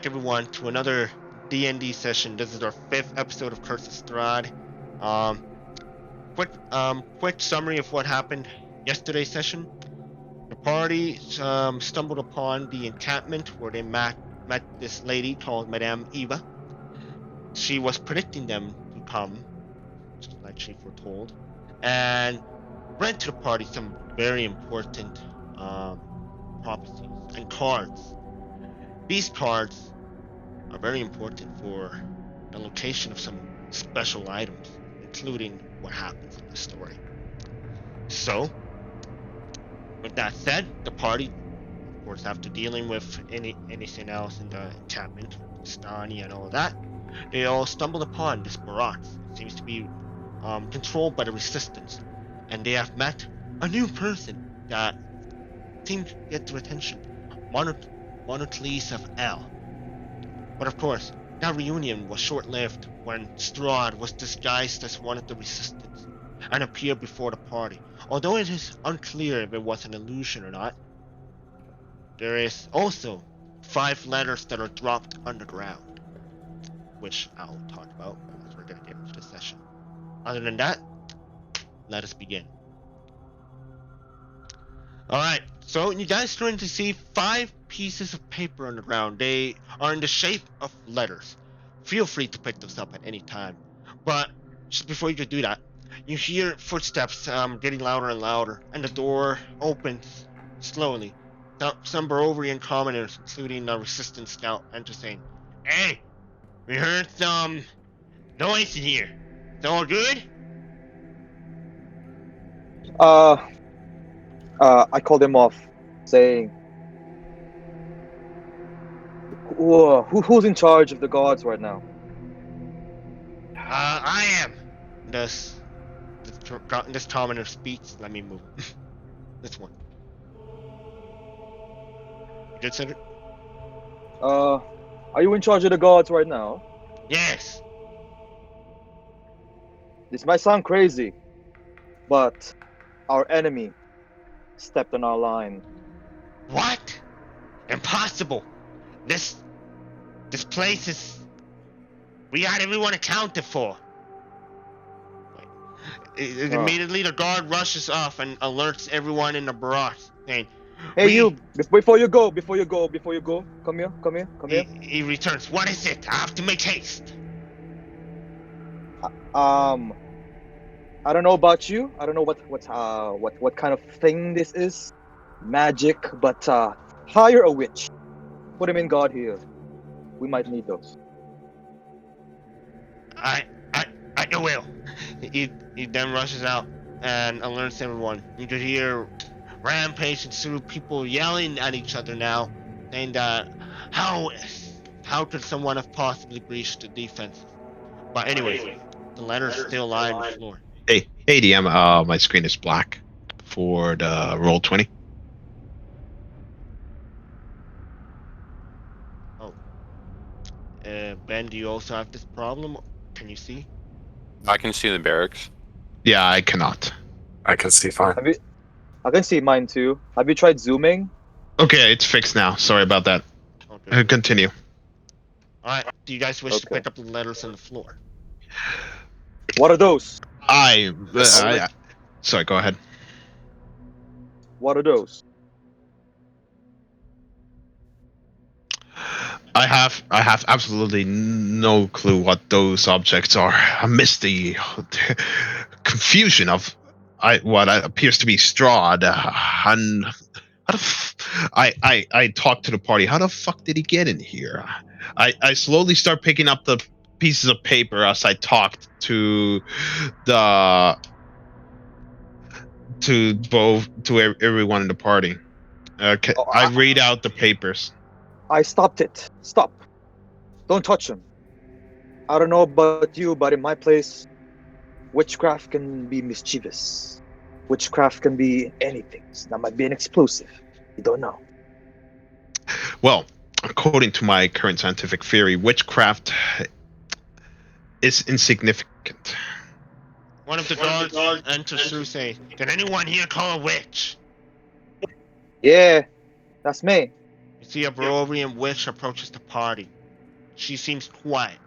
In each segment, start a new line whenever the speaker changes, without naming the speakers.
back, everyone, to another D&D session. This is our 5th episode of Curse of Strahd. Quick summary of what happened yesterday's session. The party stumbled upon the encampment where they met this lady called Madame Eva. She was predicting them to come, just like she foretold, and read to the party some very important prophecies and cards. These cards are very important for the location of some special items, including what happens in the story. So, with that said, the party, of course, after dealing with anything else in the encampment, Stani and all of that, they all stumbled upon this Barat. It seems to be controlled by the Resistance, and they have met a new person that seemed to get their attention, Monotles of L. But of course, that reunion was short-lived when Strahd was disguised as one of the Resistance and appeared before the party. Although it is unclear if it was an illusion or not, there is also 5 letters that are dropped underground, which I'll talk about as we're going to get into the session. Other than that, let us begin. Alright, so you guys are going to see 5 pieces of paper on the ground. They are in the shape of letters. Feel free to pick those up at any time. But just before you do that, you hear footsteps getting louder and louder, and the door opens slowly. Some Barovian commoners, including a Resistance scout, enter saying, "Hey, we heard some noise in here. It's all good?"
I called him off, saying, "Who's in charge of the guards right now?"
I am. This commoner speaks. Let me move. This one. You did, Cedric?
Are you in charge of the guards right now?
Yes.
This might sound crazy, but our enemy stepped on our line.
What? Impossible. This place is. We got everyone accounted for. Immediately, the guard rushes off and alerts everyone in the barrage, saying,
"Hey, you! Before you go, come here.
He returns. What is it? I have to make haste.
I don't know about you. I don't know what kind of thing this is, magic. But hire a witch, put him in guard here. We might need those."
I will. He then rushes out and alerts everyone. You could hear rampage ensue, people yelling at each other now, saying that how could someone have possibly breached the defense? But anyway, the letters still lie on the floor.
Hey DM, my screen is black for the roll 20.
Oh. Ben, do you also have this problem? Can you see?
I can see the barracks.
Yeah, I cannot.
I can see fine.
I can see mine too. Have you tried zooming?
Okay, it's fixed now. Sorry about that.
Okay.
Continue.
Alright, do you guys wish to pick up the letters on the floor?
What are those?
Sorry, go ahead.
What are those?
I have absolutely no clue what those objects are. Amidst the confusion of what appears to be Strahd, and I talked to the party. How the fuck did he get in here? I slowly start picking up the pieces of paper as I talked to everyone in the party. I read out the papers.
I stopped it. Stop. Don't touch him. I don't know about you, but in my place, witchcraft can be mischievous. Witchcraft can be anything. That might be an explosive. You don't know.
Well, according to my current scientific theory, witchcraft is insignificant.
One of the guards enters through, saying, "Can anyone here call a witch?"
Yeah, that's me.
You see a Barovian witch approaches the party. She seems quiet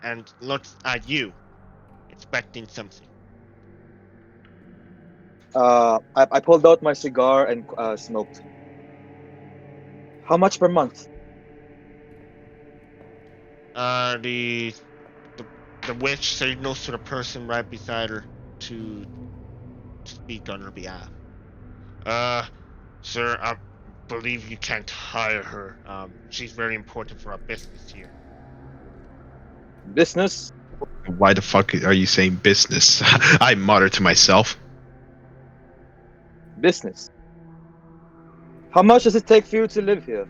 and looks at you, expecting something.
I pulled out my cigar and smoked. How much per month?
The the witch signals to the person right beside her to speak on her behalf. Uh, Sir, I believe you can't hire her. She's very important for our business here.
Business?
Why the fuck are you saying business? I mutter to myself.
Business. How much does it take for you to live here?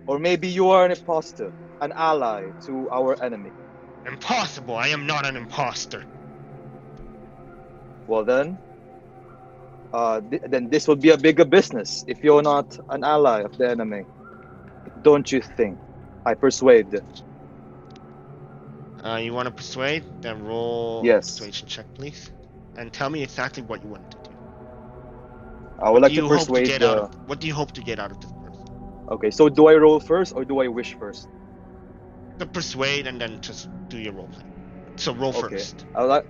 Or maybe you are an imposter, an ally to our enemy.
Impossible! I am not an imposter.
Well then this would be a bigger business if you're not an ally of the enemy. Don't you think? I persuade.
You want to persuade? Then roll a
Yes.
persuasion check, please, and tell me exactly what you want to do.
I would
What
like
do
to
you hope to
persuade
get out of? What do you hope to get out of this person?
Okay, so do I roll first or do I wish first?
To persuade and then just do your role play. So roll
Okay.
first.
I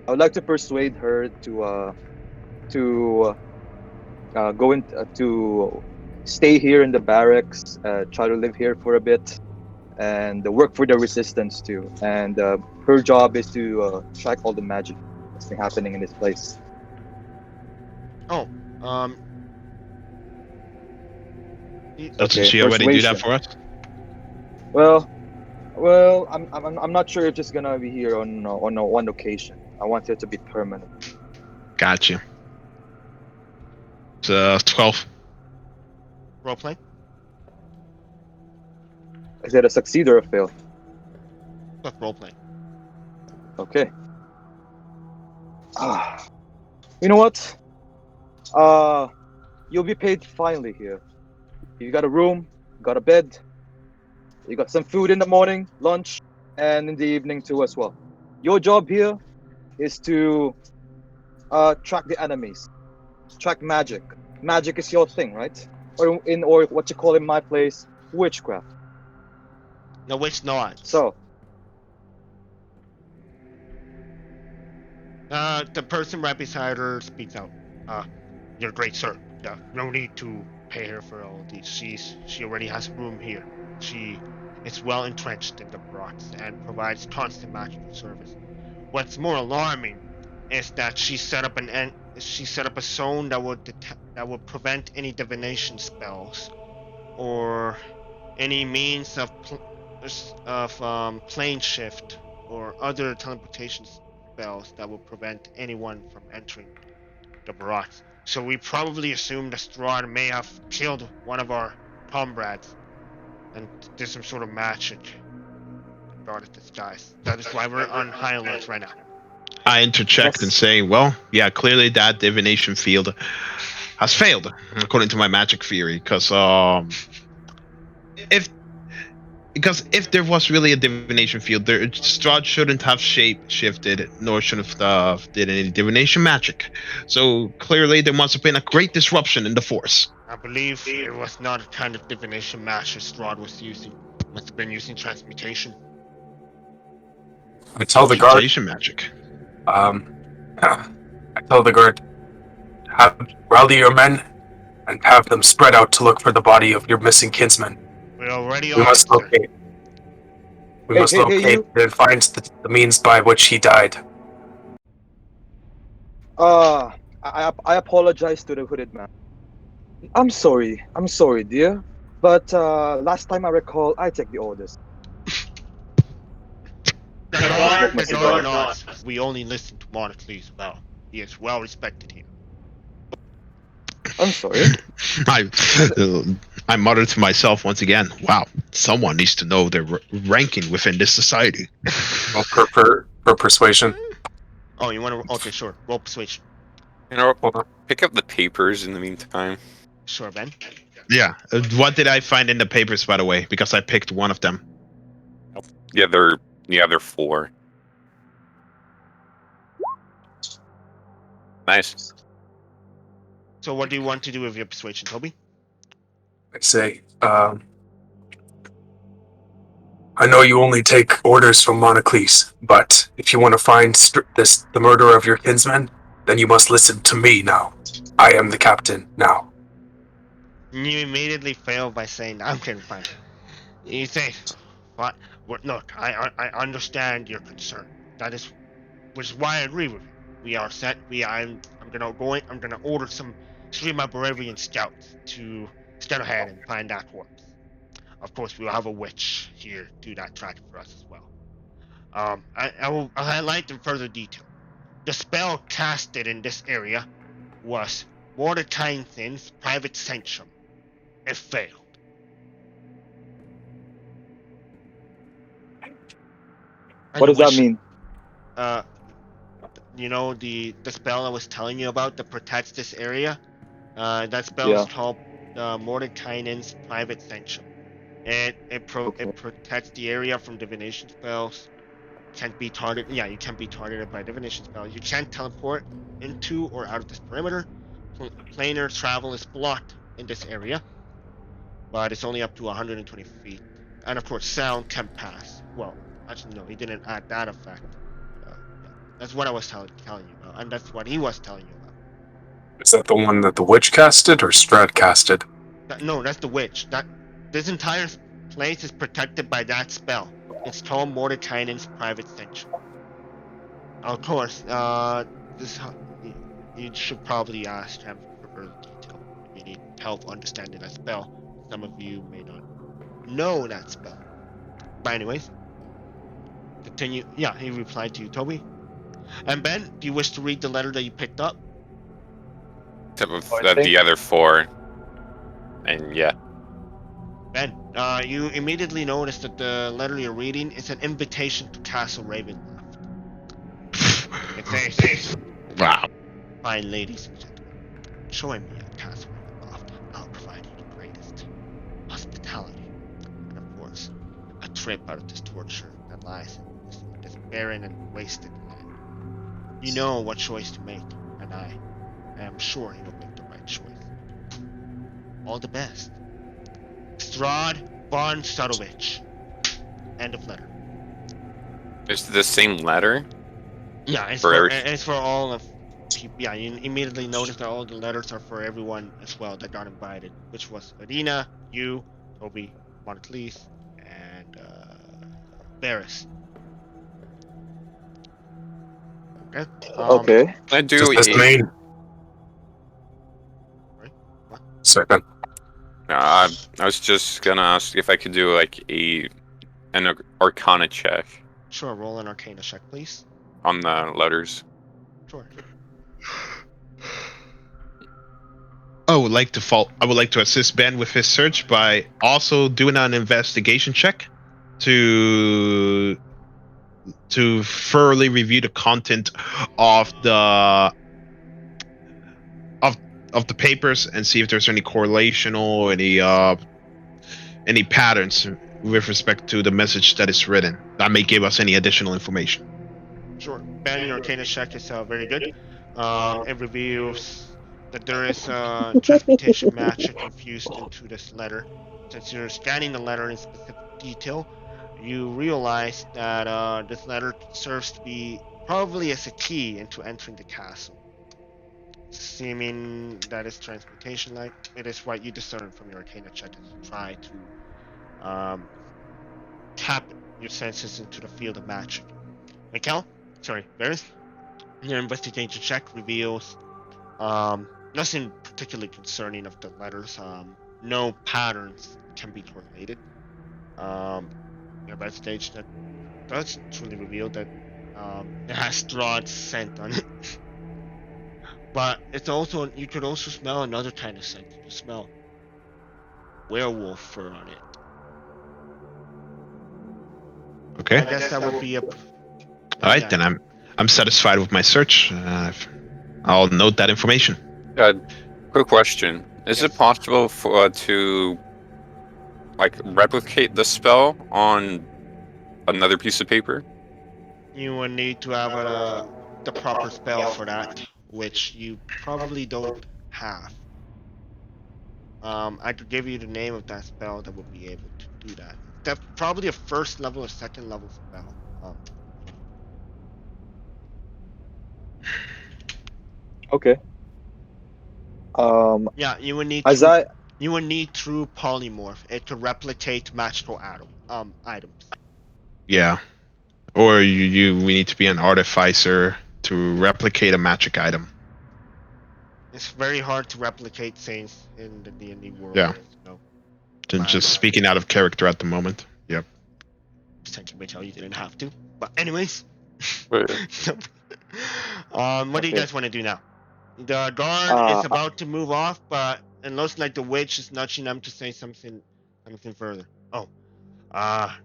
would like to persuade her to go in to stay here in the barracks, try to live here for a bit, and work for the resistance too. And her job is to track all the magic that's been happening in this place.
Oh, um,
Doesn't
Okay,
she already do that
persuasion.
for us?
Well, I'm not sure if she's gonna be here on one occasion. I want it to be permanent.
Gotcha. It's 12.
role play.
Is it a succeed or a fail?
Just role play.
Okay. Ah, you know what? Uh, you'll be paid finally here. You got a room, got a bed, you got some food in the morning, lunch, and in the evening too as well. Your job here is to track the enemies, track magic. Magic is your thing, right? Or what you call in my place, witchcraft.
No, which nods.
So,
The person right beside her speaks out. You're great, sir. No need to pay her for all of these. She already has room here. She is well entrenched in the rocks and provides constant magical service. What's more alarming is that she set up a zone that would prevent any divination spells or any means of plane shift or other teleportation spells that will prevent anyone from entering the barracks. So we probably assume that Strahd may have killed one of our comrades and did some sort of magic and brought it to disguise. That is why we're on high alert right now.
I interject and
yes.
say, well, yeah, clearly that divination field has failed, according to my magic theory. If if there was really a divination field, Strahd shouldn't have shape shifted, nor should have did any divination magic. So clearly, there must have been a great disruption in the force.
I believe it was not a kind of divination magic Strahd was using. Must have been using transmutation.
I tell the guard.
Transmutation magic.
I tell the guard, rally your men and have them spread out to look for the body of your missing kinsman.
We're already
We
on
must
it, sir.
locate. We
Hey,
must
hey, hey,
locate
you.
and find the means by which he died.
I apologize to the hooded man. I'm sorry, dear. But last time I recall, I take the orders.
The
I smoke my
guard
cigar.
nods. We only listen to Monocles well. He is well respected here.
I'm sorry.
I I mutter to myself once again. Wow, someone needs to know their ranking within this society.
Well, per persuasion.
Oh, you want to? Okay, sure. Roll persuasion.
You know,
Hold on.
pick up the papers in the meantime.
Sure, Ben.
Yeah. What did I find in the papers, by the way? Because I picked one of them.
Yeah, they're 4. Nice.
So, what do you want to do with your persuasion, Toby?
I say, I know you only take orders from Monocles, but if you want to find the murderer of your kinsman, then you must listen to me now. I am the captain now.
You immediately fail by saying, "I'm getting fine." You say, "What? Look, I understand your concern. That is, which is why I agree with you. We are set. I'm gonna order some Streamer Baravian scouts to scout ahead and find that corpse. Of course, we'll have a witch here do that tracking for us as well. I'll highlight in further detail. The spell casted in this area was Mordecai's private sanctum. It failed.
What does that mean?
Uh, you know the spell I was telling you about that protects this area. That spell is
Yeah.
called Mordecai's private sanctum.
Okay.
It protects the area from divination spells. Can't be targeted. Yeah, you can't be targeted by divination spells. You can't teleport into or out of this perimeter. Planar travel is blocked in this area, but it's only up to 120 feet. And of course, sound can pass. Well, actually, no, he didn't add that effect. Yeah, that's what I was telling you about, and that's what he was telling you about.
Is that the one that the witch casted or Strahd casted?
No, that's the witch. That this entire place is protected by that spell. It's called Mordecai's private sanctum. Of course, this you should probably ask him for further detail if you need help understanding that spell. Some of you may not know that spell. But anyways, continue. Yeah, he replied to you, Toby. And Ben, do you wish to read the letter that you picked up?
Except with
I think
the other four. And yeah.
Ben, you immediately notice that the letter you're reading is an invitation to Castle Ravenloft. It says,
Wow.
"Fine ladies and gentlemen, join me at Castle Ravenloft, and I'll provide you the greatest hospitality, and of course, a trip out of this torture that lies in this barren and wasted land. You know what choice to make, and I am sure you'll make the right choice. All the best. Strahd von Sadovich." End of letter.
It's the same letter
Yeah,
for every.
it's for all of people. Yeah, you immediately notice that all the letters are for everyone as well that got invited, which was Adina, you, Toby, Monocles, and Varys. Okay.
Okay.
I
Does
do
this
a.
mean?
Sorry. What?
Second.
I was just gonna ask if I could do like an Arcana check
Sure. Roll an Arcana check, please.
on the letters.
Sure.
I would like to assist Ben with his search by also doing an investigation check to thoroughly review the content of the of the papers and see if there's any correlation or any patterns with respect to the message that is written that may give us any additional information.
Sure. Ben, your Arcana check is very good. It reveals that there is transmutation magic infused into this letter. Since you're scanning the letter in specific detail, you realize that this letter serves to be probably as a key into entering the castle. Seeming that it's transmutation like, it is what you discern from your Arcana check as you try to tap your senses into the field of magic. Mikkel? Sorry, Varys? Your investigation check reveals nothing particularly concerning of the letters. No patterns can be correlated. Your investigation that does truly reveal that it has Strahd's scent on it. But it's also, you could also smell another kind of scent. You smell werewolf fur on it.
Okay.
I guess that would be a.
All right,
Yeah.
then I'm satisfied with my search. I'll note that information.
Quick question: is
Yes.
it possible for to like replicate the spell on another piece of paper?
You would need to have the proper spell for that, which you probably don't have. I could give you the name of that spell that would be able to do that. That's probably a first level or second level spell.
Okay.
Yeah,
As I
you would need true polymorph it to replicate magical items.
Yeah. Or we need to be an artificer to replicate a magic item.
It's very hard to replicate things in the D&D world.
Yeah.
So,
Just speaking out of character at the moment. Yep.
technically tell you didn't have to. But anyways.
Wait,
What do you
okay.
guys want to do now? The guard is
Uh,
about to move off, but it looks like the witch is nudging them to say something further. Oh,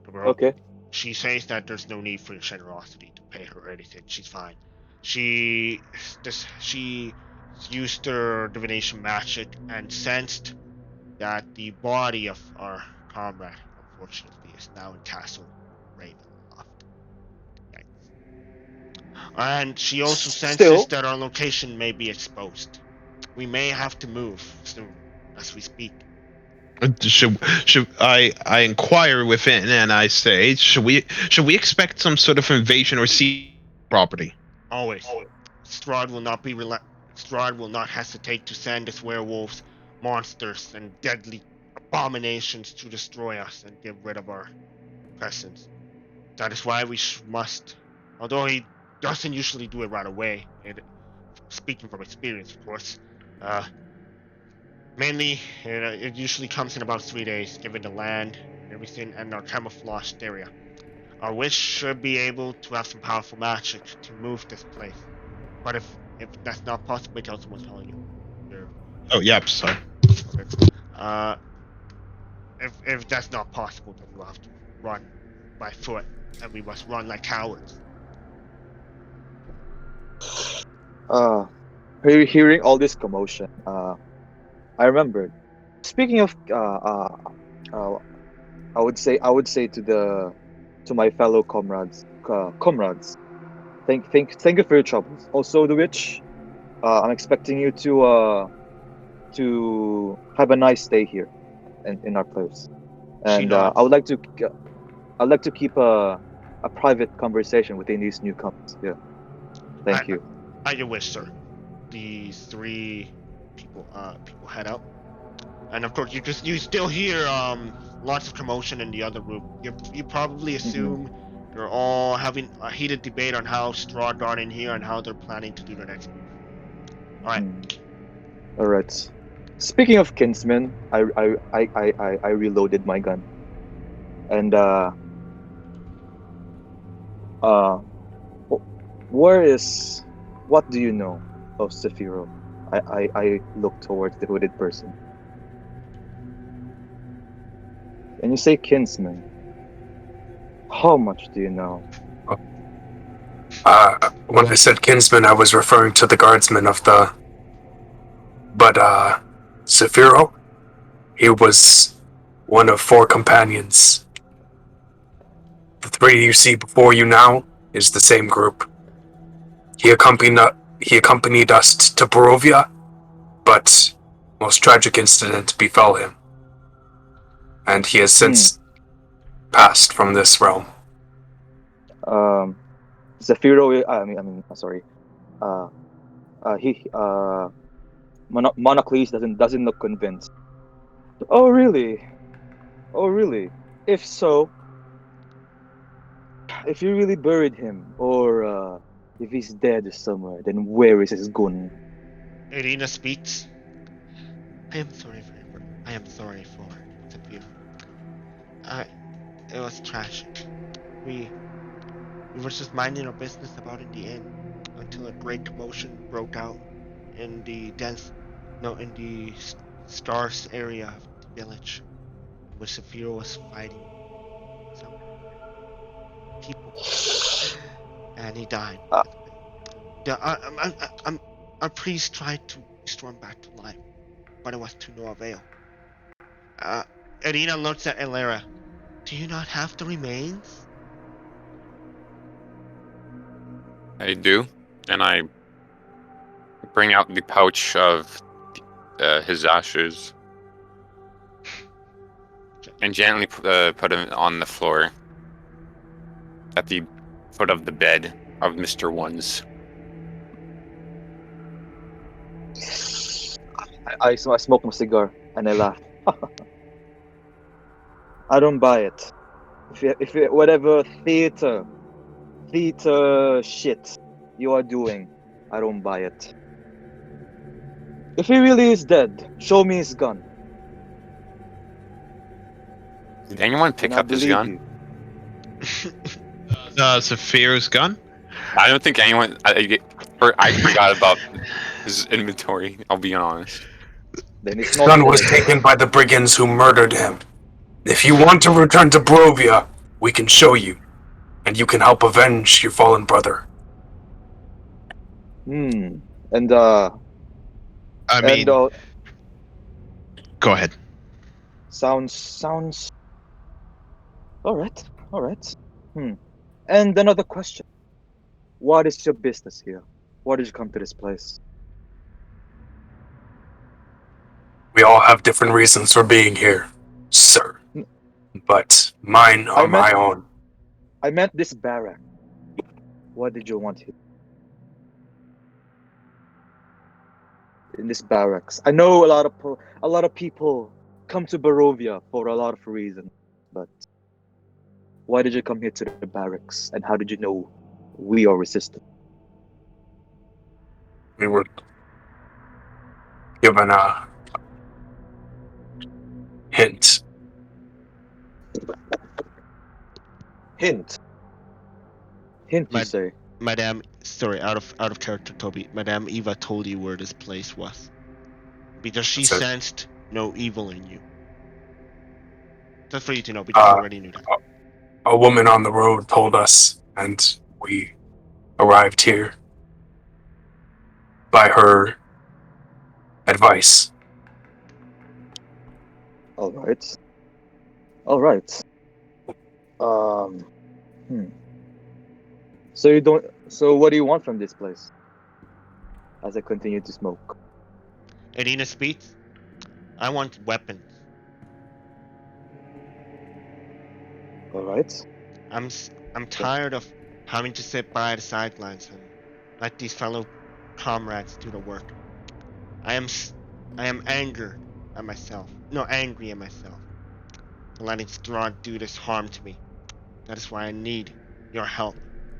the girl.
okay.
She says that there's no need for your generosity to pay her or anything. She's fine. She used her divination magic and sensed that the body of our comrade, unfortunately, is now in Castle Ravenloft. Yikes. And she also senses
Still,
that our location may be exposed. We may have to move soon, as we speak.
Should I inquire within and I say, should we expect some sort of invasion or siege property?
Always. Strahd will not be Strahd will not hesitate to send its werewolves, monsters, and deadly abominations to destroy us and get rid of our presence. That is why we must. Although he doesn't usually do it right away, speaking from experience, of course. Mainly, it usually comes in about 3 days, given the land and everything, and our camouflaged area. Our witch should be able to have some powerful magic to move this place. But if that's not possible, because someone's telling you. You're,
Oh, yep. Sorry.
okay. If that's not possible, then we'll have to run by foot, and we must run like cowards.
uh, hearing all this commotion, I remembered. Speaking of, I would say to my fellow comrades, thank you for your troubles. Also, the witch, I'm expecting you to have a nice stay here in our place,
She
and
nods.
I'd like to keep a private conversation within these newcomers. Yeah, thank you.
At your wish, sir. The three people head out, and of course you still hear lots of commotion in the other room. You probably assume they're all having a heated debate on how Strahd got in here and how they're planning to do their next move. All right.
All right. Speaking of kinsmen, I reloaded my gun, and where is? What do you know of Sephiro? I look towards the hooded person. And you say kinsman. How much do you know?
When I said kinsman, I was referring to the guardsman of the. But, Sephiro? He was one of 4 companions. The 3 you see before you now is the same group. He accompanied us to Barovia, but most tragic incident befell him, and he has since passed from this realm.
Sephiro. Sorry. Monocles doesn't look convinced. Oh really? Oh really? If so, if you really buried him, or if he's dead somewhere, then where is his gun?
Irina speaks. I am sorry for Zephyr. It was tragic. We we were just minding our business about in the inn until a great commotion broke out in the in the stars area of the village, where Zephyr was fighting some people, and he died.
Uh,
Our priest tried to restore him back to life, but it was to no avail. Uh, Irina looks at Elera. Do you not have the remains?
I do, and I bring out the pouch of his ashes And gently put him on the floor at the foot of the bed of Mr. Ones.
I smoke my cigar and I laugh. I don't buy it. Whatever theater shit you are doing, I don't buy it. If he really is dead, show me his gun.
Did anyone pick
And I
up his
believe
gun?
you.
Saphir's gun.
I don't think anyone. I forgot about his inventory. I'll be honest.
Then it's
His
not
gun was
dead.
taken by the brigands who murdered him. If you want to return to Barovia, we can show you, and you can help avenge your fallen brother.
And
I mean, go ahead.
sounds all right. And another question. What is your business here? Why did you come to this place?
We all have different reasons for being here, sir. But mine are my own.
I meant this barrack. What did you want here? In this barracks. I know a lot of people come to Barovia for a lot of reasons, but why did you come here to the barracks? And how did you know we are resistant?
We were given a hint.
Hint, you say?
Madame, sorry, out of character, Toby. Madame Eva told you where this place was because she
That's it.
sensed no evil in you. Just for you to know, because you already knew that.
A woman on the road told us, and we arrived here by her advice.
All right. So what do you want from this place? As I continue to smoke.
Edina speaks. I want weapons.
All right.
I'm tired of having to sit by the sidelines and let these fellow comrades do the work. I am angry at myself for letting Strahd do this harm to me. That is why I need your help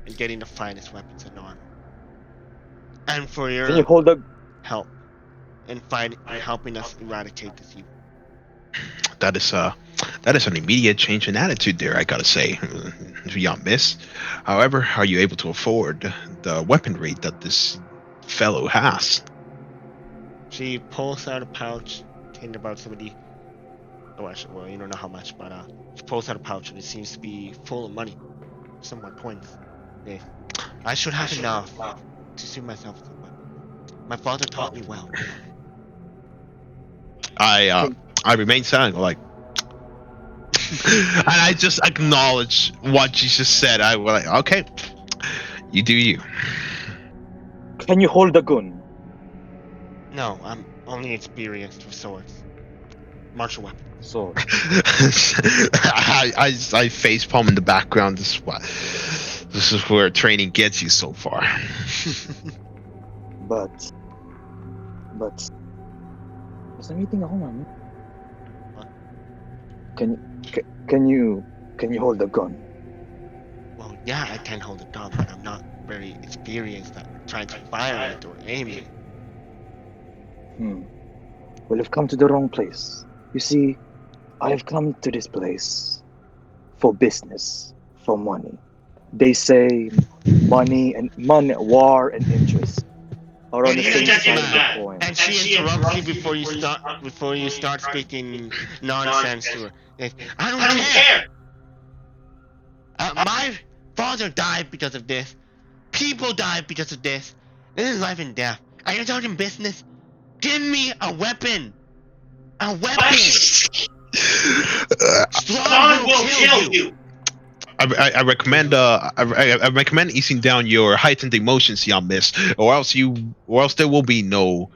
in getting the finest weapons and armor, and for your
Can you hold up?
help in helping us eradicate this evil.
That is an immediate change in attitude there, I gotta say, young miss. However, are you able to afford the weaponry that this fellow has?
She pulls out a pouch, contained about 70. Oh, actually, well, you don't know how much, but she pulls out a pouch and it seems to be full of money. Some more coins. Yeah. I should have enough to suit myself with a weapon. My father taught me well.
I remain silent, like, and I just acknowledge what she just said. I was like, okay, you do you.
Can you hold a gun?
No, I'm only experienced with swords. Martial weapon.
Sword.
I facepalm in the background. This is where training gets you so far.
But Basta meeting ako, mami.
What?
Can you hold a gun?
Well, yeah, I can hold a gun, but I'm not very experienced at trying to fire it or aim it.
Well, you've come to the wrong place. You see, I have come to this place for business, for money. They say money, war and interest are on the same side of the coin.
And she interrupts you before you start speaking nonsense to her. I don't care. My father died because of this. People died because of this. This is life and death. Are you talking business? Give me a weapon. A weapon. Strahd will kill you.
I recommend I recommend easing down your heightened emotions, young miss, or else there will be no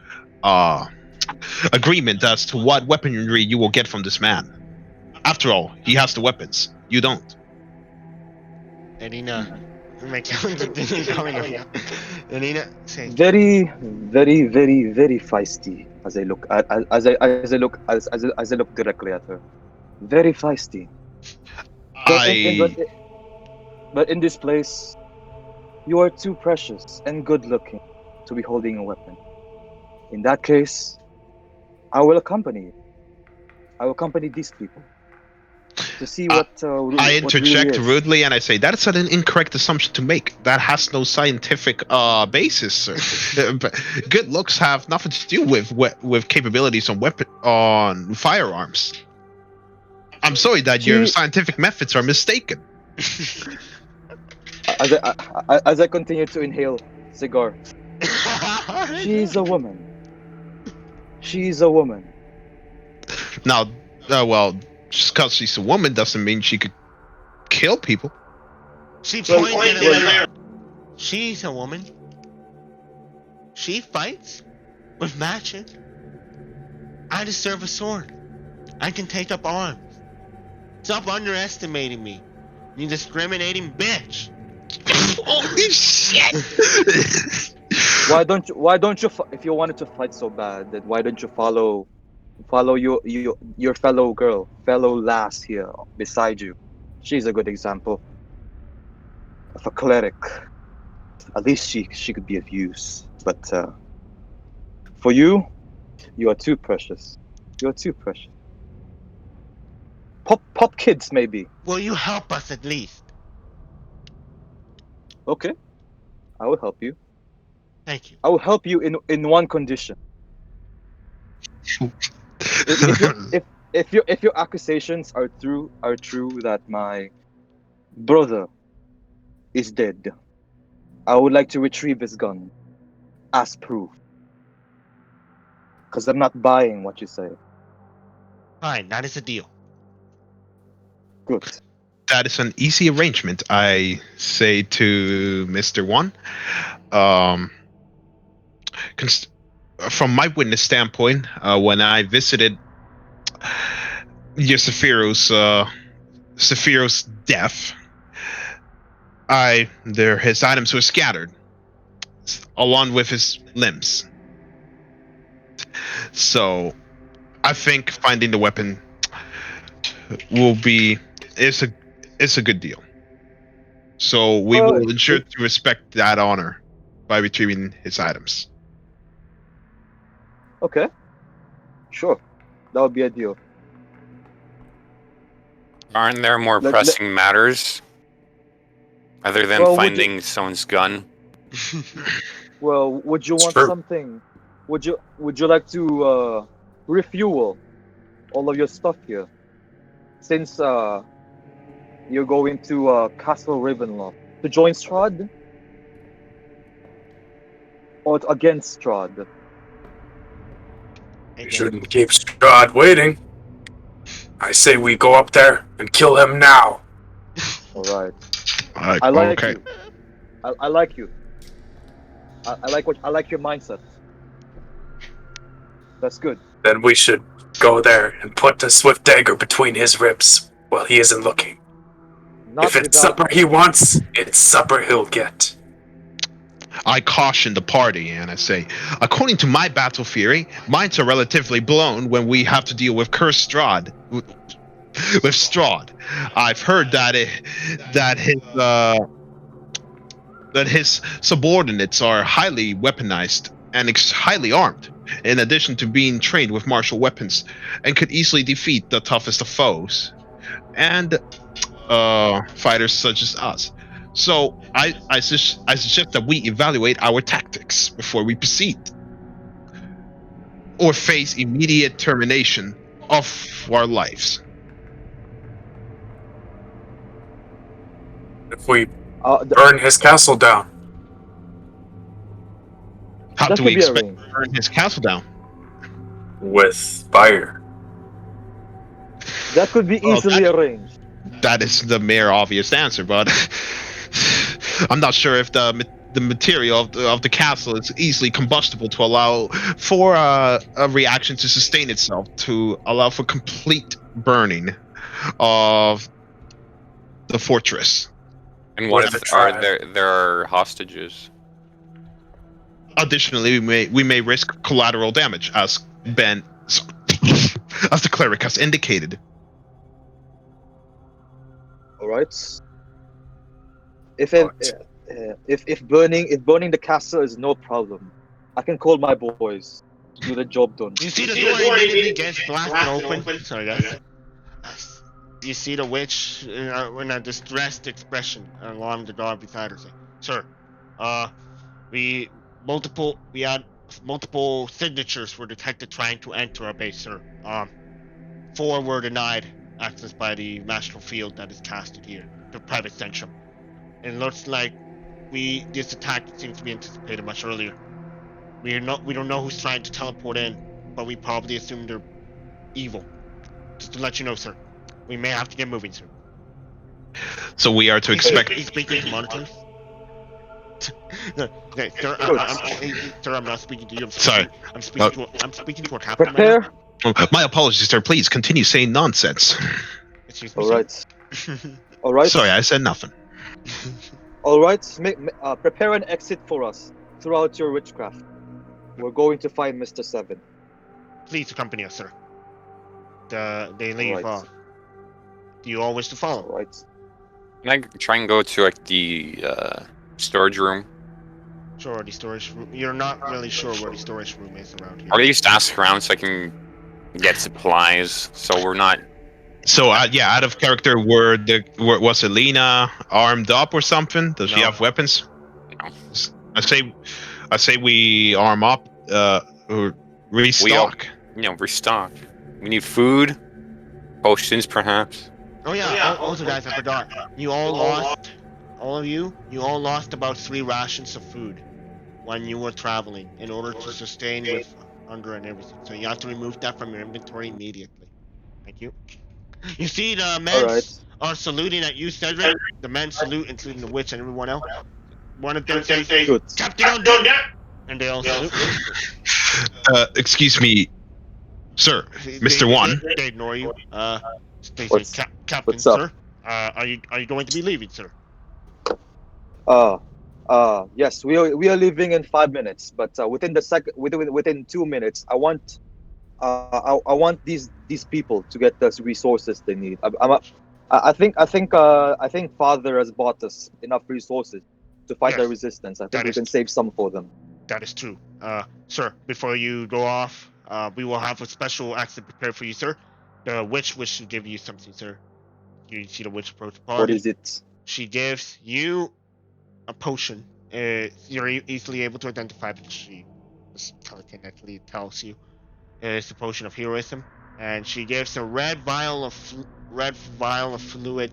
agreement as to what weaponry you will get from this man. After all, he has the weapons. You don't.
Elena, my continue coming up. Elena, say,
Very, very, very, very feisty. As I look, as I look directly at her. Very feisty. But
I
but in this place, you are too precious and good looking to be holding a weapon. In that case, I will accompany you. I will accompany these people to see
I, I
what really
interject
is.
rudely and I say that's an incorrect assumption to make. That has no scientific basis, sir. But good looks have nothing to do with capabilities on firearms. I'm sorry that your
She,
scientific methods are mistaken.
as I continue to inhale cigar, she's a woman. She's a woman.
Now, well, just because she's a woman doesn't mean she could kill people.
she
Well,
pointed
well,
it out. She's a woman. She fights with matches. I deserve a sword. I can take up arms. Stop underestimating me. You discriminating bitch.
Holy shit!
why don't you if you wanted to fight so bad, then why don't you follow your fellow girl, fellow lass here beside you? She's a good example of a cleric. At least she could be of use. But for you, you are too precious. You're too precious. Pop kids maybe.
Will you help us at least?
Okay, I will help you.
Thank you.
I will help you in one condition. If you if your accusations are true that my brother is dead, I would like to retrieve his gun as proof. Because I'm not buying what you say.
Fine, that is a deal.
Good.
That is an easy arrangement, I say to Mr. One. From my witness standpoint, when I visited Sephiroth's death, his items were scattered, along with his limbs. So, I think finding the weapon is a good deal. So we
Well,
will ensure to respect that honor by retrieving his items.
okay. Sure. That would be a deal.
Aren't there more
Let-
pressing matters other than
Well,
finding someone's gun?
Well, would you
It's
want
true.
something? Would you like to refuel all of your stuff here? Since you're going to Castle Ravenloft to join Strahd? Or against Strahd?
We shouldn't keep Strahd waiting. I say we go up there and kill him now.
Alright. I like
okay.
you. I like you. I like your mindset. That's good.
Then we should go there and put the swift dagger between his ribs while he isn't looking.
Not
If it's
without
supper he wants, it's supper he'll get.
I caution the party and I say, according to my battle theory, minds are relatively blown when we have to deal with cursed Strahd. With Strahd, I've heard that his subordinates are highly weaponized and highly armed, in addition to being trained with martial weapons, and could easily defeat the toughest of foes, and fighters such as us. So I suggest that we evaluate our tactics before we proceed, or face immediate termination of our lives.
If we
th-
burn his castle down,
How
that
do
could
we
be
expect
arranged.
to burn his castle down?
with fire.
That could be
Well,
easily arranged.
That is the mere obvious answer, but I'm not sure if the material of the castle is easily combustible to allow for a reaction to sustain itself, to allow for complete burning. of the fortress.
And what
With the
if are
tribe.
there are hostages?
Additionally, we may risk collateral damage, as Ben, as the cleric has indicated.
All right. If
Oh,
burning the castle is no problem, I can call my boys to do the job done.
You see the door immediately gets blasted open. Sorry, guys. You see the witch in a distressed expression along the door beside her, saying, "Sir, uh, we we had multiple signatures were detected trying to enter our base, sir. 4 were denied access by the master field that is casted here, the private sanctum. It looks like this attack seems to be anticipated much earlier. We don't know who's trying to teleport in, but we probably assume they're evil. Just to let you know, sir. We may have to get moving, sir."
So we are to expect.
He's speaking to monitors. No, okay, sir,
Good.
sir, I'm not speaking to you.
Sorry.
I'm speaking to a captain right
Prepare.
My apologies, sir. Please continue saying nonsense.
now. Excuse me,
All
sir.
right. All right.
Sorry, I said nothing.
All right. Prepare an exit for us throughout your witchcraft. We're going to find Mr. Seven.
Please accompany us, sir. They
All
leave
right.
off. Do you all wish to follow?
All right.
Can I try and go to like the storage room?
Sure, the storage room. You're not really sure where the storage room is around here.
Or at least ask around so I can get supplies. So we're not.
So yeah, out of character, was Elena armed up or something? Does she
No.
have weapons?
No.
I say we arm up, or restock.
Restock. We need food, potions, perhaps.
Oh yeah. Also, guys, I forgot. You all lost. All of you. You all lost about 3 rations of food when you were traveling in order to sustain with hunger and everything. So you have to remove that from your inventory immediately. Thank you. You see the men
All right.
are saluting at you, Cedric. The men salute, including the witch and everyone else. One of them says,
Good.
"Captain on deck!" And they all salute.
Excuse me, sir, Mr. One.
They ignore you. They say,
What's-
"Captain,
what's up?"
sir. Are you going to be leaving, sir?"
Yes, we are leaving in 5 minutes, but within 2 minutes, I want these people to get the resources they need. I think Father has bought us enough resources to fight the
Yes,
resistance. I
that
think we
is
can save some for them.
That is true. Sir, before you go off, we will have a special accent prepared for you, sir. The witch wishes to give you something, sir. You see the witch approach the
What
party.
is it?
She gives you a potion. You're easily able to identify because she telekinetically tells you. It's the potion of heroism, and she gives a red vial of fluid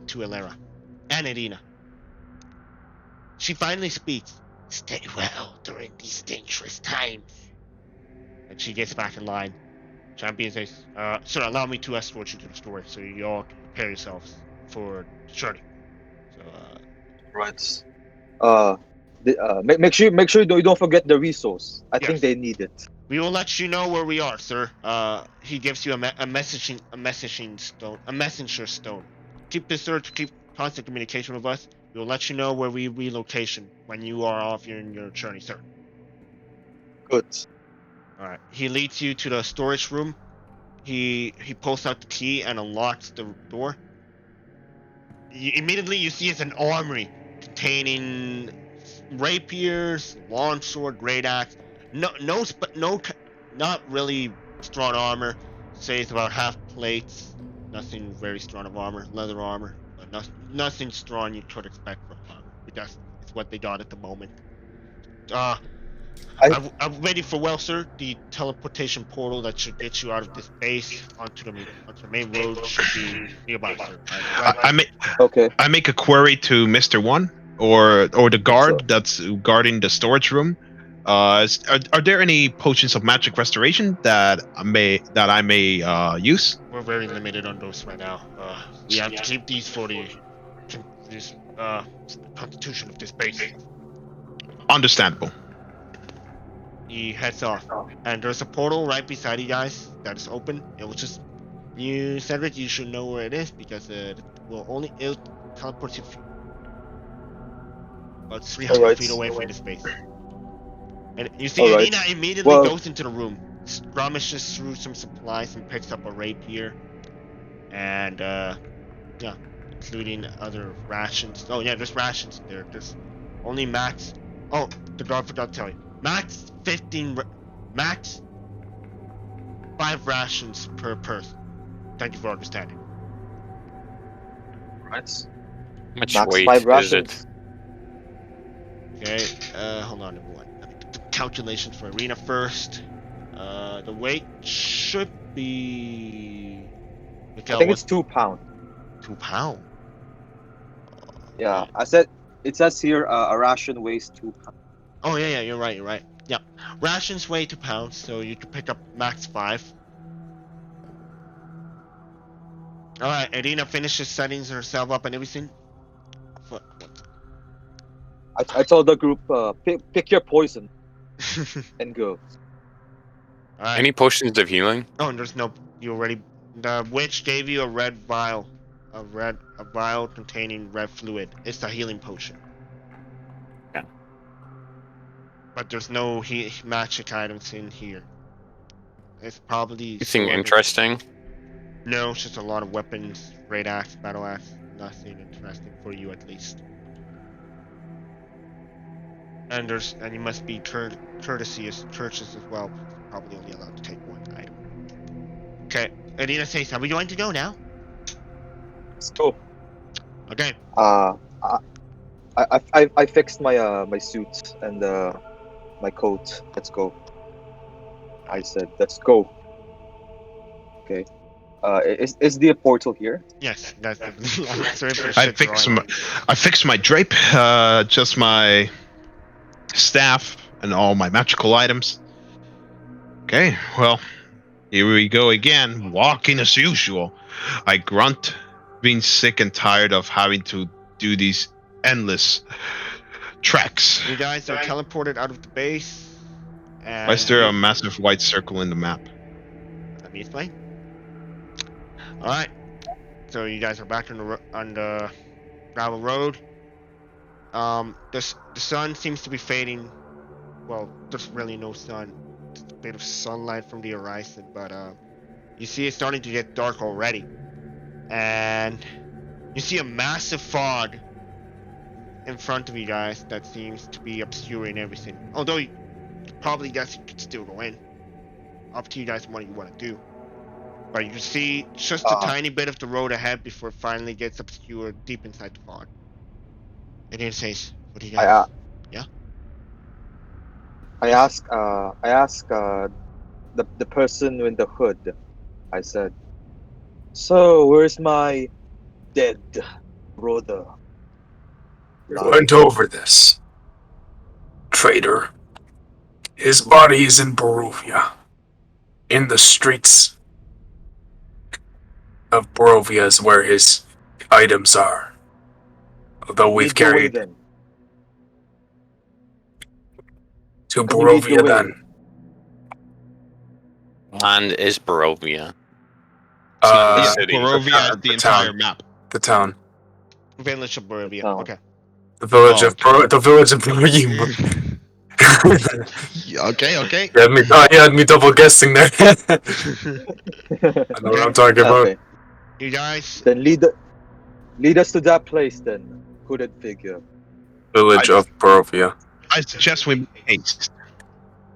to Elera and Irina. She finally speaks. "Stay well during these dangerous times." And she gets back in line. Champion says, "Sir, allow me to escort you to the store so you all can prepare yourselves for the journey." So,
Right. Make sure you don't forget the resource. I think
yes.
they need it.
We will let you know where we are, sir. He gives you a messaging stone, a messenger stone. Keep this, sir, to keep constant communication with us. We will let you know where we relocation when you are off in your journey, sir.
Good.
All right. He leads you to the storage room. He pulls out the key and unlocks the door. Immediately you see it's an armory containing rapiers, longsword, great axe. Not really strong armor. Say it's about half plates. Nothing very strong of armor, leather armor, but nothing strong you could expect from armor. But that's it's what they got at the moment. Uh, I'm waiting for sir. The teleportation portal that should get you out of this base onto the main road should be nearby, sir.
Okay.
I make a query to Mr. One or the guard
So,
that's guarding the storage room. Are there any potions of magic restoration that I may use?
We're very limited on those right now. We have to keep these for this constitution of this base.
Understandable.
He heads off, and there's a portal right beside you guys that is open. It will just You, Cedric, you should know where it is because it'll teleport you about 300
Alright.
feet away from the space. And you see,
Alright.
Irina immediately
Well-
goes into the room, rummages through some supplies and picks up a rapier, and yeah, including other rations. Oh yeah, there's rations in there. There's only max. Oh, the guard forgot to tell you. Max 15. Max 5 rations per person. Thank you for understanding.
Right.
How much
Max
weight
5
is
rations.
it?
Okay, hold on, everyone. Let me do the calculations for Arena first. The weight should be.
I
Mikael,
think
what?
it's 2 pounds.
2 pounds.
Yeah, I said it says here a ration weighs 2 pounds.
Oh yeah, you're right. Yeah, rations weigh 2 pounds, so you can pick up max 5. All right, Irina finishes setting herself up and everything.
I told the group, pick your poison and go.
All right.
Any potions of healing?
Oh, and there's no. You already. The witch gave you a red vial, a vial containing red fluid. It's a healing potion.
Yeah.
But there's no magic items in here. It's probably
Anything
stored.
interesting?
No, it's just a lot of weapons, great axe, battle axe. Nothing interesting for you, at least. And you must be courtesy as churches as well. Probably only allowed to take 1 item. Okay, Irina says, "Are we going to go now?"
Let's go.
Okay.
I fixed my suit and my coat. Let's go. I said, let's go. Okay. Is the portal here?
Yes, that's the answer.
I fixed my drape, just my staff and all my magical items. Okay, well, here we go again, walking as usual. I grunt, being sick and tired of having to do these endless treks.
You guys are teleported out of the base. And
Why is there a massive white circle in the map?
Let me explain. All right. So you guys are back on the gravel road. The sun seems to be fading. Well, there's really no sun. Just a bit of sunlight from the horizon, but you see it's starting to get dark already, and you see a massive fog in front of you guys that seems to be obscuring everything. Although you probably guess you could still go in. Up to you guys what you want to do. But you can see just a tiny bit of the road ahead before it finally gets obscured deep inside the fog. And then it says, "What do you guys?"
I ask the person in the hood. I said, so where's my dead brother?
We went over this. Traitor. His body is in Barovia. In the streets of Barovia is where his items are. Although we've
Lead the way,
carried
then.
to
Can you lead the
Barovia
way?
then.
And is Barovia? It's not the city.
Barovia is the
the
entire
town.
map.
The town.
Village of Barovia.
Oh.
Okay.
The village
Oh,
of Barovia.
Okay.
You had me double guessing there. I know what I'm talking about.
Okay.
You guys,
Then lead us to that place then. Hooded figure.
Village of Barovia.
I suggest we make haste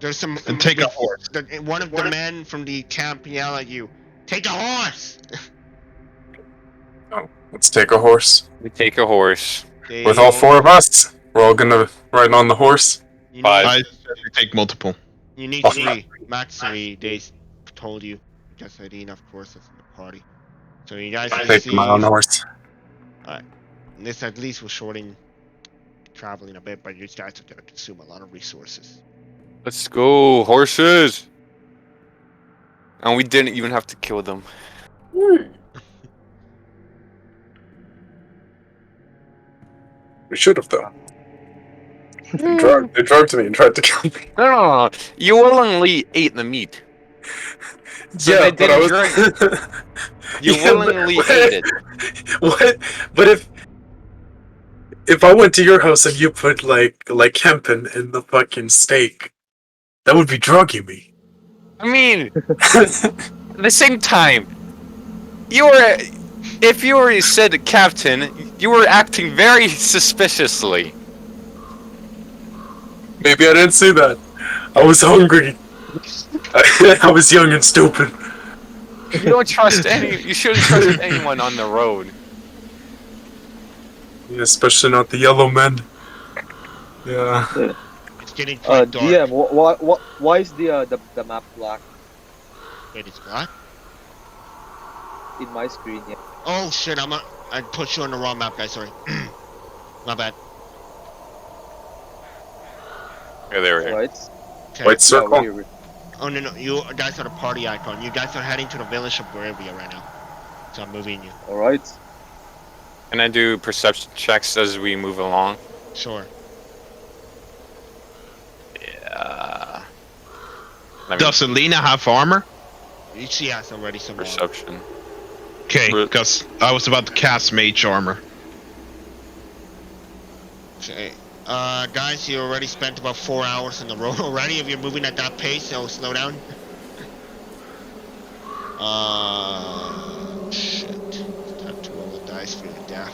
there's some.
and take a horse.
One of the men from the camp yell at you, "Take a horse!"
Oh, let's take a horse.
We take a horse.
With all 4 of us, we're all gonna ride on the horse.
You
Five.
I suggest we take multiple.
You need
Oh,
3, max 3. They told you because Irina, of course, is in the party. So you guys
Take
receive.
my own horse.
This at least will shorten traveling a bit, but you guys are gonna consume a lot of resources.
Let's go, horses! And we didn't even have to kill them.
We should have though. They drugged me and tried to kill me.
No. You willingly ate the meat. So
yeah,
they
but I
didn't
was.
drink. You
Yeah,
willingly
but-
ate it.
What? But if I went to your house and you put like hempen in the fucking steak, that would be drugging me.
I mean, at the same time, you were. If you were said captain, you were acting very suspiciously.
Maybe I didn't see that. I was hungry. I was young and stupid.
You don't trust any. You shouldn't trust anyone on the road.
Yeah, especially not the yellow men. Yeah.
It's getting quite dark.
DM, why is the map black
Wait, it's black?
in my screen? Yeah.
Oh shit, I put you on the wrong map, guys, sorry. My bad.
Yeah, there we go.
Alright.
Okay.
White circle.
Yeah, we're here.
Oh no, you guys are the party icon. You guys are heading to the village of Borevia right now. So I'm moving you.
Alright.
Can I do perception checks as we move along?
Sure.
Yeah. Let me
Does Selena have armor?
She has already some
perception.
Okay, because I was about to cast mage armor.
Okay. Guys, you already spent about 4 hours on the road already. If you're moving at that pace, so slow down. Shit. It's time to roll the dice for your death.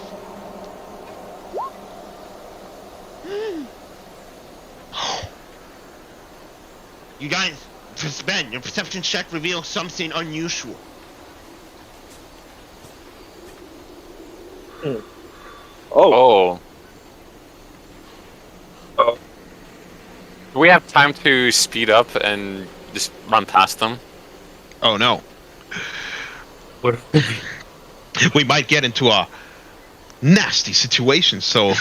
You guys, Ben, your perception check reveals something unusual.
Oh.
Oh. Do we have time to speed up and just run past them?
Oh no.
What?
We might get into a nasty situation, so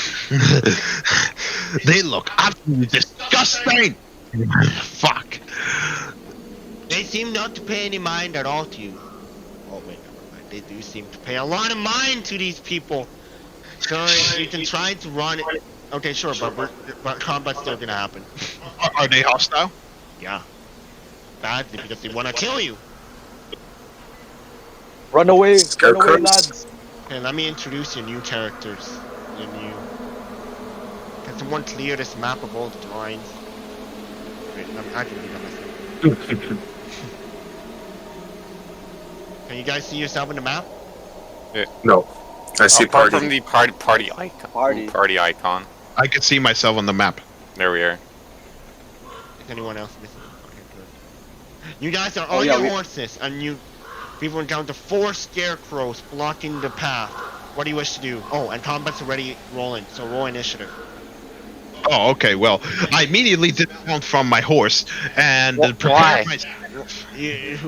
they look absolutely disgusting. Fuck.
They seem not to pay any mind at all to you. Oh wait, never mind. They do seem to pay a lot of mind to these people. Sorry, you can try to run it. Okay, sure, but combat's still gonna happen.
Are they hostile?
Yeah. Badly, because they wanna kill you.
Run away,
Scarecrows.
lads.
Okay, let me introduce your new characters. Your new... Can someone clear this map of all the drawings? Wait, I can do that myself. Can you guys see yourself in the map?
No. I see
Apart
party.
from the party icon. Party icon.
I can see myself on the map.
There we are.
Is anyone else missing? Okay, good. You guys are on
yeah,
your horses, and people encounter 4 scarecrows blocking the path. What do you wish to do? Oh, and combat's already rolling, so roll initiative.
Oh, okay. Well, I immediately dismount from my horse and prepare
Why?
myself.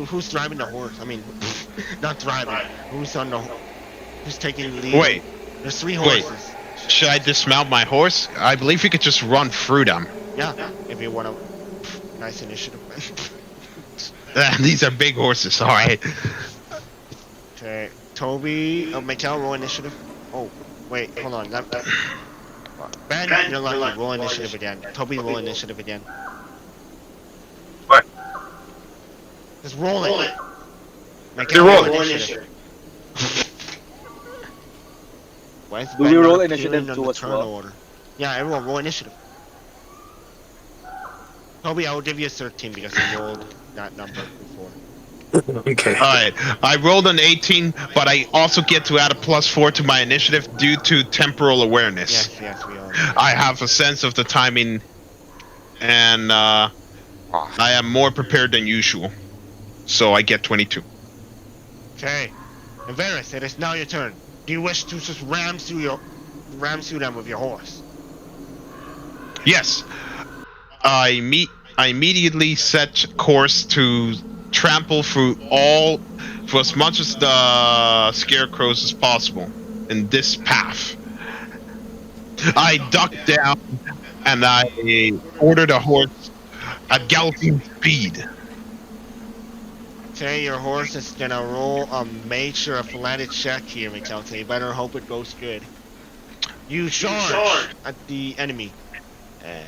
Who's driving the horse? I mean, not driving. Who's taking the lead?
Wait.
There's 3
Wait.
horses.
Should I dismount my horse? I believe you could just run through them.
Yeah, if you want a nice initiative.
These are big horses, alright.
Okay, Toby, Mikhail, roll initiative. Oh, wait, hold on. Ben, you're lucky. Roll initiative again. Toby, roll initiative again.
What?
Just roll it.
You're
roll
rolling.
initiative. Why is
Do
Ben
you
not
roll
appearing
initiative
on
too
the
as
turn
well?
order? Yeah, everyone roll initiative. Toby, I will give you a 13 because you rolled that number before.
Okay.
Alright, I rolled an 18, but I also get to add a +4 to my initiative due to temporal awareness.
Yes, we all know.
I have a sense of the timing, and I am more prepared than usual. So I get 22.
Okay. Everest, it is now your turn. Do you wish to just ram through them with your horse?
Yes. I immediately set course to trample through as much as the scarecrows as possible in this path. I duck down and I order the horse at galloping speed.
Okay, your horse is gonna roll a major athletic check here, Mikhail. So you better hope it goes good. You charge at the enemy. And,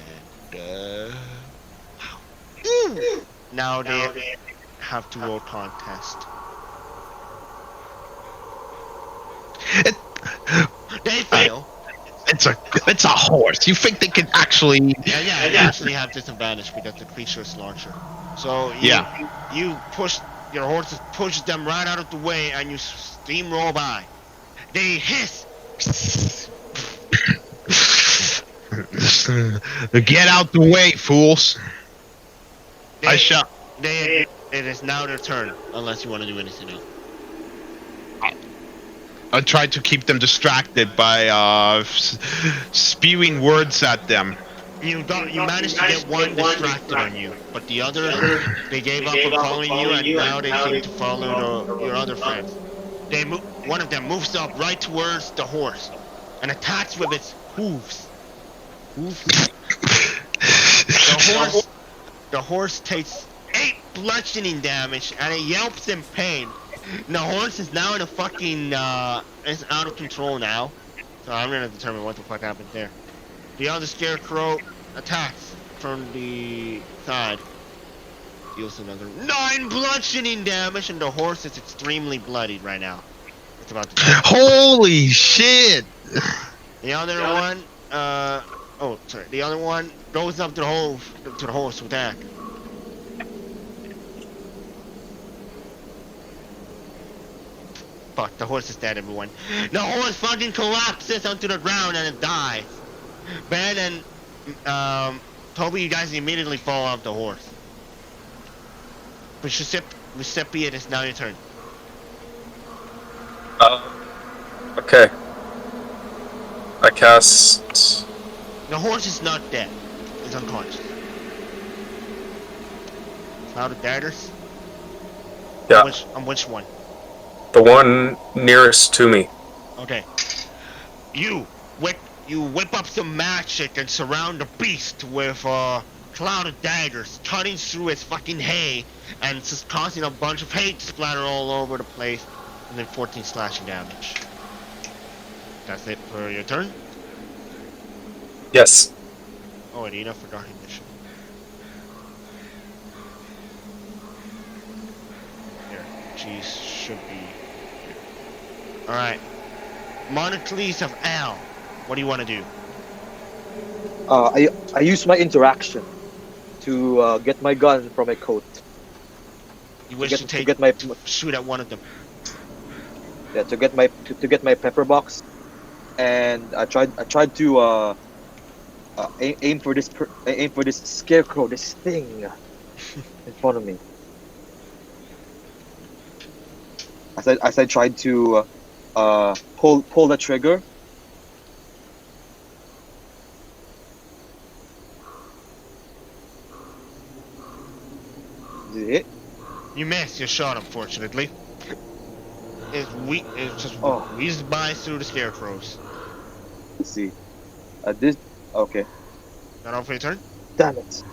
now they have to roll contest.
It,
They fail.
it's a horse. You think they can actually?
Yeah, you actually have disadvantage because the creature is larger. So you push your horses, push them right out of the way, and you steamroll by. They hiss.
Get out the way, fools!
They,
I shall.
It is now their turn, unless you want to do anything else.
I tried to keep them distracted by spewing words at them.
You managed to get one distracted on you, but the others, they gave up on following you, and now they seem to follow your other friends. One of them moves up right towards the horse and attacks with its hooves. The horse takes 8 bludgeoning damage and it yelps in pain. The horse is now in a fucking it's out of control now. So I'm gonna determine what the fuck happened there. The other scarecrow attacks from the side. Deals another 9 bludgeoning damage, and the horse is extremely bloodied right now. It's about to die.
Holy shit!
The other one, the other one goes up to the horse with that. Fuck, the horse is dead, everyone. The horse fucking collapses onto the ground and it dies. Ben and Toby, you guys immediately fall off the horse. But Giuseppe, it is now your turn.
Okay. I cast.
The horse is not dead. It's unconscious. Now the daggers?
Yeah.
On which one?
The one nearest to me.
Okay. You whip up some magic and surround the beast with a cloud of daggers, cutting through its fucking hay and just causing a bunch of hay to splatter all over the place, and then 14 slashing damage. That's it for your turn?
Yes.
Oh, Adina forgot his mission. Here, she should be here. Alright. Monocles of Al. What do you want to do?
I use my interaction to get my gun from my coat.
You wish to shoot at one of them.
Yeah, to get my pepper box, and I tried to aim for this scarecrow, this thing in front of me. As I tried to pull the trigger. Did it hit?
You missed your shot, unfortunately. It's just whizzed by through the scarecrows.
Let's see. This. Okay.
That all for your turn?
Damn it.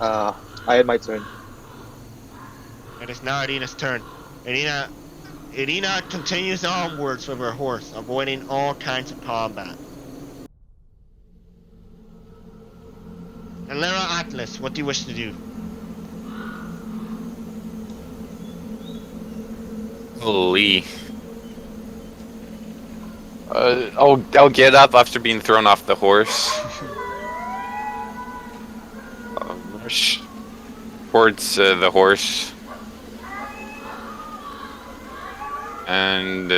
I had my turn.
It is now Adina's turn. Adina continues onwards with her horse, avoiding all kinds of combat. And Lara Atlas, what do you wish to do?
Holy. I'll get up after being thrown off the horse. Rush towards the horse. And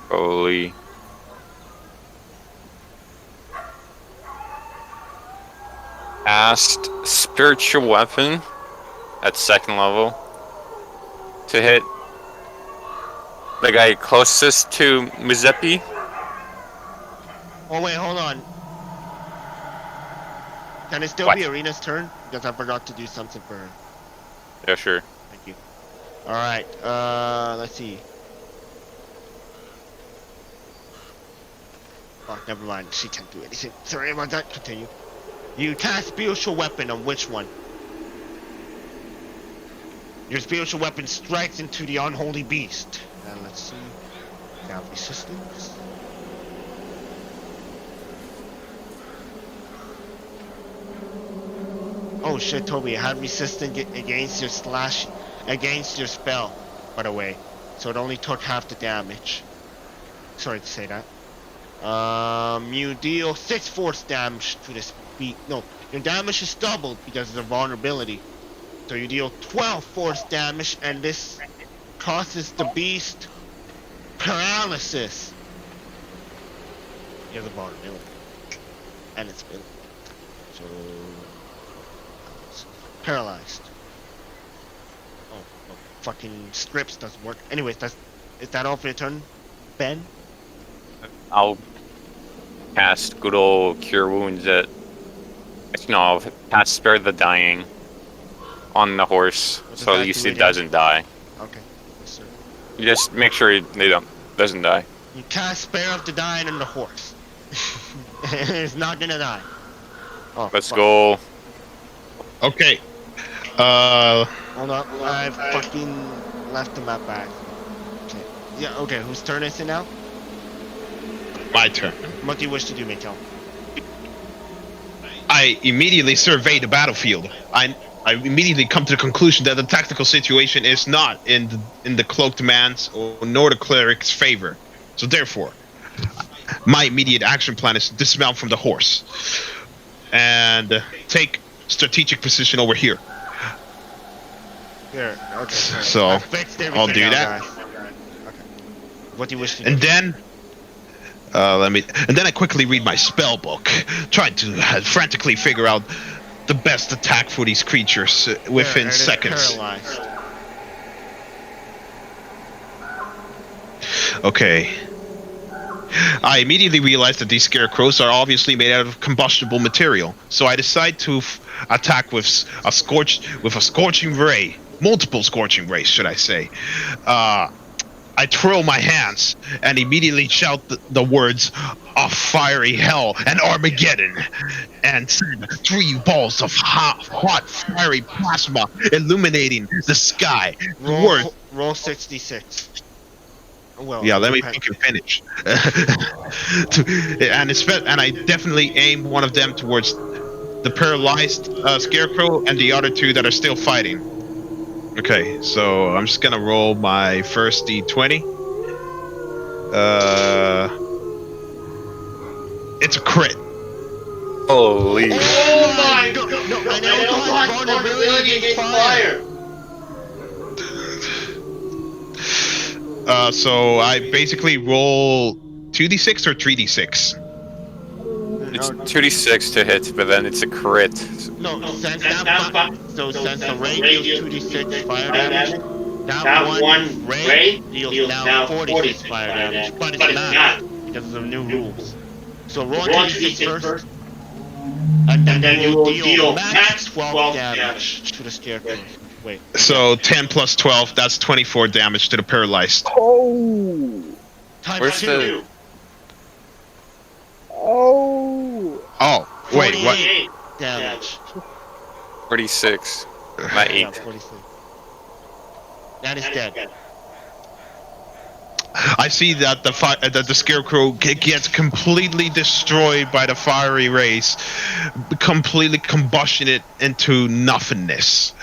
holy. Cast spiritual weapon at 2nd level to hit the guy closest to Mizepi.
Oh wait, hold on. Can it still be Arena's turn? Because I forgot to do something for her.
Yeah, sure.
Thank you. Alright, let's see. Oh, never mind. She can't do anything. Sorry about that. Continue. You cast spiritual weapon on which one? Your spiritual weapon strikes into the unholy beast. And let's see. Now resistance. Oh, Oh shit, Toby, I had resistance against your against your spell, by the way. So it only took half the damage. Sorry to say that. You deal 6 force damage to this beat. No, your damage is doubled because of the vulnerability. So you deal 12 force damage, and this causes the beast paralysis. He has a vulnerability. And it's built. So it's paralyzed. Oh, no, fucking scripts doesn't work. Anyways, is that all for your turn, Ben?
I'll cast good old Cure Wounds at. Actually, no, I'll cast Spare the Dying on the horse,
What does
so
that
at least
do
it
again?
doesn't die.
Okay. Yes, sir.
You just make sure they doesn't die.
You cast Spare of the Dying on the horse. It's not gonna die. Oh,
Let's
fuck.
go.
Okay.
Hold on, I fucking left the map back. Okay. Yeah, okay, whose turn is it now?
My turn.
What do you wish to do, Mikkel?
I immediately survey the battlefield. I immediately come to the conclusion that the tactical situation is not in the cloaked man's or nor the cleric's favor. So therefore, my immediate action plan is to dismount from the horse and take strategic position over here.
Here, okay.
So,
I fixed everything
I'll do
now,
that.
guys. Okay. What do you wish to do?
And then I quickly read my spell book, trying to frantically figure out the best attack for these creatures within
It is
seconds.
paralyzed.
Okay. I immediately realized that these scarecrows are obviously made out of combustible material, so I decide to attack with a scorching ray, multiple scorching rays, should I say. I twirl my hands and immediately shout the words of fiery hell and Armageddon, and send 3 balls of hot fiery plasma illuminating the sky. The word.
Roll 66. Well,
Yeah, let me
okay.
fucking finish. And I definitely aim one of them towards the paralyzed scarecrow and the other 2 that are still fighting. Okay, so I'm just gonna roll my first d20. It's a crit.
Holy.
Oh my god! No, I never thought vulnerability against fire!
So I basically roll 2d6 or 3d6.
It's 2d6 to hit, but then it's a crit.
No, since the ray deals 2d6 fire damage, that one ray deals now 46 fire damage, but it's not because of the new rules. So roll 2d6 first, and then you deal max 12 damage to the scarecrow. Wait.
So 10 plus 12, that's 24 damage to the paralyzed.
Oh!
Times
Where's
2.
the-
Oh!
Oh, wait, what?
48 damage.
46. My 8.
Yeah, 46. That is dead.
I see that the scarecrow gets completely destroyed by the fiery rays, completely combusting it into nothingness.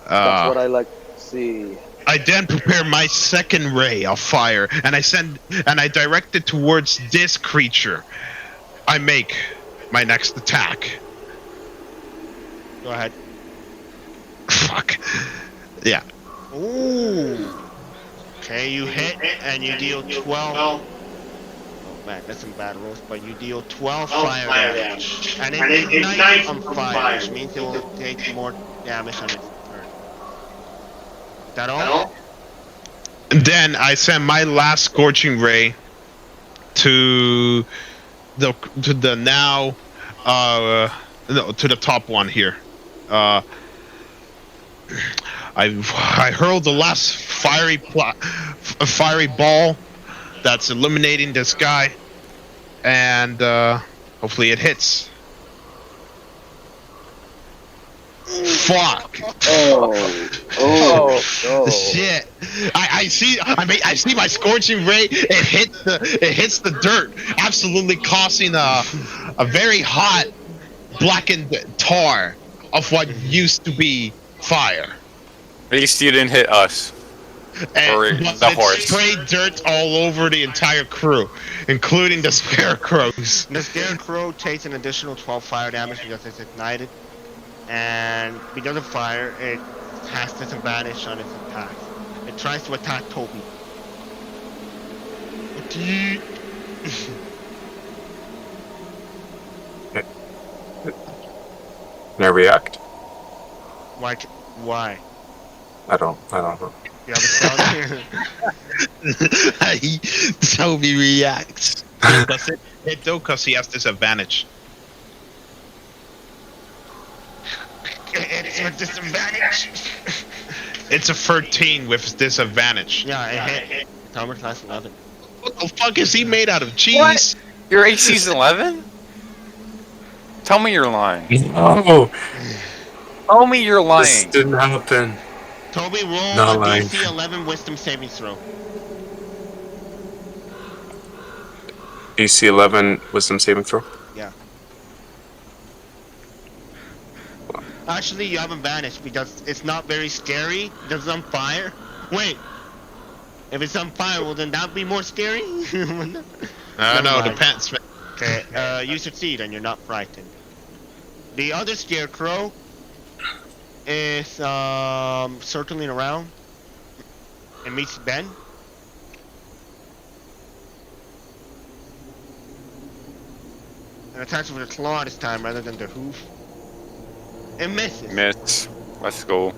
That's what I like to see.
I then prepare my second ray of fire, and I direct it towards this creature. I make my next attack.
Go ahead.
Fuck. Yeah.
Ooh. Okay, you hit and you deal 12. Oh man, that's some bad rolls, but you deal 12 fire damage. And it ignites on fire, which means it will take more damage on its turn. Is that all?
And then I send my last scorching ray to the now no, to the top one here. I hurl the last fiery ball that's illuminating the sky, and hopefully it hits. Fuck!
Oh! No!
Shit! I see my scorching ray. It hits the dirt, absolutely causing a very hot blackened tar of what used to be fire.
At least you didn't hit us. Or
And but
the
it
horse.
sprayed dirt all over the entire crew, including the scarecrows.
The scarecrow takes an additional 12 fire damage because it's ignited, and because of fire, it has disadvantage on its attacks. It tries to attack Toby.
Can I react?
Why? Why?
I don't know.
You have a spell here?
Toby reacts. Does it hit though? Because he has disadvantage.
It's a disadvantage.
It's a 13 with disadvantage.
Yeah, it hit. Armor class 11.
What the fuck is he made out of? Cheese?
Your AC's 11? Tell me you're lying.
No,
Tell me you're
this
lying.
didn't happen.
Toby, roll
Not
a
lying.
DC 11 Wisdom saving throw.
DC 11 Wisdom saving throw.
Actually, you have advantage because it's not very scary. It's on fire. Wait. If it's on fire, well then that'd be more scary.
No,
mind.
depends.
Okay, you succeed and you're not frightened. The other scarecrow is circling around and meets Ben. And attacks with a claw this time rather than the hoof. It misses.
Miss. Let's go.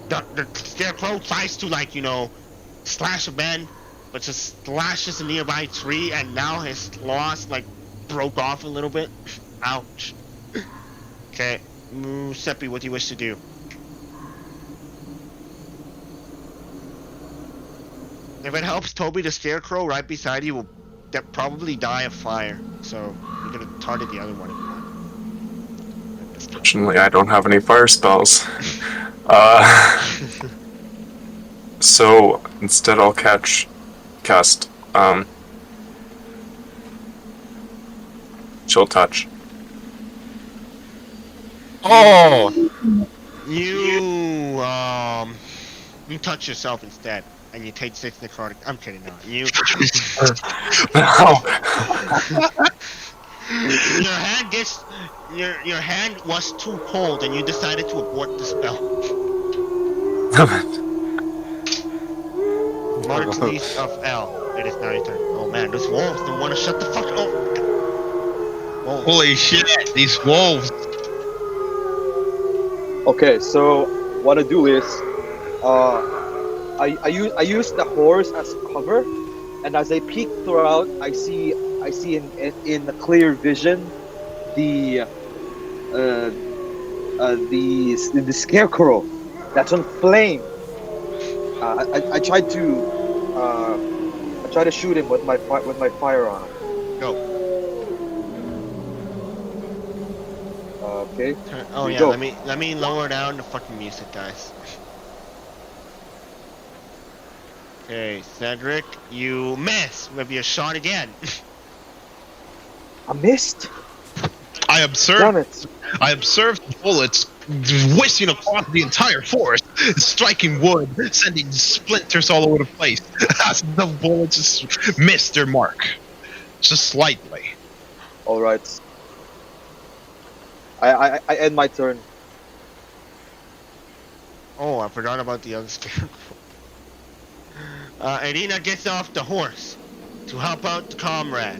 The scarecrow tries to, like, you know, slash a Ben, but just slashes a nearby tree, and now his claws, like, broke off a little bit. Ouch. Okay, Seppi, what do you wish to do? If it helps, Toby, the scarecrow right beside you will probably die of fire, so you're gonna target the other one if you want.
Fortunately, I don't have any fire spells. So instead, I'll cast chill touch.
Oh!
You touch yourself instead, and you take 6 necrotic. I'm kidding, no. Your hand gets your hand was too cold, and you decided to abort the spell. Marquise of L. It is now your turn. Oh man, those wolves don't want to shut the fuck up. Wolves.
Holy shit, these wolves.
Okay, so what I do is, I use the horse as cover, and as I peek throughout, I see in a clear vision the scarecrow that's on flame. I tried to shoot him with my firearm.
Go.
Okay.
Oh
You
yeah,
go.
let me lower down the fucking music, guys. Okay, Cedric, you miss with your shot again.
I missed.
I
Damn
observed
it.
the bullets whizzing across the entire forest, striking wood, sending splinters all over the place as the bullets just missed their mark. Just slightly.
All right. I end my turn.
Oh, I forgot about the other scarecrow. Irina gets off the horse to help out the comrade.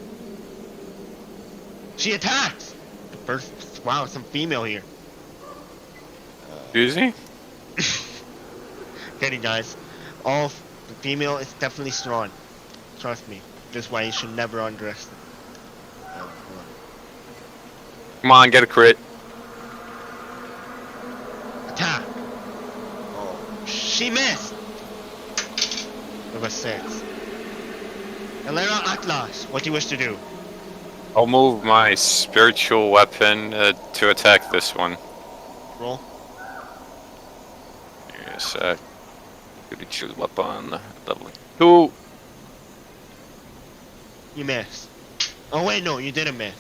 She attacks! First, wow, some female here.
Excuse me?
Kidding, guys. All the female is definitely strong. Trust me. This is why you should never underestimate. Hold on.
Come on, get a crit.
Attack! Oh, she missed! With a 6. Elena Atlas, what do you wish to do?
I'll move my spiritual weapon to attack this one.
Roll.
Yes, spiritual weapon, level 2.
You miss. Oh wait, no, you didn't miss.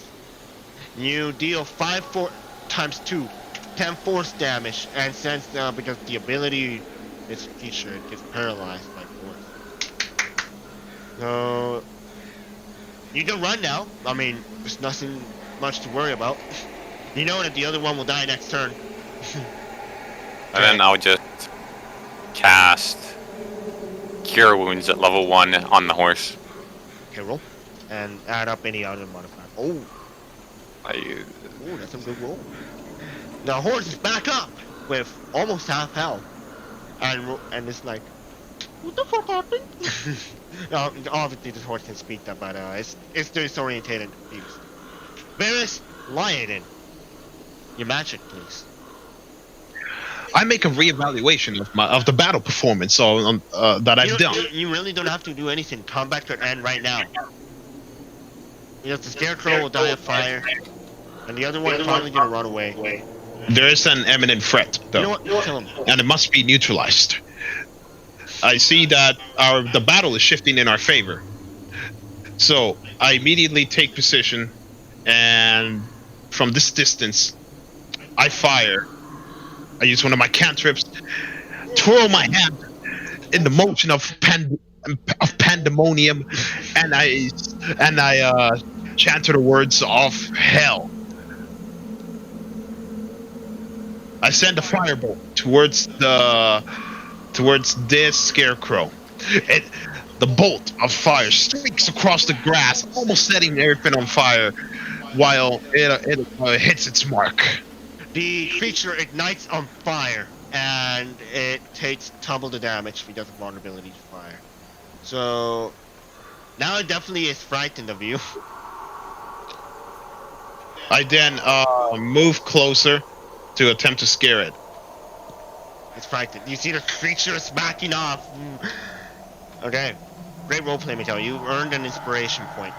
You deal 5 4 times 2. 10 force damage, and since because the ability is featured, it gets paralyzed by force. So you can run now. I mean, there's nothing much to worry about. You know that the other one will die next turn.
And then I'll just cast Cure Wounds at level 1 on the horse.
Okay, roll. And add up any other modifier. Oh, that's a good roll. The horse is back up with almost half health. And it's like, what the fuck happened? No, obviously this horse can speak that, but it's disorientated and confused. Varys, Lionel, your magic, please.
I make a reevaluation of the battle performance that I've done.
You really don't have to do anything. Combat could end right now. Because the scarecrow will die of fire, and the other one is probably gonna run away.
There is an imminent threat, though,
You know what? Kill him.
and it must be neutralized. I see that the battle is shifting in our favor, so I immediately take position, and from this distance, I fire. I use one of my cantrips, twirl my hand in the motion of pandemonium, and I chant the words of hell. I send a firebolt towards this scarecrow. The bolt of fire streaks across the grass, almost setting everything on fire, while it hits its mark.
The creature ignites on fire, and it takes double the damage because of vulnerability to fire. So now it definitely is frightened of you.
I then move closer to attempt to scare it.
It's frightened. You see the creature is backing off. Okay, great roleplay, Mikhail. You earned an inspiration point.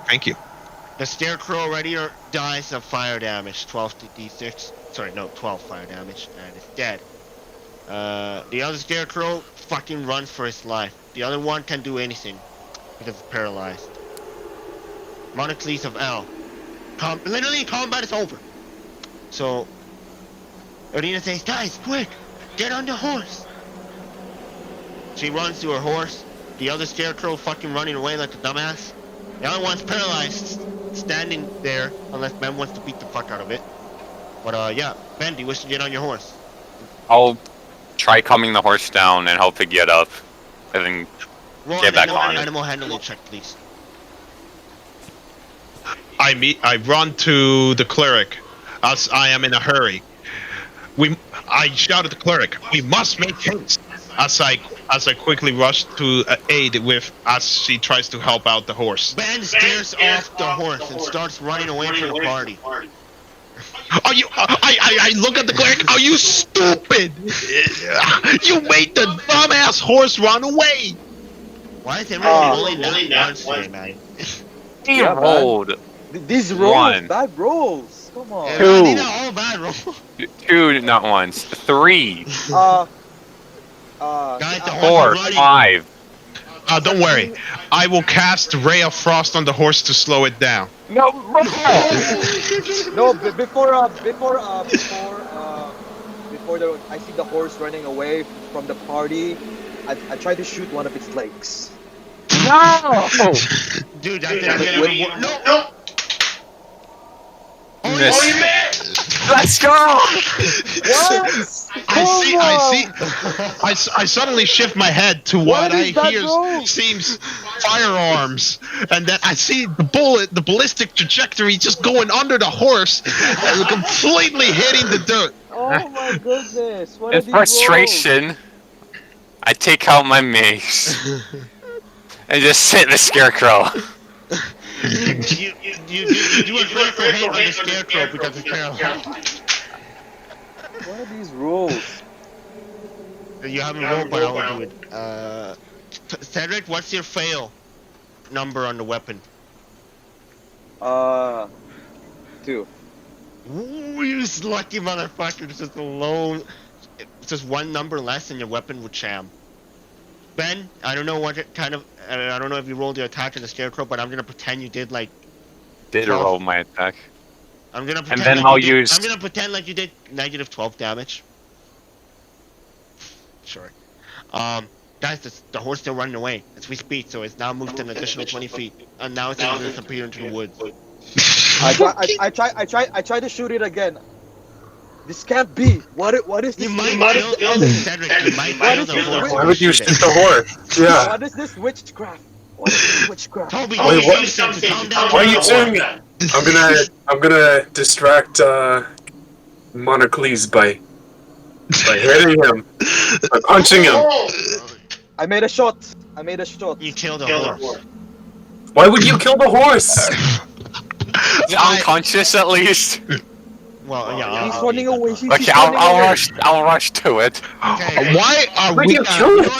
Thank you.
The scarecrow already dies of fire damage, 12 to d6. Sorry, no, 12 fire damage, and it's dead. The other scarecrow fucking runs for his life. The other one can't do anything because it's paralyzed. Monocles of L. Literally, combat is over. So, Odina says, guys, quick, get on the horse. She runs to her horse. The other scarecrow fucking running away like a dumbass. The other one's paralyzed, standing there, unless Ben wants to beat the fuck out of it. But yeah, Ben, do you wish to get on your horse?
I'll try calming the horse down and hope to get up. And then
Roll
get
an
back on it.
animal handling check, please.
I run to the cleric, as I am in a hurry. I shout at the cleric, "We must make haste!" As I quickly rush to aid as she tries to help out the horse.
Ben stares off the horse and starts running away from the party.
Are you? I look at the cleric. Are you stupid? You made the dumbass horse run away.
Why is everyone rolling that once today, man?
He
Yeah, man.
rolled
These rolls,
One.
bad rolls. Come on.
Two.
These are all bad rolls.
2, not once, 3,
Guys, the
4,
horse is running.
5.
Don't worry. I will cast Ray of Frost on the horse to slow it down.
No,
No, before I see the horse running away from the party, I try to shoot one of its legs.
no!
Dude, I think I'm gonna no! Oh,
Miss.
you missed!
Let's go!
What?
I suddenly shift my head to what I
is that
hear
roll?
seems firearms, and then I see the ballistic trajectory just going under the horse, and completely hitting the dirt.
Oh my goodness! What
In
are these
frustration, I take out my mace and just hit the scarecrow.
You do a critical hit on the scarecrow because it's paralyzed.
rolls? What are these rolls?
You haven't rolled, but I will do it. Cedric, what's your fail number on the weapon?
2.
Ooh, you lucky motherfucker. It's just alone. It's just one number less than your weapon would sham. Ben, I don't know what kind of. I don't know if you rolled your attack on the scarecrow, but I'm gonna pretend you did like.
Did
12.
roll my attack.
I'm gonna pretend.
And then
like
I'll
you did-
use.
I'm gonna pretend like you did -12 damage. Sure. Guys, the horse still running away as we speak, so it's now moved an additional 20 feet, and now it's gonna disappear into the woods.
I try to shoot it again. This can't be. What is this?
You might
What is
kill
the enemy?
Cedric. You might
What
kill
is
the
this
horse.
witch-
Why would you
shoot
shoot
it.
the horse? Yeah.
What is this witchcraft? What is this witchcraft?
Toby,
Wait,
you
what-
do something. Calm down.
Why are you doing it? I'm gonna distract Monocles by hitting him, by punching him.
I made a shot.
You killed the horse.
Why would you kill the horse?
He's unconscious at least.
Well, yeah.
He's running away. He's
Okay,
running away.
I'll rush to it.
Okay.
Why are
Why
we?
do you kill it?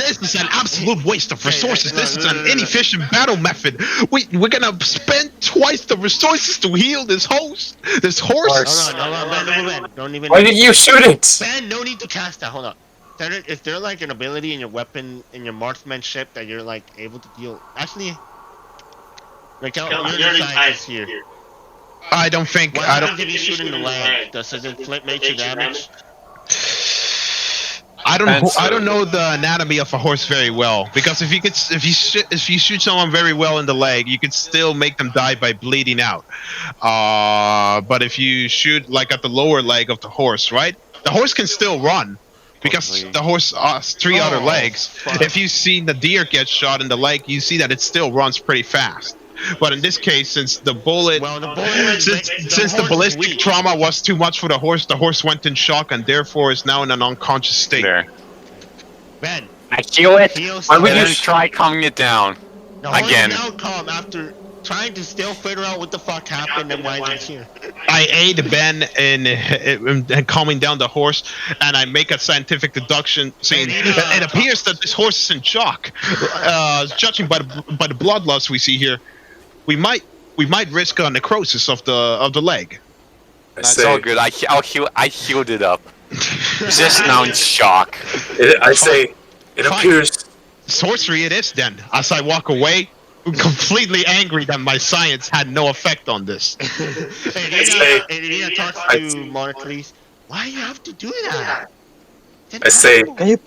This is an absolute waste of resources.
no,
This is
no,
an
no, no.
inefficient battle method. We're gonna spend twice the resources to heal this horse. This horse.
Hold on, Ben. Don't even.
Why did you shoot it?
Ben, no need to cast that. Hold on. Cedric, is there like an ability in your weapon, in your marksmanship, that you're like able to deal? Actually, like you're the scientist here.
I don't think.
What
I
happens
don't.
if you shoot in the leg? Does it inflict major damage?
I don't know the anatomy of a horse very well, because if you shoot someone very well in the leg, you could still make them die by bleeding out. But if you shoot like at the lower leg of the horse, right? The horse can still run, because the horse has three other legs.
Fuck.
If you see the deer get shot in the leg, you see that it still runs pretty fast. But in this case, since the bullet,
Well, the bullet
since the ballistic trauma was too much for the horse went in shock and therefore is now in an unconscious state.
There.
Ben,
I heal it.
heals
Why
the
would
And
you
then try calming it down.
The horse
again.
is now calm after trying to still figure out what the fuck happened and why it's here.
I aid Ben in calming down the horse, and I make a scientific deduction saying it appears that this horse is in shock. Judging by the blood loss we see here, we might risk a necrosis of the leg.
That's all good. I healed it up. It's just now in shock.
I say, it
Fine.
appears.
Sorcery it is then. As I walk away, completely angry that my science had no effect on this.
Irina talks to Monocles. Why do you have to do that?
I say,
Can you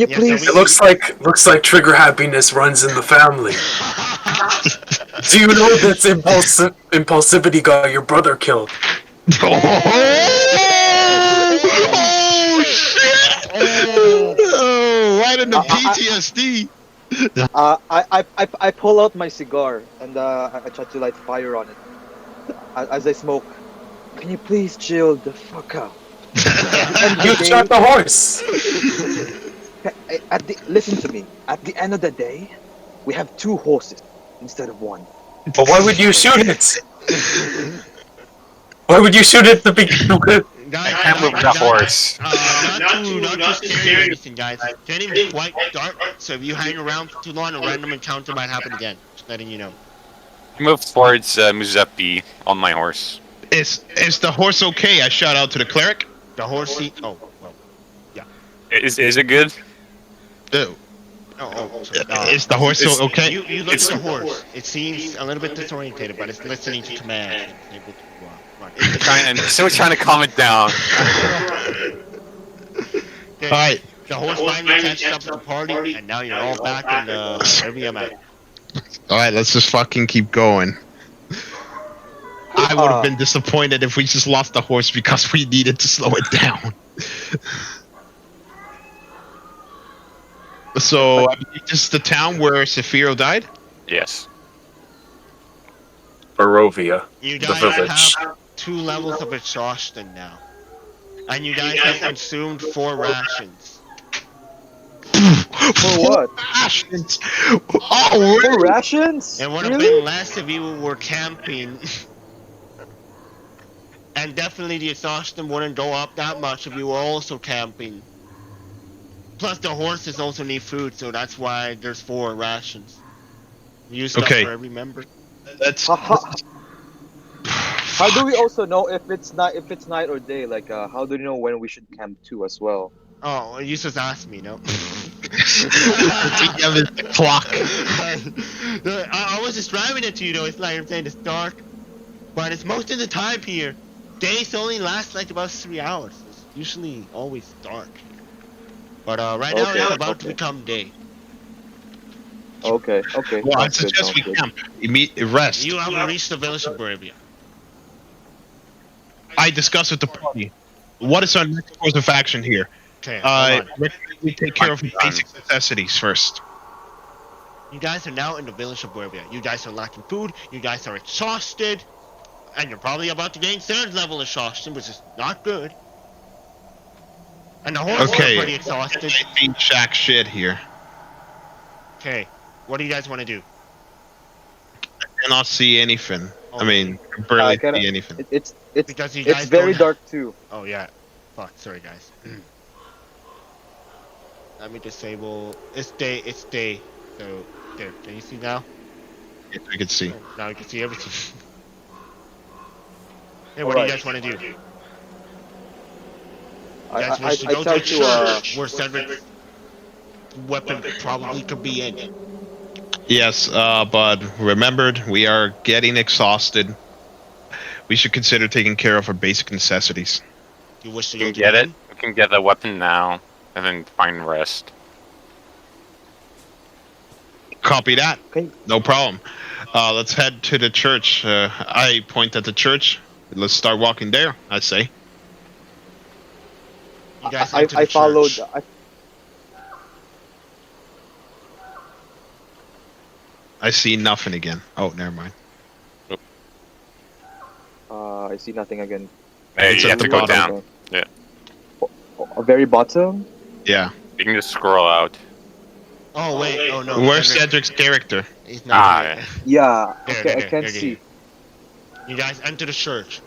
it
please?
looks like trigger happiness runs in the family. Do you know that impulsivity got your brother killed?
Oh shit! Oh, right in the PTSD.
I pull out my cigar and I try to light fire on it. As I smoke, can you please chill the fuck out?
You shot the horse.
Listen to me. At the end of the day, we have 2 horses instead of 1.
But why would you shoot it? Why would you shoot it at the beginning?
Guys,
I can't move the horse.
not too scary or anything, guys. It's getting quite dark, so if you hang around for too long, a random encounter might happen again. Just letting you know.
Move towards Muzepi on my horse.
Is the horse okay? I shout out to the cleric.
The horse seat. Oh, well.
Is it good?
Oh,
Sorry.
is the horse okay?
You look at the horse. It seems a little bit disorientated, but it's listening to command. It's able to run.
I'm still trying to calm it down.
Okay.
Alright,
The horse finally catches up to the party, and now you're all back in the area I'm at.
alright, let's just fucking keep going. I would have been disappointed if we just lost the horse because we needed to slow it down. So, I believe this is the town where Saphiro died?
Yes.
Barovia,
You
the
guys
village.
have 2 levels of exhaustion now. And you guys have consumed 4 rations.
For what?
Rations! Oh,
For rations?
It would have
Really?
been less if you were camping. And definitely the exhaustion wouldn't go up that much if you were also camping. Plus the horses also need food, so that's why there's 4 rations. Use stuff
Okay.
for every member.
that's...
How do we also know if it's night or day? Like, how do you know when we should camp too as well?
Oh, you just asked me, no?
DM is the clock.
I was just driving it to you though, it's like I'm saying it's dark. But it's most of the time here. Days only last like about 3 hours. It's usually always dark here. But right now
Okay,
it's about to
okay.
become day.
Okay, okay.
Well, I
Sounds good,
suggest we
sounds good.
camp. Rest.
You haven't reached the village of Burbia.
I discussed with the party. What is our next course of action here?
Okay, hold on.
We take care of basic necessities first.
You guys are now in the village of Burbia. You guys are lacking food. You guys are exhausted. And you're probably about to gain 3rd level exhaustion, which is not good. And the horses
Okay.
are pretty exhausted.
I think jack shit here.
Okay, what do you guys want to do?
I cannot see anything.
Oh,
I mean, I barely
I kinda-
see anything.
It's
because you guys
it's very
don't-
dark too.
Oh yeah. Fuck, sorry guys. Let me disable. It's day. So there. Can you see now?
Yes, I can see.
Oh, now you can see everything. Hey, what do you guys want to do? You guys wish to go to
try
a church where Cedric's weapon probably could be in.
Yes, but remembered, we are getting exhausted. We should consider taking care of our basic necessities.
You wish to
We
go
can
to
get
the
it.
inn?
We can get the weapon now, and then find rest.
Copy that.
Okay.
No problem. Let's head to the church. I point at the church. Let's start walking there, I say.
You guys
I
enter the
followed.
church.
I see nothing again. Oh, never mind.
I see nothing again.
Hey,
It's
you
at
have
the
to go
bottom.
down.
A very bottom.
Yeah.
You can just scroll out.
Oh wait. Oh no.
Where's
Cedric-
Cedric's character?
He's
Ah,
not here.
Yeah.
There,
Okay,
there,
I
there,
can't
there,
see.
You guys enter the church,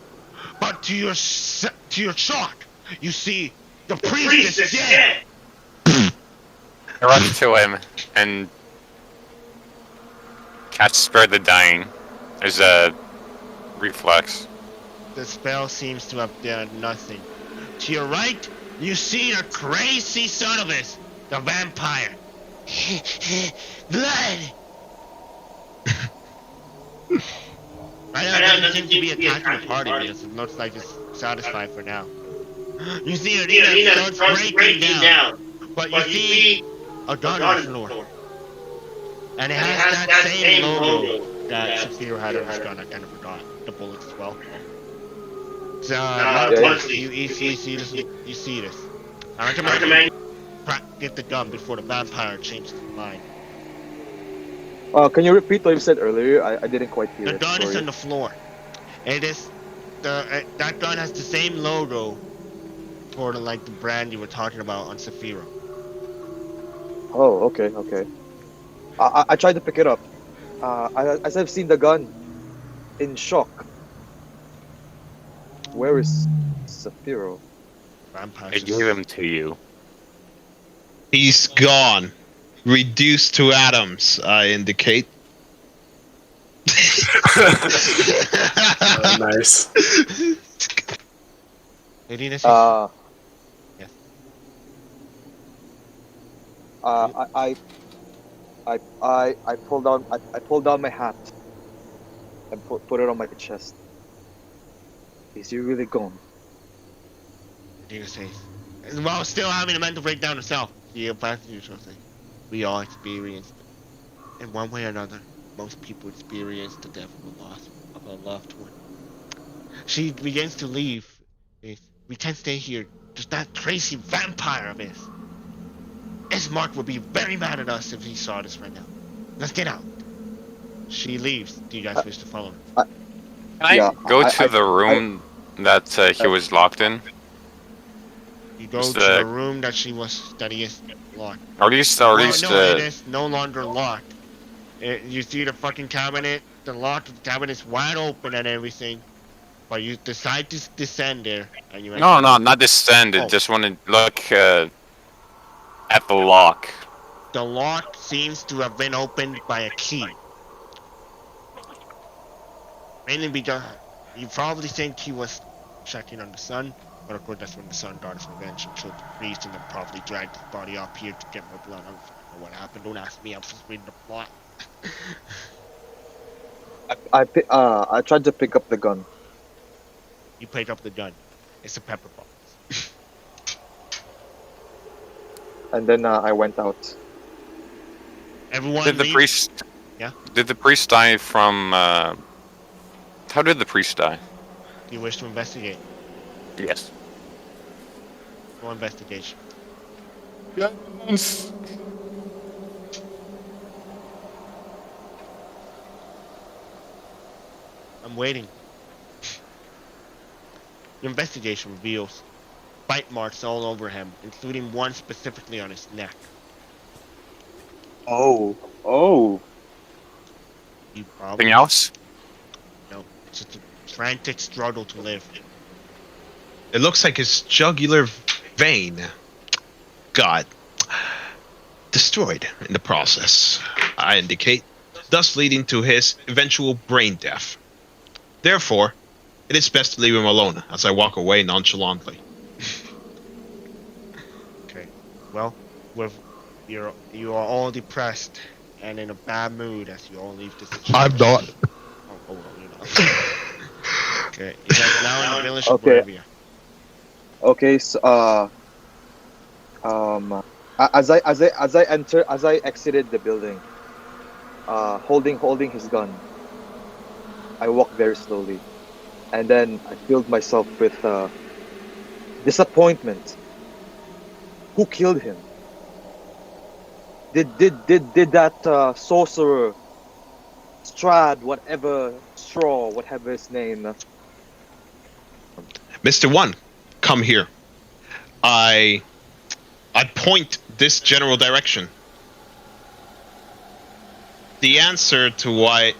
but to your shock, you see the priest is dead.
I rush to him and cast Spare the Dying. There's a reflex.
The spell seems to have done nothing. To your right, you see the crazy son of his, the vampire. Blood. Right now, it doesn't seem to be attacking the party because it looks like it's satisfied for now. You see Arena starts breaking down, but you see a gun on the floor. And it has that same logo that Saphir had on his gun. I kind of forgot the bullets as well. So, you see this. You see this. I recommend you get the gun before the vampire changes his mind.
Can you repeat what you said earlier? I didn't quite hear
The
it.
gun is
Sorry.
on the floor. It is that gun has the same logo for like the brand you were talking about on Saphira.
Oh, okay, okay. I tried to pick it up. As I've seen the gun, in shock. Where is Saphiro?
Vampire.
I gave him to you.
He's gone. Reduced to atoms, I indicate.
Nice.
Irina says, Yes.
I pulled down my hat and put it on my chest. Is he really gone?
Irina says, while still having a mental breakdown herself, the passenger say, we all experienced it. In one way or another, most people experience the death of a loss of a loved one. She begins to leave. We can't stay here. There's that crazy vampire of his. Ismark would be very mad at us if he saw this right now. Let's get out. She leaves. Do you guys wish to follow her?
Can I
Yeah,
go to the room that he was locked in?
You go
Is
to
the-
the room that he is locked.
Or at least,
No, it is no longer locked. You see the fucking cabinet, the lock of the cabinet is wide open and everything. But you decide to descend there, and you
No, not descended.
Oh.
Just want to look at the lock.
The lock seems to have been opened by a key. Mainly because you probably think he was checking on the sun, but of course that's when the sun got his revenge and killed the priest and then probably dragged his body up here to get more blood. I don't fucking know what happened. Don't ask me. I'm just reading the plot.
I tried to pick up the gun.
You pick up the gun. It's a pepper box.
And then I went out.
Everyone
Did the
leave.
priest?
Yeah?
Did the priest die from? How did the priest die?
Do you wish to investigate?
Yes.
No investigation.
Yes.
I'm waiting. The investigation reveals bite marks all over him, including one specifically on his neck.
Oh.
You probably
Anything else?
know. It's just a frantic struggle to live.
It looks like his jugular vein got destroyed in the process, I indicate, thus leading to his eventual brain death. Therefore, it is best to leave him alone as I walk away nonchalantly.
Okay. Well, with you are all depressed and in a bad mood as you all leave this situation.
I'm not.
Oh, hold on, you're not. Okay. You guys now in the village of
Okay.
Bolivia.
Okay. So as I exited the building, holding his gun, I walked very slowly, and then I filled myself with disappointment. Who killed him? Did that sorcerer Strahd, whatever his name?
Mr. One, come here. I point this general direction. The answer to why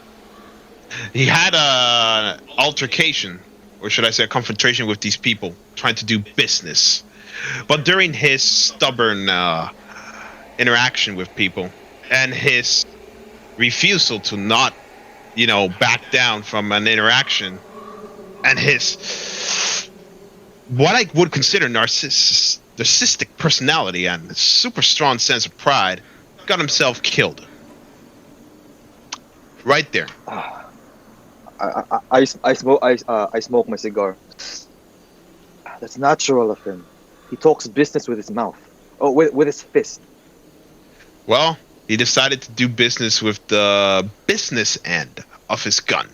he had a altercation, or should I say a confrontation with these people, trying to do business. But during his stubborn interaction with people and his refusal to not, back down from an interaction, and his what I would consider narcissistic personality and super strong sense of pride, got himself killed. Right there.
I smoke my cigar. That's natural of him. He talks business with his mouth. Oh, with his fist.
Well, he decided to do business with the business end of his gun.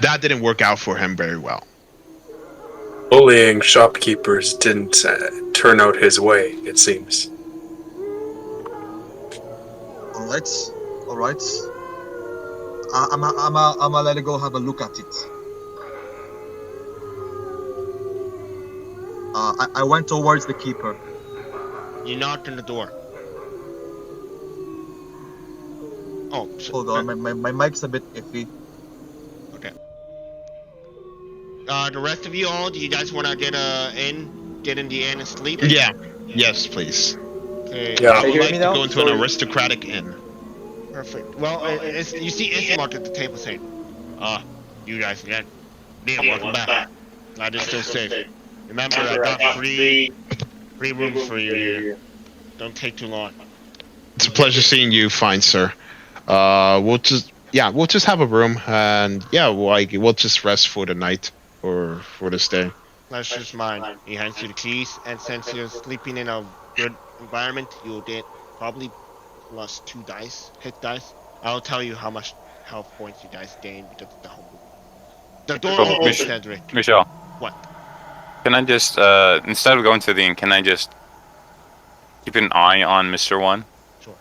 That didn't work out for him very well.
Bullying shopkeepers didn't turn out his way, it seems.
All right. I'ma let it go have a look at it. I went towards the keeper.
You knocked on the door. Oh,
Hold on, my mic's a bit iffy.
Okay. The rest of you all, do you guys want to get in the inn and sleep?
Yeah. Yes, please.
Okay.
Yeah.
I
Can you
would
hear
like
me
to
now?
go into an
Sorry.
aristocratic inn.
Perfect. Well, you see Ismark at the table saying, you guys again. Neil, welcome back. Glad it's still safe. Remember, I got free rooms for you here. Don't take too long.
It's a pleasure seeing you, fine sir. We'll just have a room, and we'll just rest for the night or for this day.
Pleasure's mine. He hands you the keys, and since you're sleeping in a good environment, you'll get probably plus 2 hit dice. I'll tell you how much health points you guys gain because of the humble. The door
Oh,
opens, Cedric.
Michelle,
What?
can I just instead of going to the inn, can I just keep an eye on Mr. One?
Sure.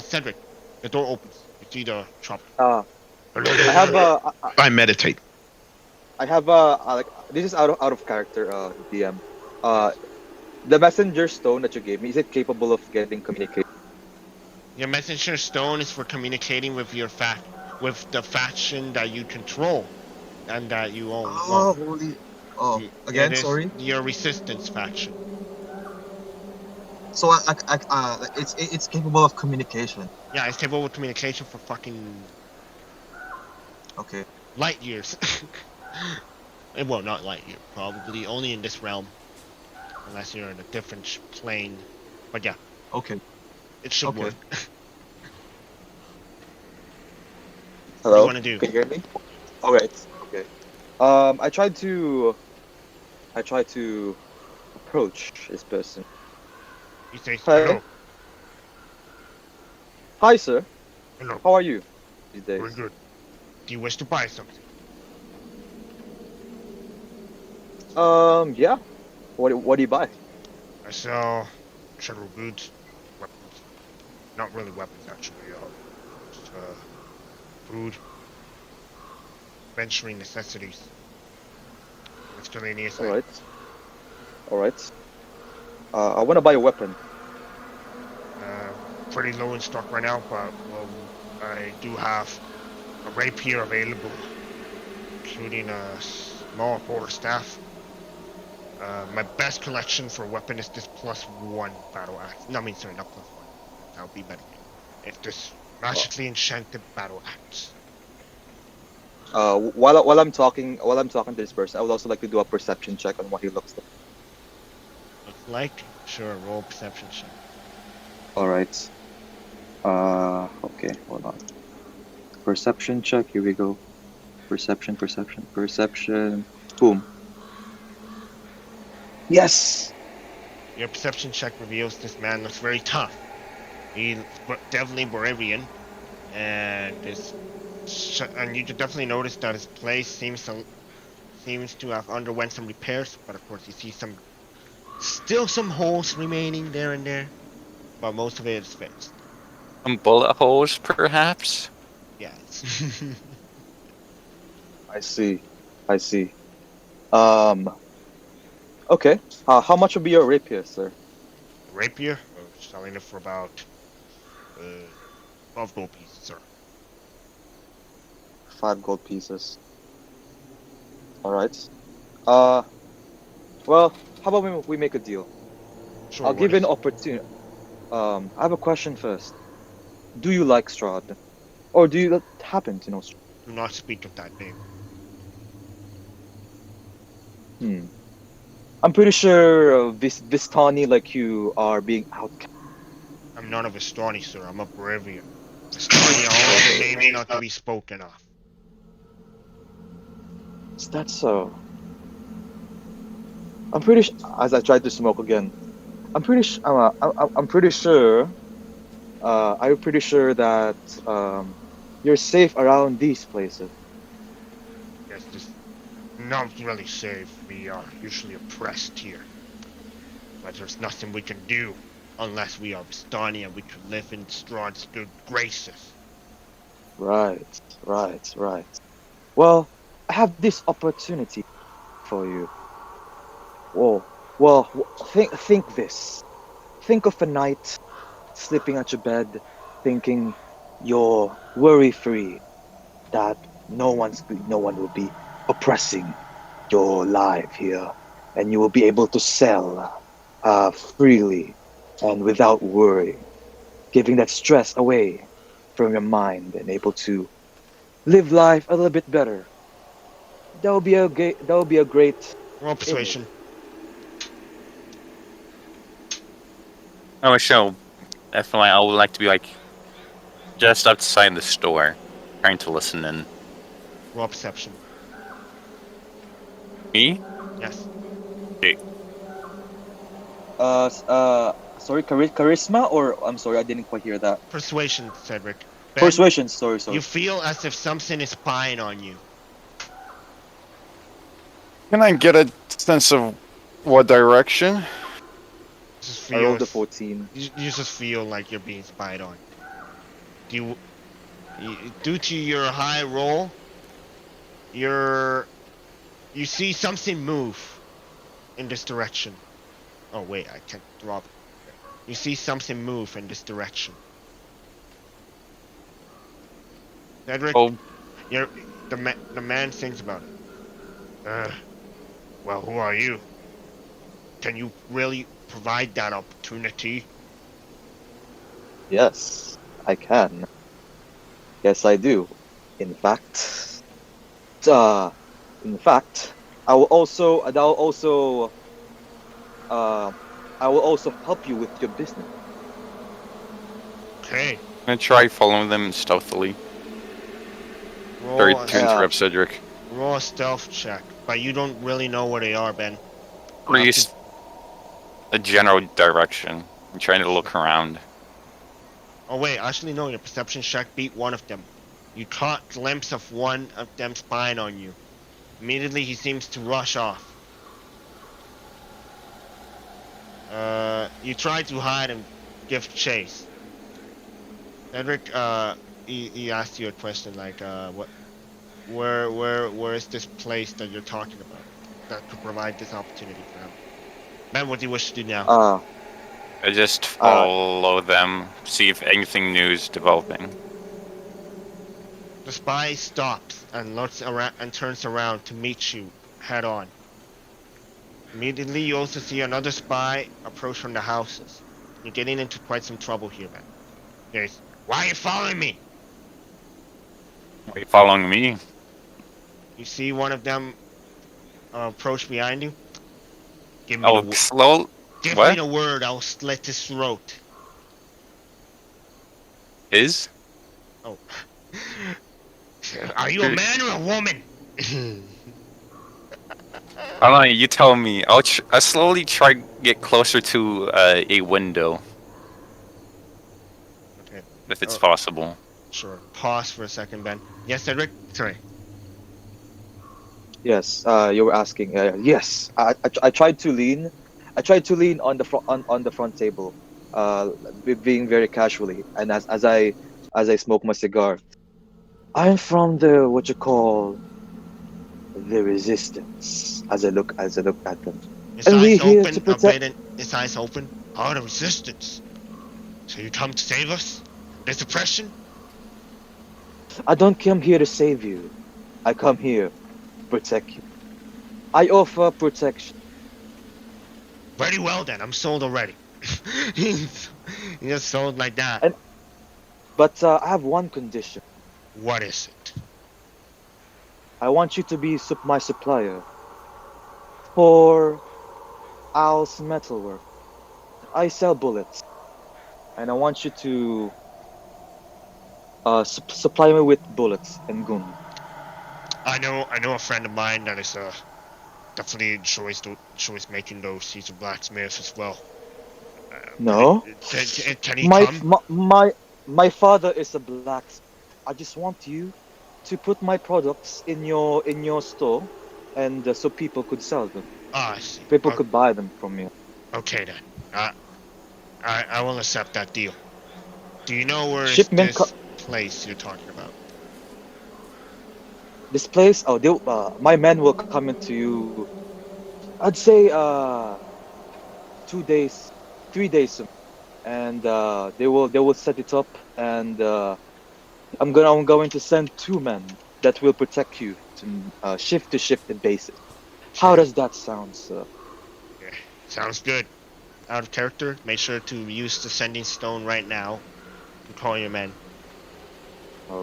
Cedric, the door opens. You see the shop.
I have
I meditate.
I have like this is out of character, DM. The messenger stone that you gave me, is it capable of getting communication?
Your messenger stone is for communicating with with the faction that you control and that you own. It is your resistance faction.
So it's capable of communication.
Yeah, it's capable of communication for fucking
Okay.
light years. Well, not light year, probably only in this realm, unless you're in a different plane. But yeah,
Okay.
it should
Okay.
work. What do you
Hello.
want to do?
Can you hear me? All right. Okay. I tried to. Approach this person.
You say
Hi.
hello.
Hi, sir.
Hello.
How are you these
Very
days?
good. Do you wish to buy something?
Yeah. What do you buy?
I sell general goods, weapons. Not really weapons, actually. Just, food, venturing necessities. Miscellaneous
All
items.
right. All right. I want to buy a weapon.
Pretty low in stock right now, but well, I do have a rapier available, including a small quarter staff. My best collection for weapon is this +1 battle axe. No, I mean, sorry, not +1. That would be better. It's this
Uh,
magically enchanted battle axe.
while I'm talking to this person, I would also like to do a perception check on what he looks like.
Looks like, sure, roll perception check.
All right. Okay. Hold on. Perception check. Here we go. Perception. Boom. Yes.
Your perception check reveals this man looks very tough. He's definitely Moravian, and and you can definitely notice that his place seems to have underwent some repairs, but of course you see still some holes remaining there and there, but most of it is fixed.
Some bullet holes, perhaps?
Yes.
I see. I see. Um. Okay. How much would be your rapier, sir?
Rapier, selling it for about uh, 12 gold pieces, sir.
5 gold pieces. All right. Uh. Well, how about we make a deal?
Sure,
I'll
what
give you an
is?
opportunity. I have a question first. Do you like Strahd, or do you happen to know Strahd?
Do not speak of that name.
Hmm. I'm pretty sure Vistani like you are being outcast.
I'm none of Estoni, sir. I'm a Moravian. Estoni are also names not to be spoken of.
Is that so? I'm pretty. As I tried to smoke again, I'm pretty. I'm pretty sure. I'm pretty sure that you're safe around these places.
Yes, this not really safe. We are usually oppressed here. But there's nothing we can do unless we are Estoni and we can live in Strahd's good graces.
Right, right. Well, I have this opportunity for you. Whoa. Well, think this. Think of a night sleeping at your bed, thinking you're worry free, that no one will be oppressing your life here, and you will be able to sell freely and without worry, giving that stress away from your mind and able to live life a little bit better. That would be a great
Roll
image.
persuasion.
Oh, so definitely, I would like to be like just outside the store, trying to listen in.
Roll perception.
Me?
Yes.
Okay.
Sorry, charisma, or I'm sorry, I didn't quite hear that.
Persuasion, Cedric. Ben,
Persuasion. Sorry,
you
sorry.
feel as if something is spying on you.
Can I get a sense of what direction?
Just
I rolled a
feels
14.
you just feel like you're being spied on. Do due to your high roll, you see something move in this direction. Oh wait, I can't drop. You see something move in this direction. Cedric,
Oh,
you're the man thinks about it. Well, who are you? Can you really provide that opportunity?
Yes, I can. Yes, I do. In fact, uh, in fact, I will also, and uh, I will also help you with your business.
Okay.
I'm gonna try following them stealthily. Sorry
Roll,
to interrupt, Cedric.
roll a stealth check, but you don't really know where they are, Ben.
Priest, a general direction. I'm trying to look around.
Oh wait, actually no, your perception check beat one of them. You caught a glimpse of one of them spying on you. Immediately he seems to rush off. You try to hide and give chase. Cedric, he asked you a question like, where is this place that you're talking about that could provide this opportunity for him? Man, what do you wish to do now?
I just follow them, see if anything new is developing.
The spy stops and looks around and turns around to meet you head on. Immediately, you also see another spy approach from the houses. You're getting into quite some trouble here, man. There's, why are you following me?
Are you following me?
You see one of them approach behind you. Give me
Oh, slow.
give
What?
me the word. I'll slit his throat.
Is?
Oh, are you a man or a woman?
I don't know, you tell me. I'll slowly try to get closer to a window,
Okay,
if it's possible.
sure. Pause for a second, Ben. Yes, Cedric. Sorry.
Yes, you were asking. Yes, I tried to lean. I tried to lean on the front table, being very casually, and as I smoke my cigar. I'm from the what you call the resistance. As I look at them,
His
and we're
eyes
here to
open a
protect.
bit. His eyes open. Oh, the resistance. So you come to save us? This oppression?
I don't come here to save you. I come here to protect you. I offer protection.
Very well then. I'm sold already. You just sold like that.
And but I have one condition.
What is it?
I want you to be my supplier for Al's metalwork. I sell bullets, and I want you to supply me with bullets and gun.
I know a friend of mine that is definitely enjoys making those. He's a blacksmith as well.
No,
Can he come?
my father is a blacksmith. I just want you to put my products in your store, and so people could sell them.
Ah, I see.
People could buy them from you.
Okay then. I will accept that deal. Do you know where is
Shipment.
this place you're talking about?
This place. Oh, my men will come into you. I'd say 2 days, 3 days, and they will set it up, and I'm going to send 2 men that will protect you to shift to shift basis. How does that sound, sir?
Yeah, sounds good. Out of character, make sure to use the sending stone right now to call your men.
All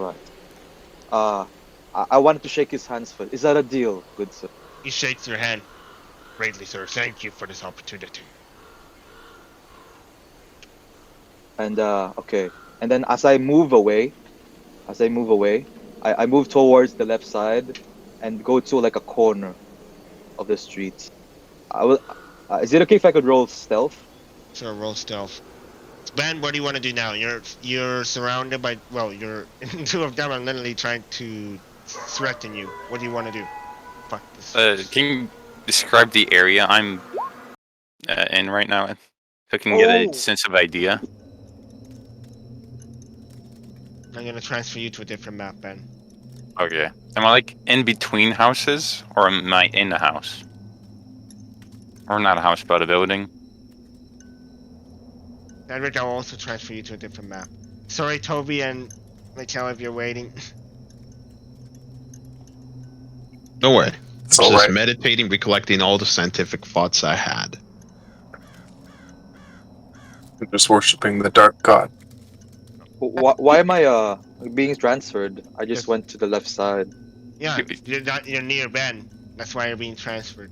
right. I wanted to shake his hands first. Is that a deal, good sir?
He shakes your hand. Greatly, sir. Thank you for this opportunity.
And okay. And then as I move away, I move towards the left side and go to like a corner of the street. I will. Is it okay if I could roll stealth?
So roll stealth. Ben, what do you want to do now? You're surrounded by you're 2 of them are literally trying to threaten you. What do you want to do? Fuck this.
Can you describe the area I'm in right now? So I can get a sense of idea.
I'm gonna transfer you to a different map, Ben.
Okay. Am I like in between houses, or am I in a house? Or not a house, but a building?
Cedric, I'll also transfer you to a different map. Sorry, Toby and Mikel, if you're waiting.
Don't worry.
It's
Just
alright.
meditating, recollecting all the scientific thoughts I had.
I'm just worshipping the dark god.
Why am I being transferred? I just
Yes.
went to the left side.
Yeah, you're near Ben. That's why you're being transferred.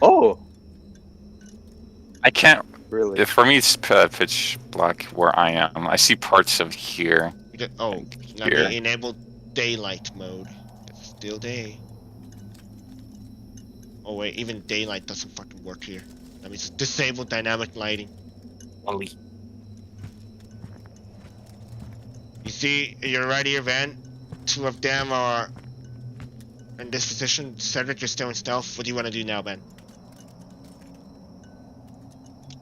Oh,
I can't.
really?
For me, it's pitch black where I am. I see parts of here.
Oh, now
Here.
you enabled daylight mode. It's still day. Oh wait, even daylight doesn't fucking work here. Let me just disable dynamic lighting.
Ollie.
You see, you're right here, Van. Two of them are in this position. Cedric, you're still in stealth. What do you want to do now, Ben?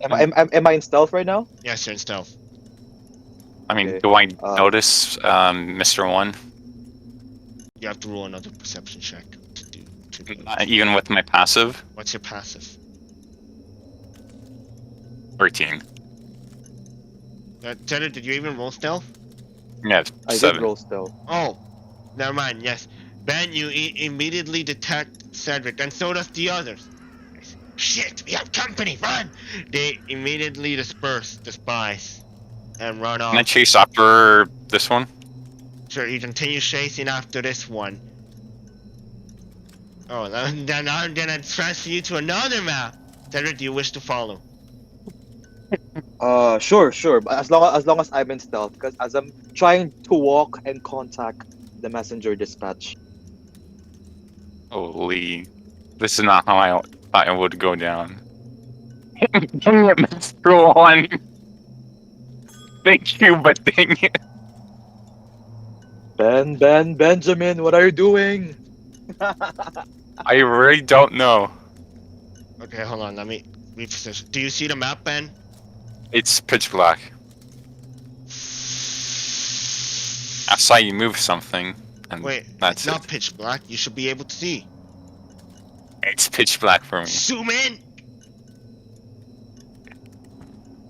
Am I in stealth right now?
Yes, you're in stealth.
I mean,
Okay,
do I
uh,
notice Mr. One?
You have to roll another perception check to do.
Even with my passive?
What's your passive?
13.
Cedric, did you even roll stealth?
Yeah,
I
7.
did roll stealth.
Oh, never mind. Yes, Ben, you immediately detect Cedric, and so does the others. Shit, we have company. Run! They immediately disperse the spies and run
Can I
off.
chase after this one?
Sure, you continue chasing after this one. Oh, then I'm gonna transfer you to another map. Cedric, do you wish to follow?
Sure. But as long as I'm in stealth, because as I'm trying to walk and contact the messenger dispatch.
Holy. This is not how I thought it would go down. Dang it, Mr. One! Thank you, but dang it.
Benjamin, what are you doing?
I really don't know.
Okay, hold on. Let me reposition. Do you see the map, Ben?
It's pitch black. I saw you move something, and
Wait,
that's
it's
it.
not pitch black. You should be able to see.
It's pitch black for me.
Zoom in.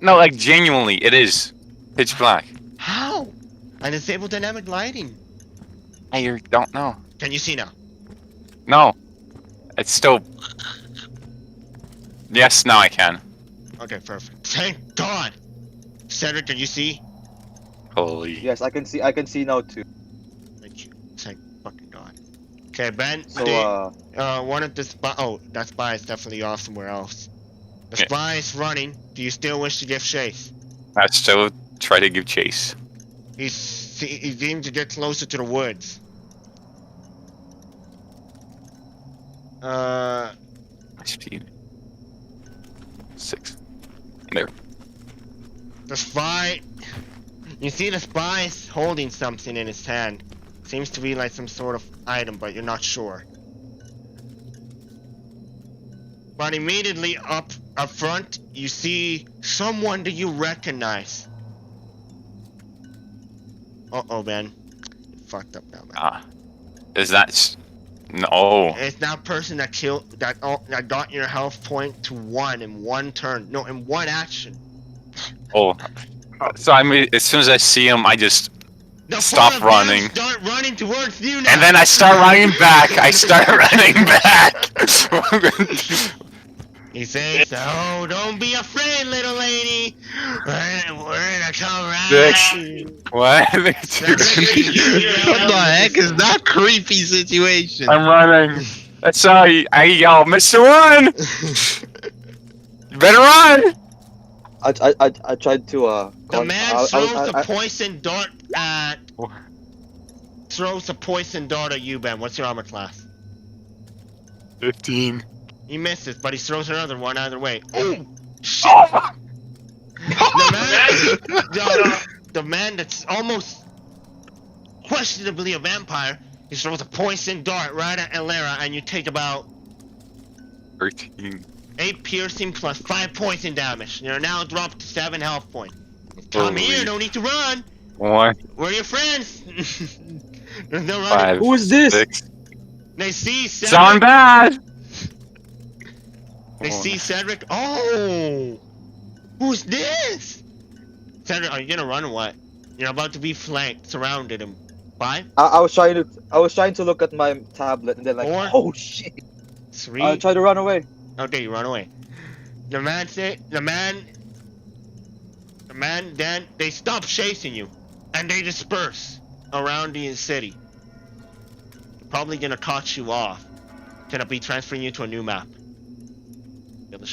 No, like genuinely, it is pitch black.
How? I disabled dynamic lighting.
I don't know.
Can you see now?
No, it's still. Yes, now I can.
Okay, perfect. Thank God. Cedric, can you see?
Holy.
Yes, I can see now too.
Thank you. Thank fucking God. Okay, Ben.
So
One of the that spy is definitely off somewhere else. The
Yeah.
spy is running. Do you still wish to give chase?
I still try to give chase.
He seemed to get closer to the woods.
My speed. 6. There.
The spy. You see the spy's holding something in his hand. Seems to be like some sort of item, but you're not sure. But immediately up front, you see someone that you recognize. Uh-oh, man. You fucked up now, man.
Ah. Is that. No.
It's that person that that got your health point to 1 in one turn. No, in one action.
Oh. So I mean, as soon as I see him, I just.
The
Stop
four of them
running.
Start running towards you now.
And then I start running back. I start running back.
He says, "Oh, don't be afraid, little lady. We're gonna come right
Six.
at you."
What?
What the heck is that creepy situation?
I'm running. That's how I yell, Mr. One! You better run!
I tried to
The man throws a poison dart at. Throws a poison dart at you, Ben. What's your armor class?
15.
He misses, but he throws another one either way. Oh, shit!
Oh,
The man that's almost questionably a vampire, he throws a poison dart right at Elera, and you take about
13.
8 piercing plus 5 poison damage. You're now dropped to 7 health points. Come here, no need to run.
1,
We're your friends. There's no running.
5.
Who is this?
6.
They see
It's on
Cedric.
bad!
They see Cedric. Oh, who's this? Cedric, are you gonna run or what? You're about to be flanked, surrounded, and 5,
I was trying to look at my tablet and then like,
4,
oh shit!
3.
I tried to run away.
Okay, you run away. The man then they stop chasing you, and they disperse around the city. They're probably gonna cut you off. Gonna be transferring you to a new map.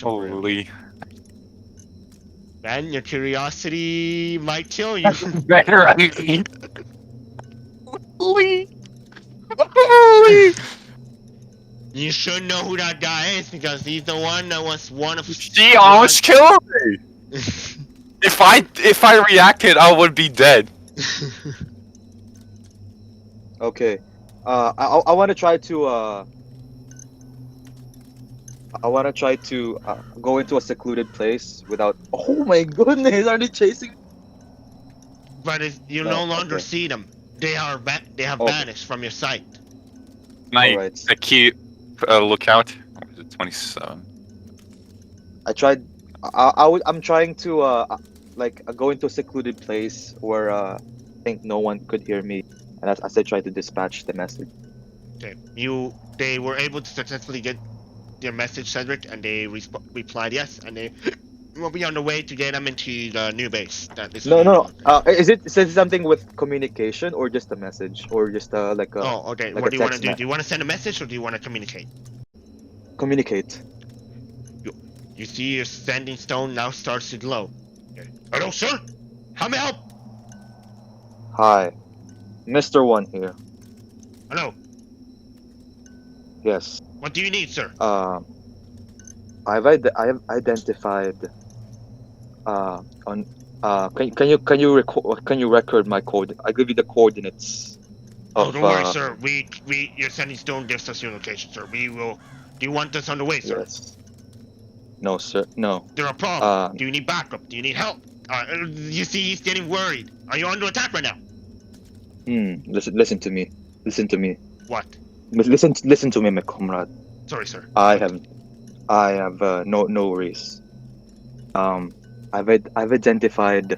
Holy.
Man, your curiosity might kill you.
Better on me. Holy. Holy!
You should know who that guy is because he's the one that was one of.
She almost killed me. If I reacted, I would be dead.
Okay. I want to try to go into a secluded place without. Oh my goodness! Are they chasing?
But you no
No.
longer
Okay.
see them. They have
Okay.
vanished from your sight.
Now you
Alright.
keep lookout. Or is it 27?
I tried. I'm trying to go into a secluded place where I think no one could hear me, and as I try to dispatch the message.
Okay. They were able to successfully get their message, Cedric, and they replied yes, and they will be on the way to get them into the new base. That is
No,
you
no.
know.
Is it something with communication or just a message or just
Oh, okay.
like
What
a
do you want to
text
do? Do you want to send a message or do you want to communicate?
communicate?
You see your sending stone now starts to glow. Okay. Hello, sir. How may I help?
Hi, Mr. One here.
Hello.
Yes.
What do you need, sir?
I have identified on can you record my code? I give you the coordinates
Oh,
of
don't worry, sir. Your sending stone gives us your location, sir. We will. Do you want us on the way, sir?
yes. No, sir. No.
There a problem? Do you need backup? Do you need help? You see, he's getting worried. Are you under attack right now?
Listen to me. Listen to me.
What?
Listen to me, my comrade.
Sorry, sir.
I have no worries. I've identified.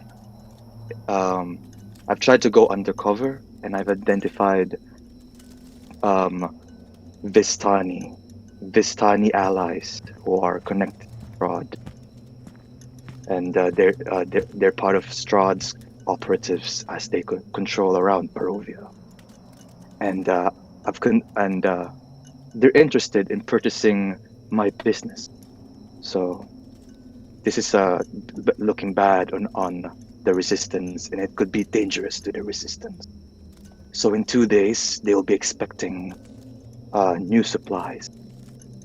I've tried to go undercover, and I've identified Vistani allies who are connected to Strahd, and they're part of Strahd's operatives as they control around Barovia, and they're interested in purchasing my business. So this is looking bad on the resistance, and it could be dangerous to the resistance. So in 2 days they'll be expecting new supplies,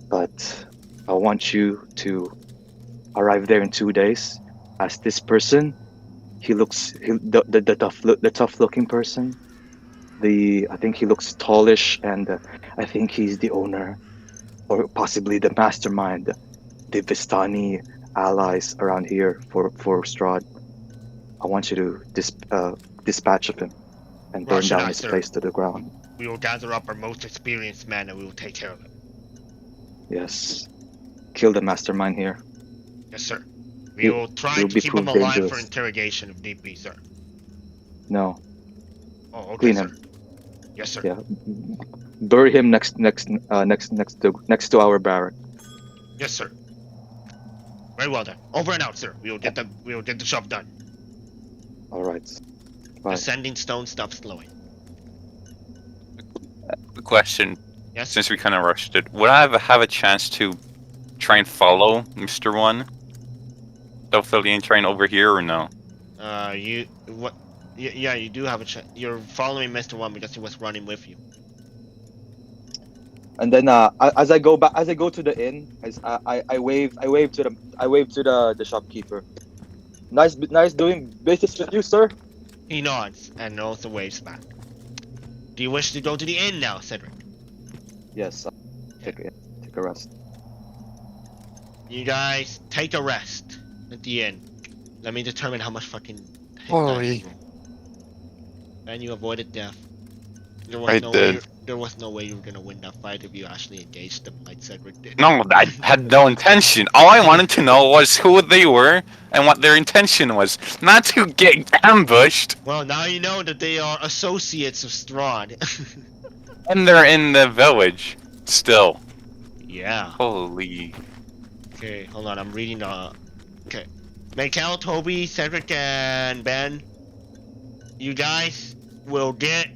but I want you to arrive there in 2 days. As this person, the tough looking person. I think he looks tallish, and I think he's the owner, or possibly the mastermind, the Vistani allies around here for Strahd. I want you to dispatch of him and burn
Roger
down
that,
his
sir.
place to the ground.
We will gather up our most experienced men and we will take care of it.
Yes, kill the mastermind here.
Yes, sir. We will try
he'll
to
be
keep him
proved
alive for
dangerous.
interrogation if need be, sir.
No,
Oh, okay,
clean
sir.
him.
Yes, sir.
Yeah, bury him next to our barrack.
Yes, sir. Very well then. Over and out, sir. We will get the job done.
All right. Bye.
The sending stone stops glowing.
The question,
Yes.
since we kind of rushed it, would I have a chance to try and follow Mr. One? Stealthily and trying over here, or no?
Yeah, you do have a chance. You're following Mr. One because he was running with you.
And then as I go to the inn, I wave to the shopkeeper. Nice doing business with you, sir.
He nods and also waves back. Do you wish to go to the inn now, Cedric?
Yes. Take a rest.
You guys take a rest at the inn. Let me determine how much fucking hit
Holy.
dice you roll. And you avoided death. There was no way you were gonna win that fight if you actually engaged them like Cedric did.
No, I had no intention. All I wanted to know was who they were and what their intention was, not to get ambushed.
Well, now you know that they are associates of Strahd.
And they're in the village still.
Yeah.
Holy.
Okay, hold on. I'm reading. Okay. Michael, Toby, Cedric, and Ben. You guys will get.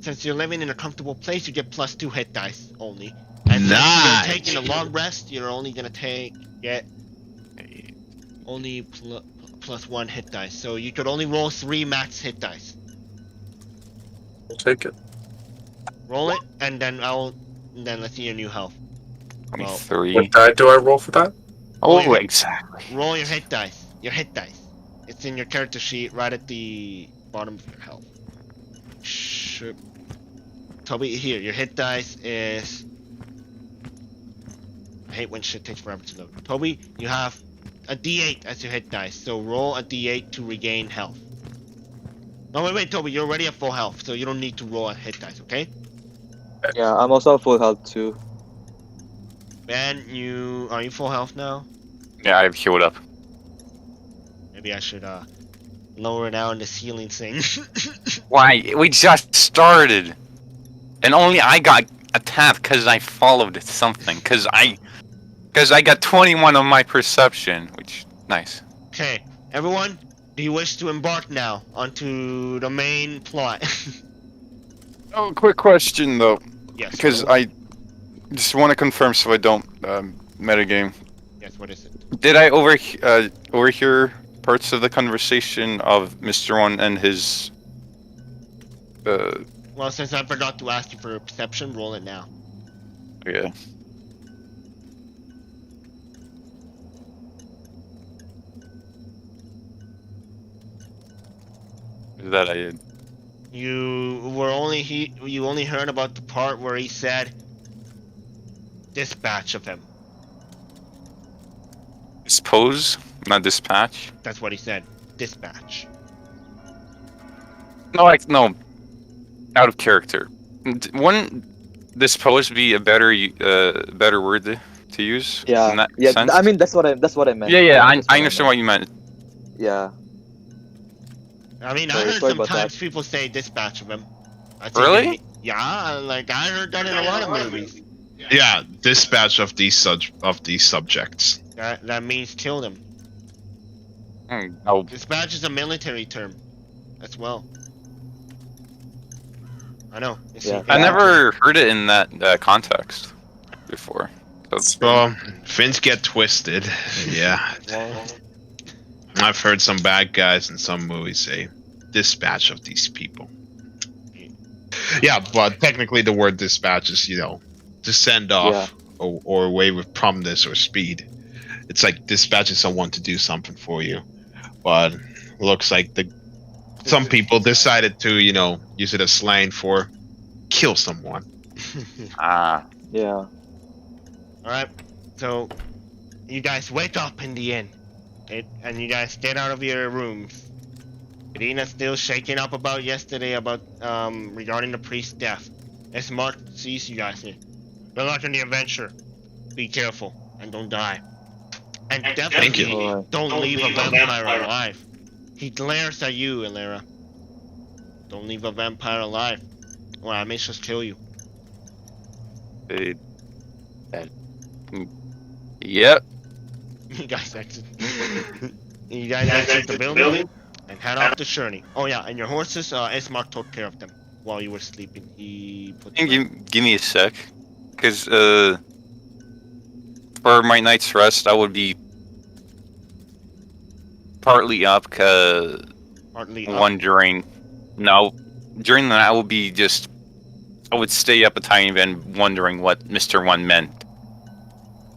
Since you're living in a comfortable place, you get +2 hit dice only. And since
Nice.
you're taking a long rest, you're only gonna get only +1 hit dice. So you could only roll 3 max hit dice.
I'll take it.
Roll it, and then let's see your new health. Well,
23.
What die do I roll for that?
roll
Oh,
your-
exactly.
roll your hit dice. Your hit dice. It's in your character sheet, right at the bottom of your health. Sure. Toby, here, your hit dice is. I hate when shit takes forever to load. Toby, you have a D8 as your hit dice, so roll a D8 to regain health. No, wait, Toby, you're already at full health, so you don't need to roll a hit dice, okay?
Yeah, I'm also full health too.
Ben, are you full health now?
Yeah, I've healed up.
Maybe I should lower down the ceiling thing.
Why? We just started, and only I got attacked because I followed something. Because I got 21 on my perception, which nice.
Okay, everyone, do you wish to embark now onto the main plot?
Oh, quick question though,
Yes.
because
roll.
I just want to confirm so I don't metagame.
Yes, what is it?
Did I overhear parts of the conversation of Mr. One and his?
Well, since I forgot to ask you for a perception, roll it now.
Yeah. That I did.
You only heard about the part where he said dispatch of him.
Dispose, not dispatch.
That's what he said. Dispatch.
No, out of character. Wouldn't dispose be a better word to use?
Yeah,
In that
yeah.
sense?
I mean, that's what I meant.
Yeah,
That's
I
what
understand
meant.
what you meant.
Yeah.
I mean, I
Sorry-
heard
sorry about
sometimes
that.
people say dispatch of him. I think
Really?
yeah, like I heard that in a lot of movies.
Yeah, dispatch of these subjects.
That means kill them.
Oh,
Dispatch is a military term, as well. I know. You see,
Yeah.
I never heard it in that context before.
Well, things get twisted. Yeah, I've heard some bad guys in some movies say dispatch of these people. Yeah, but technically the word dispatch is, to send off or away with promptness or speed. It's like dispatching someone to do something for you. But looks like some people decided to, use it as slang for kill someone.
Yeah.
Alright, so you guys wake up in the end, and you guys get out of your rooms. Irina's still shaking up about yesterday regarding the priest's death. As Mark sees you guys here. Good luck on the adventure. Be careful and don't die. And definitely
Alright.
don't leave a vampire alive. He glares at you, Ilera. Don't leave a vampire alive, or I may just kill you.
Yep.
You guys exit. You guys exit the building and head off to Shurney. Oh yeah, and your horses, Ismark took care of them while you were sleeping. He put them
Give me a sec, because for my night's rest, I would be partly up,
partly up.
wondering. No, during the night, I would stay up a tiny bit and wondering what Mr. One meant.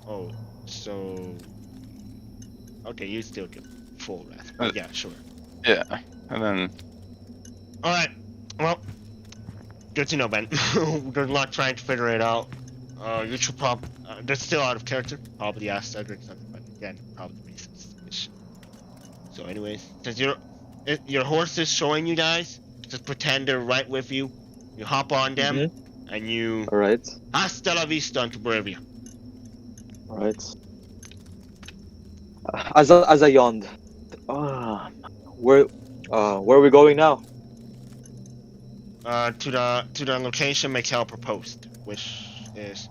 Oh, so okay, you still get full rest. But yeah, sure.
Yeah, and then
Alright, well, good to know, Ben. Good luck trying to figure it out. You should they're still out of character. Probably ask Cedric something, but again, probably reasons. So anyways, since your horse is showing you guys, just pretend they're right with you. You hop on them, and you
Alright.
hasta la vista onto Bravia.
Alright. As I yawned. Where are we going now?
To the location Mikhail proposed, which is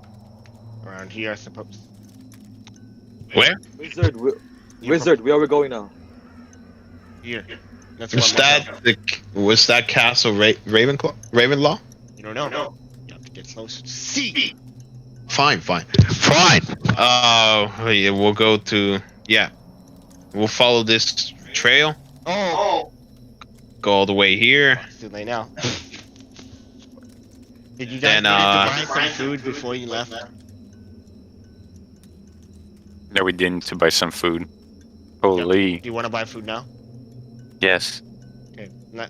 around here, I suppose.
Where?
Wizard,
You
where are we going now?
Here. That's
Was
what
that Castle Ravenlaw?
you don't know. You have to get closer to see.
Fine. Yeah, we'll go to we'll follow this trail.
Oh,
Go all the way here.
it's too late now. Did you guys
Then,
get to buy some food before you left?
No, we didn't to buy some food. Holy.
Do you want to buy food now?
Yes.
Okay,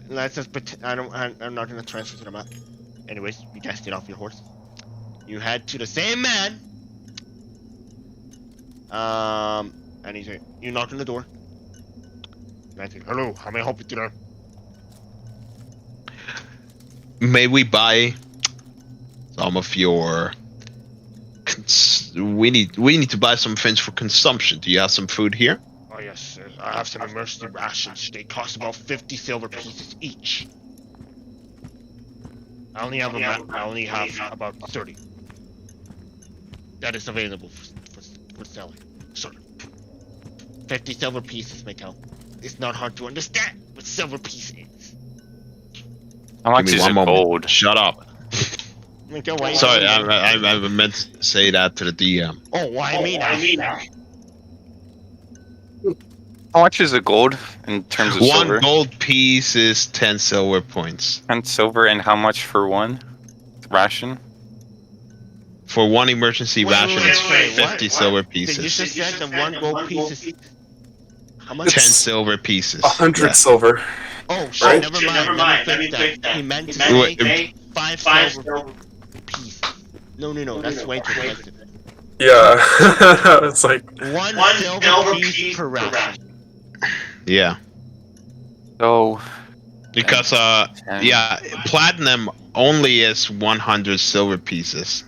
let's just pretend. I'm not gonna transfer to the map. Anyways, you guys get off your horse. You head to the same man. And he's like, you knock on the door. And I think, hello, how may I help you today?
may we buy some of your? We need to buy some things for consumption. Do you have some food here?
Oh yes, sir. I have some emergency rations. They cost about 50 silver pieces each. I only have about 30. That is available for selling. Sir. 50 silver pieces, Mikkel. It's not hard to understand what silver piece is.
How much
Give me
is
one
it
moment.
gold?
Shut up.
Mikkel, why?
Sorry, I meant to say that to the DM.
Oh, why me now?
How much is it gold in terms of
One
silver?
gold piece is 10 silver points.
10 silver, and how much for one ration?
For one emergency ration, it's
wait,
50
what?
silver
You
pieces.
just said the one gold piece is how much?
10 silver pieces.
100
Yeah.
silver.
Oh shit!
Right?
Never mind. Let me fix that. He meant to say 5 silver pieces. No. That's way too expensive.
Yeah. It's like
One silver piece per ration.
Yeah.
So,
Because yeah, platinum only is 100 silver pieces.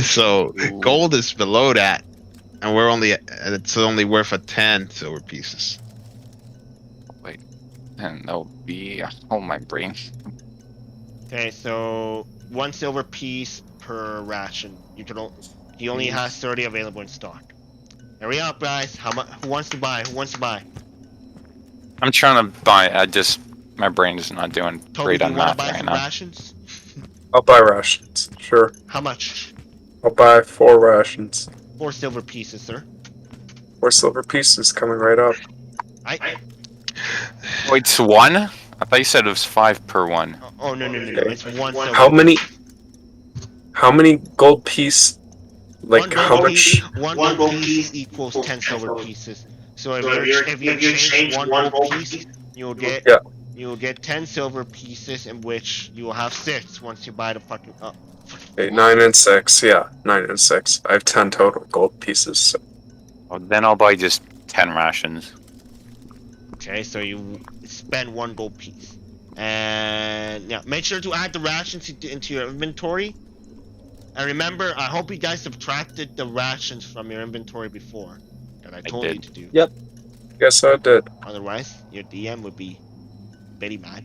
So gold is below that, and it's only worth 10 silver pieces.
and that'll be my brain.
Okay, so 1 silver piece per ration. He only has 30 available in stock. Hurry up, guys. Who wants to buy?
I'm trying to buy. My brain is not doing
Toby,
great
do you
on
want to
math
buy
right
some
now.
rations?
I'll buy rations. Sure.
How much?
I'll buy 4 rations.
4 silver pieces, sir.
4 silver pieces coming right up.
Oh, it's one? I thought you said it was 5 per one.
Oh no! It's 1 silver.
How many gold piece? Like
One
how
gold
much?
piece- One gold piece equals 10 silver pieces. So if you change one gold piece, you'll get 10 silver pieces, in which you will have 6 once you buy the fucking.
Okay, 9 and 6. Yeah, 9 and 6. I have 10 total gold pieces. So.
Well, then I'll buy just 10 rations.
Okay, so you spend 1 gold piece, and yeah, make sure to add the rations into your inventory. And remember, I hope you guys subtracted the rations from your inventory before that I told you
did.
to do.
Yep.
Yes, I did.
Otherwise, your DM would be very mad.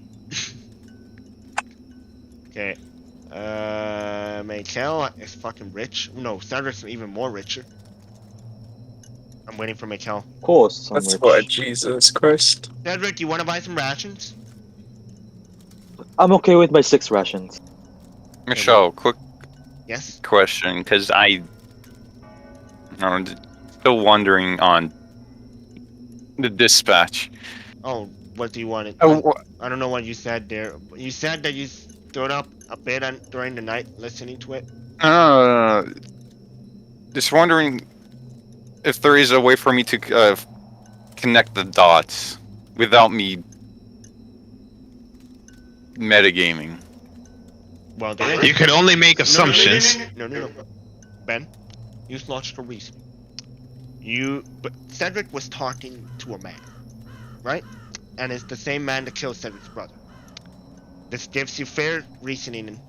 Okay. Mikhail is fucking rich. No, Cedric's even more richer. I'm waiting for Mikhail.
Of course. I'm
That's
rich.
why, Jesus Christ.
Cedric, you want to buy some rations?
I'm okay with my 6 rations.
Michelle, quick
Yes.
question, because I'm still wondering on the dispatch.
Oh, what do you want?
Oh,
I don't know what you said there. You said that you stood up a bit during the night listening to it.
Just wondering if there is a way for me to connect the dots without me metagaming.
Well, there is.
You can only make assumptions.
No. Ben, use logical reasoning. But Cedric was talking to a man, right? And it's the same man that killed Cedric's brother. This gives you fair reasoning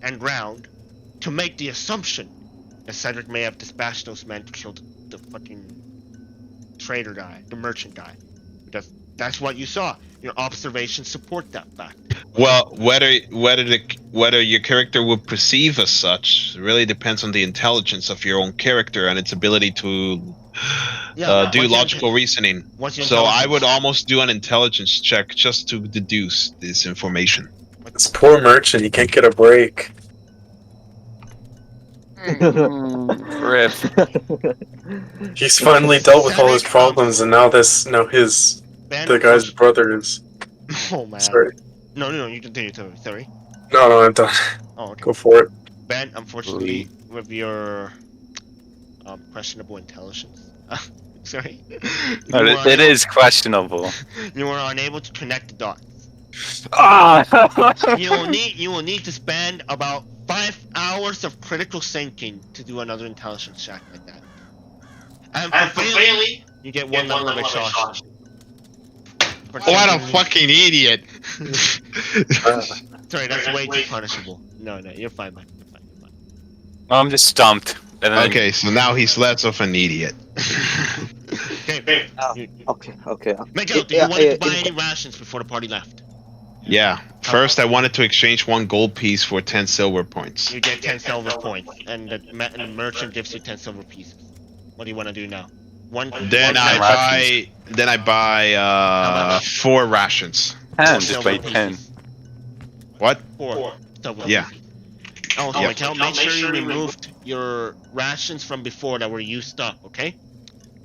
and ground to make the assumption that Cedric may have dispatched those men to kill the fucking trader guy, the merchant guy. Because that's what you saw. Your observations support that fact.
Well, whether your character would perceive as such really depends on the intelligence of your own character and its ability to do logical reasoning. So I would almost do an intelligence check just to deduce this information.
This poor merchant, he can't get a break.
Rip.
He's finally dealt with all his problems, and now the guy's brother is.
Oh man.
Sorry.
No, you continue, Toby. Sorry.
No, I'm done.
Oh, okay.
Go for it.
Ben, unfortunately, with your questionable intelligence, sorry,
No, it is questionable.
you were unable to connect the dots.
Ah!
You will need to spend about 5 hours of critical thinking to do another intelligence check like that. And for failing, you get one level of exhaustion.
What a fucking idiot!
Sorry, that's way too punishable. No, you're fine, man. You're fine.
I'm just stumped. And then,
Okay, so now he's less of an idiot.
Okay.
Okay.
Miguel, do you want to buy any rations before the party left?
Yeah. First, I wanted to exchange 1 gold piece for 10 silver points.
You get 10 silver points, and the merchant gives you 10 silver pieces. What do you want to do now?
Then I buy 4 rations.
10, just buy 10.
What?
4 silver
Yeah.
pieces. Oh, so Miguel, make sure you removed your rations from before that were used up, okay?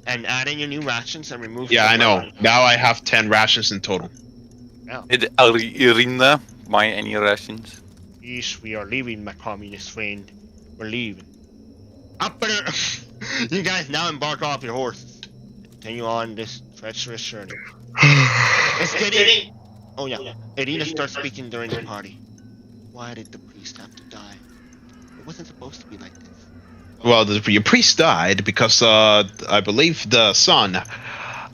And add in your new rations and remove.
Yeah, I know. Now I have 10 rations in total.
Did Irina buy any rations?
Yes, we are leaving, my communist friend. We're leaving. Up there! You guys now embark off your horses. Continue on this treacherous journey. It's getting... Oh yeah, Irina starts speaking during the party. Why did the priest have to die? It wasn't supposed to be like this.
Well, your priest died because I believe the sun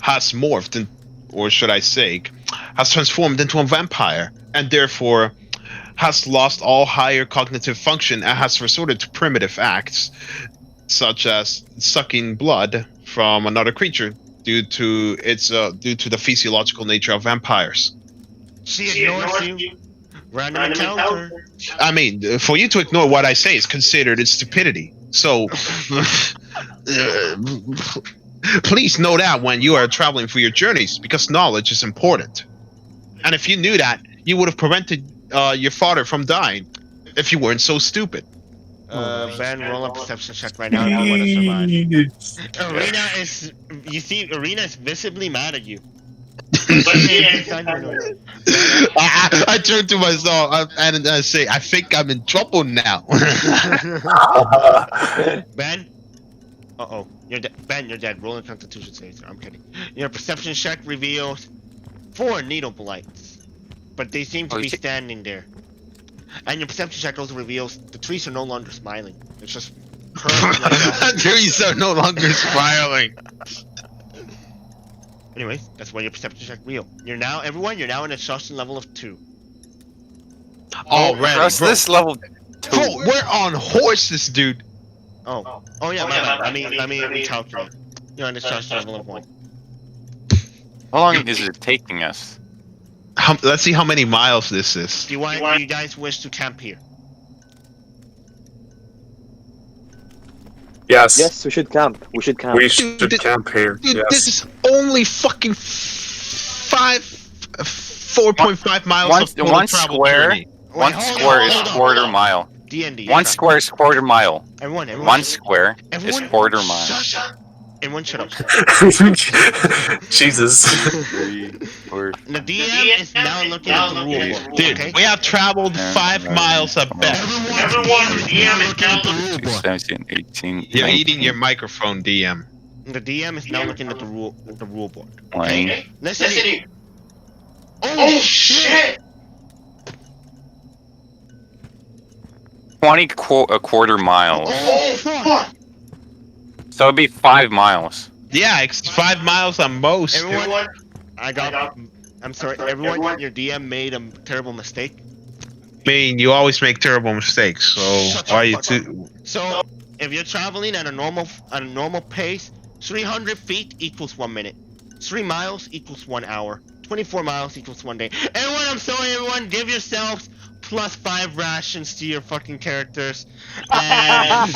has morphed, or should I say, has transformed into a vampire, and therefore has lost all higher cognitive function and has resorted to primitive acts, such as sucking blood from another creature due to the physiological nature of vampires.
She ignores you. Random encounter.
I mean, for you to ignore what I say is considered stupidity. So, please know that when you are traveling for your journeys, because knowledge is important. And if you knew that, you would have prevented your father from dying if you weren't so stupid.
Ben, roll a perception check right now if you want to survive. Irina is visibly mad at you.
I turn to myself and I say, I think I'm in trouble now.
Ben? Uh-oh. Ben, you're dead. Rolling Constitution saves. I'm kidding. Your perception check reveals 4 needle blights. But they seem to be standing there. And your perception check also reveals the trees are no longer smiling. It's just curved like that.
The trees are no longer smiling.
Anyways, that's why your perception check real. You're now in exhaustion level of 2.
Already,
Across this level 2.
Bro, we're on horses, dude.
Oh yeah, my bad. Let me recalculate. You're on exhaustion level of 1.
How long is it taking us?
Let's see how many miles this is.
Do you guys wish to camp here?
Yes.
Yes, we should camp.
We should camp here.
Dude,
Yes.
this is only fucking 4.5 miles of total
one
travel
square.
journey.
One square is quarter mile.
D&D.
One square is quarter mile.
Everyone.
One square is quarter mile.
Everyone shut up.
Jesus.
The DM is now looking at the rule book.
Dude,
okay?
we have traveled 5 miles at best.
Everyone, the DM is now looking at the rule book.
17, 18,
You're
19,
eating your microphone, DM.
The DM is now looking at the rule board.
20.
Listen. Oh shit!
20 quarter miles.
Oh fuck!
So it'd be 5 miles.
Yeah, it's 5 miles at most.
Everyone, I'm sorry. Everyone, your DM made a terrible mistake.
I mean, you always make terrible mistakes, so
Shut
why are
the
you
fuck
too...
So, if you're traveling at a normal pace, 300 feet equals 1 minute. 3 miles equals 1 hour. 24 miles equals 1 day. Everyone, I'm sorry, everyone, give yourselves plus 5 rations to your fucking characters. And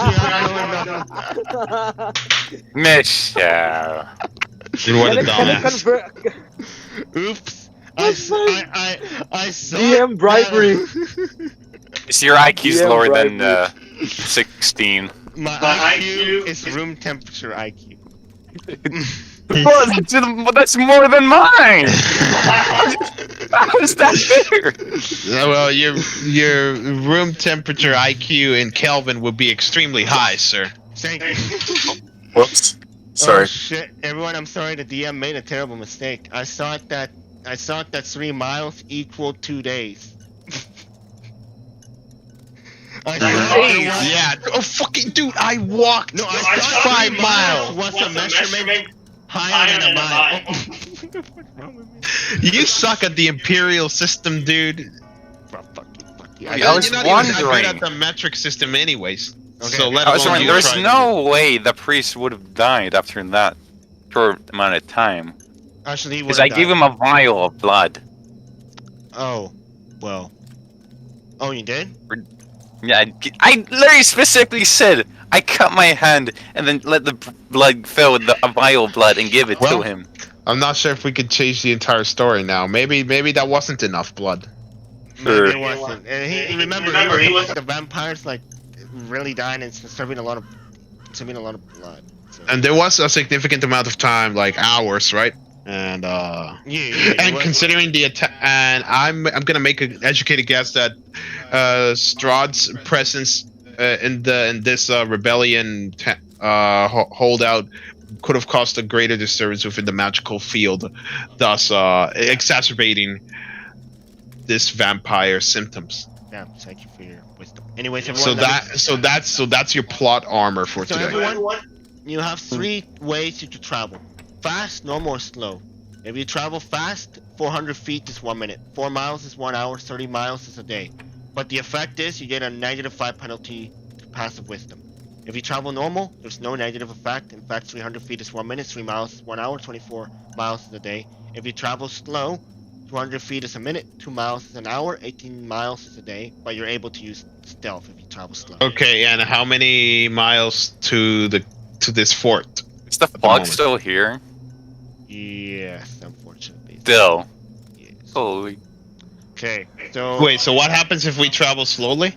Michelle.
You what a dumbass.
oops. I saw
DM bribery.
Is your IQ's
Yeah,
lower
right,
than 16?
My IQ is room temperature IQ.
Well, that's more than mine! How is that fair?
Well, your room temperature IQ in Kelvin would be extremely high, sir.
Thank you.
Whoops.
Oh
Sorry.
shit, everyone! I'm sorry. The DM made a terrible mistake. I thought that 3 miles equaled 2 days. I thought it was.
Yeah. Oh, fucking dude! I walked.
No, I thought
5
3
miles.
was a measurement higher than a mile. What's wrong with me?
You suck at the imperial system, dude.
Bro, fuck you.
I was
You're not even that good
wondering.
at the metric system, anyways.
Okay.
So let
I was
alone
wondering,
you
there's
trying
no way the priest would have died after that short amount of time.
Actually, he
Because
would've
I gave
died.
him a vial of blood.
Oh, well. Oh, you did?
Yeah, I literally specifically said I cut my hand and then let the blood fill with a vial of blood and give it
Well,
to him.
I'm not sure if we could change the entire story now. Maybe that wasn't enough blood.
Sure.
Maybe it wasn't. And remember, he was the vampires like really dying and consuming a lot of blood. So.
And there was a significant amount of time, like hours, right? And
Yeah.
and considering the attack, and I'm gonna make an educated guess that Strahd's presence in this rebellion holdout could have caused a greater disturbance within the magical field, thus exacerbating this vampire symptoms.
Yeah, thank you for your wisdom. Anyways, everyone.
So that's your plot armor for
So
today.
everyone, you have 3 ways you could travel: fast, normal, or slow. If you travel fast, 400 feet is 1 minute, 4 miles is 1 hour, 30 miles is a day. But the effect is you get a -5 penalty to passive wisdom. If you travel normal, there's no negative effect. In fact, 300 feet is 1 minute, 3 miles is 1 hour, 24 miles is a day. If you travel slow, 200 feet is a minute, 2 miles is an hour, 18 miles is a day. But you're able to use stealth if you travel slow.
Okay, and how many miles to this fort?
Is the
the
fog
moment.
still here?
Yes, unfortunately.
Still.
Yes.
Holy.
Okay, so
Wait, so what happens if we travel slowly?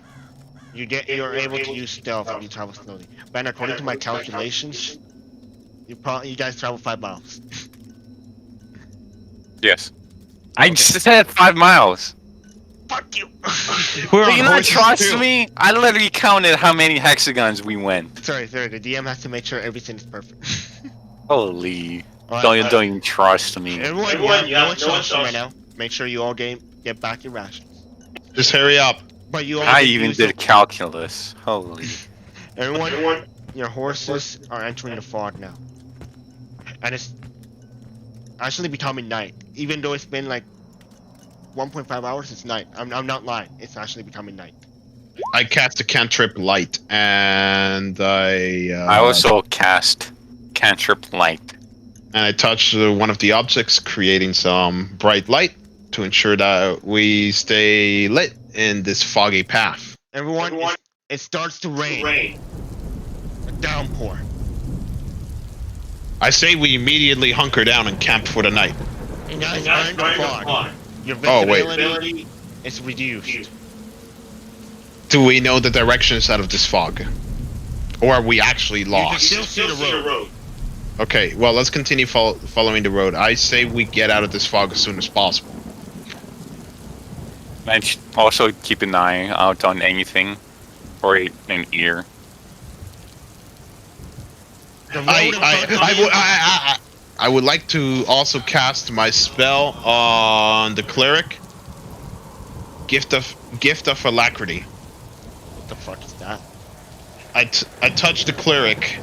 you're able to use stealth if you travel slowly. Ben, according to my calculations, you guys travel 5 miles.
Yes. I just said 5 miles.
Fuck you.
We're
Do
on
you not
horses
trust
too.
me? I literally counted how many hexagons we went.
sorry. The DM has to make sure everything is perfect.
Holy.
Alright,
Don't even trust me.
everyone, you have no instruction right now. Make sure you all get back your rations.
Just hurry up.
But you all
I
get
even
use
did
of-
calculus. Holy.
Everyone, your horses are entering the fog now, and it's actually becoming night. Even though it's been like 1.5 hours, it's night. I'm not lying. It's actually becoming night.
I cast a cantrip light, and I
also cast cantrip light.
touch one of the objects, creating some bright light to ensure that we stay lit in this foggy path.
Everyone, it starts to rain. A downpour.
I say we immediately hunker down and camp for the night.
You guys are in the fog. Your
Oh, wait.
visibility is reduced.
Do we know the directions out of this fog? Or are we actually
You can
lost?
still see the road.
Okay, well, let's continue following the road. I say we get out of this fog as soon as possible.
And also keep an eye out on anything. Or an ear.
The road in front of you-
I would like to also cast my spell on the cleric. Gift of alacrity.
What the fuck is that?
I touch the cleric,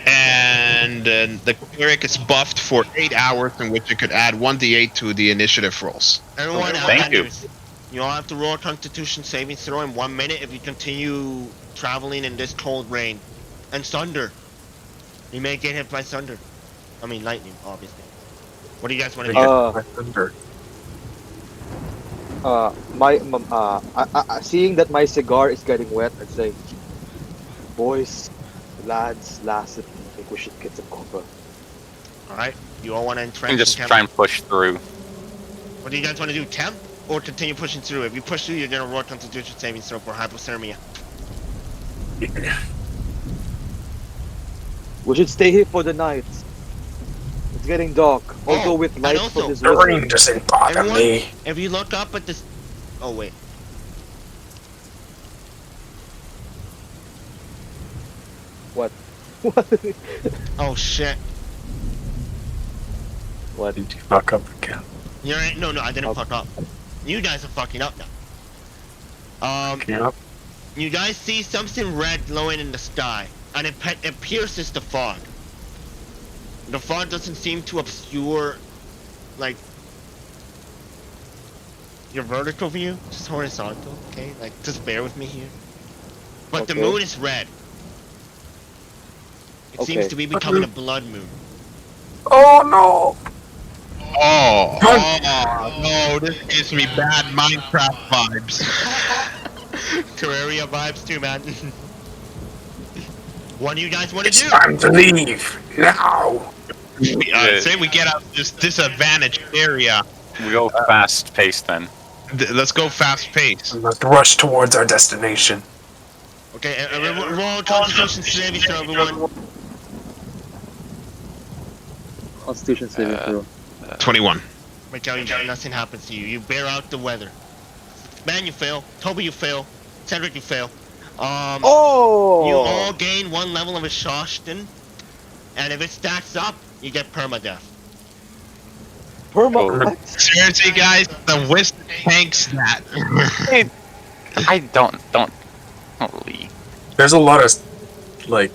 and the cleric is buffed for 8 hours, in which it could add 1d8 to the initiative rolls.
Everyone,
Thank you.
You all have to roll a Constitution saving throw in 1 minute if you continue traveling in this cold rain. And thunder. You may get hit by thunder. I mean lightning, obviously. What do you guys want to do?
Thunder.
Seeing that my cigar is getting wet, I'd say, boys, lads, lasses, I think we should get some cover.
Alright, you all want to entrench
And just
and camp?
try and push through.
What do you guys want to do? Camp or continue pushing through? If you push through, you're gonna roll a Constitution saving throw for hypothermia.
We should stay here for the night. It's getting dark. I'll go with
and
light
also,
for this
The
wizard.
rain doesn't bother
everyone,
me.
if you look up at this, oh wait,
What?
oh shit,
What?
Did you fuck up again?
you're right. No, I didn't
Oh.
fuck up. You guys are fucking up now.
Yep.
You guys see something red glowing in the sky, and it pierces the fog. The fog doesn't seem to obscure, like, your vertical view, just horizontal, okay? Like, just bear with me here. But the
Okay.
moon is red. It seems
Okay.
to be becoming a blood moon.
Oh no!
Oh, no, this gives me bad Minecraft vibes.
Terraria vibes too, man. What do you guys want to
It's
do?
time to leave now.
Say we get out this disadvantaged area.
We go fast paced then.
Let's go fast pace.
We must rush towards our destination.
Okay, roll Constitution saving throw, everyone.
Constitution saving throw.
21.
Make sure nothing happens to you. You bear out the weather. Man, you fail. Toby, you fail. Cedric, you fail.
Oh!
You all gain 1 level of exhaustion, and if it stacks up, you get permadeath.
Perma.
Seriously, guys, the Wisp tanks that.
I don't leave.
There's a lot of like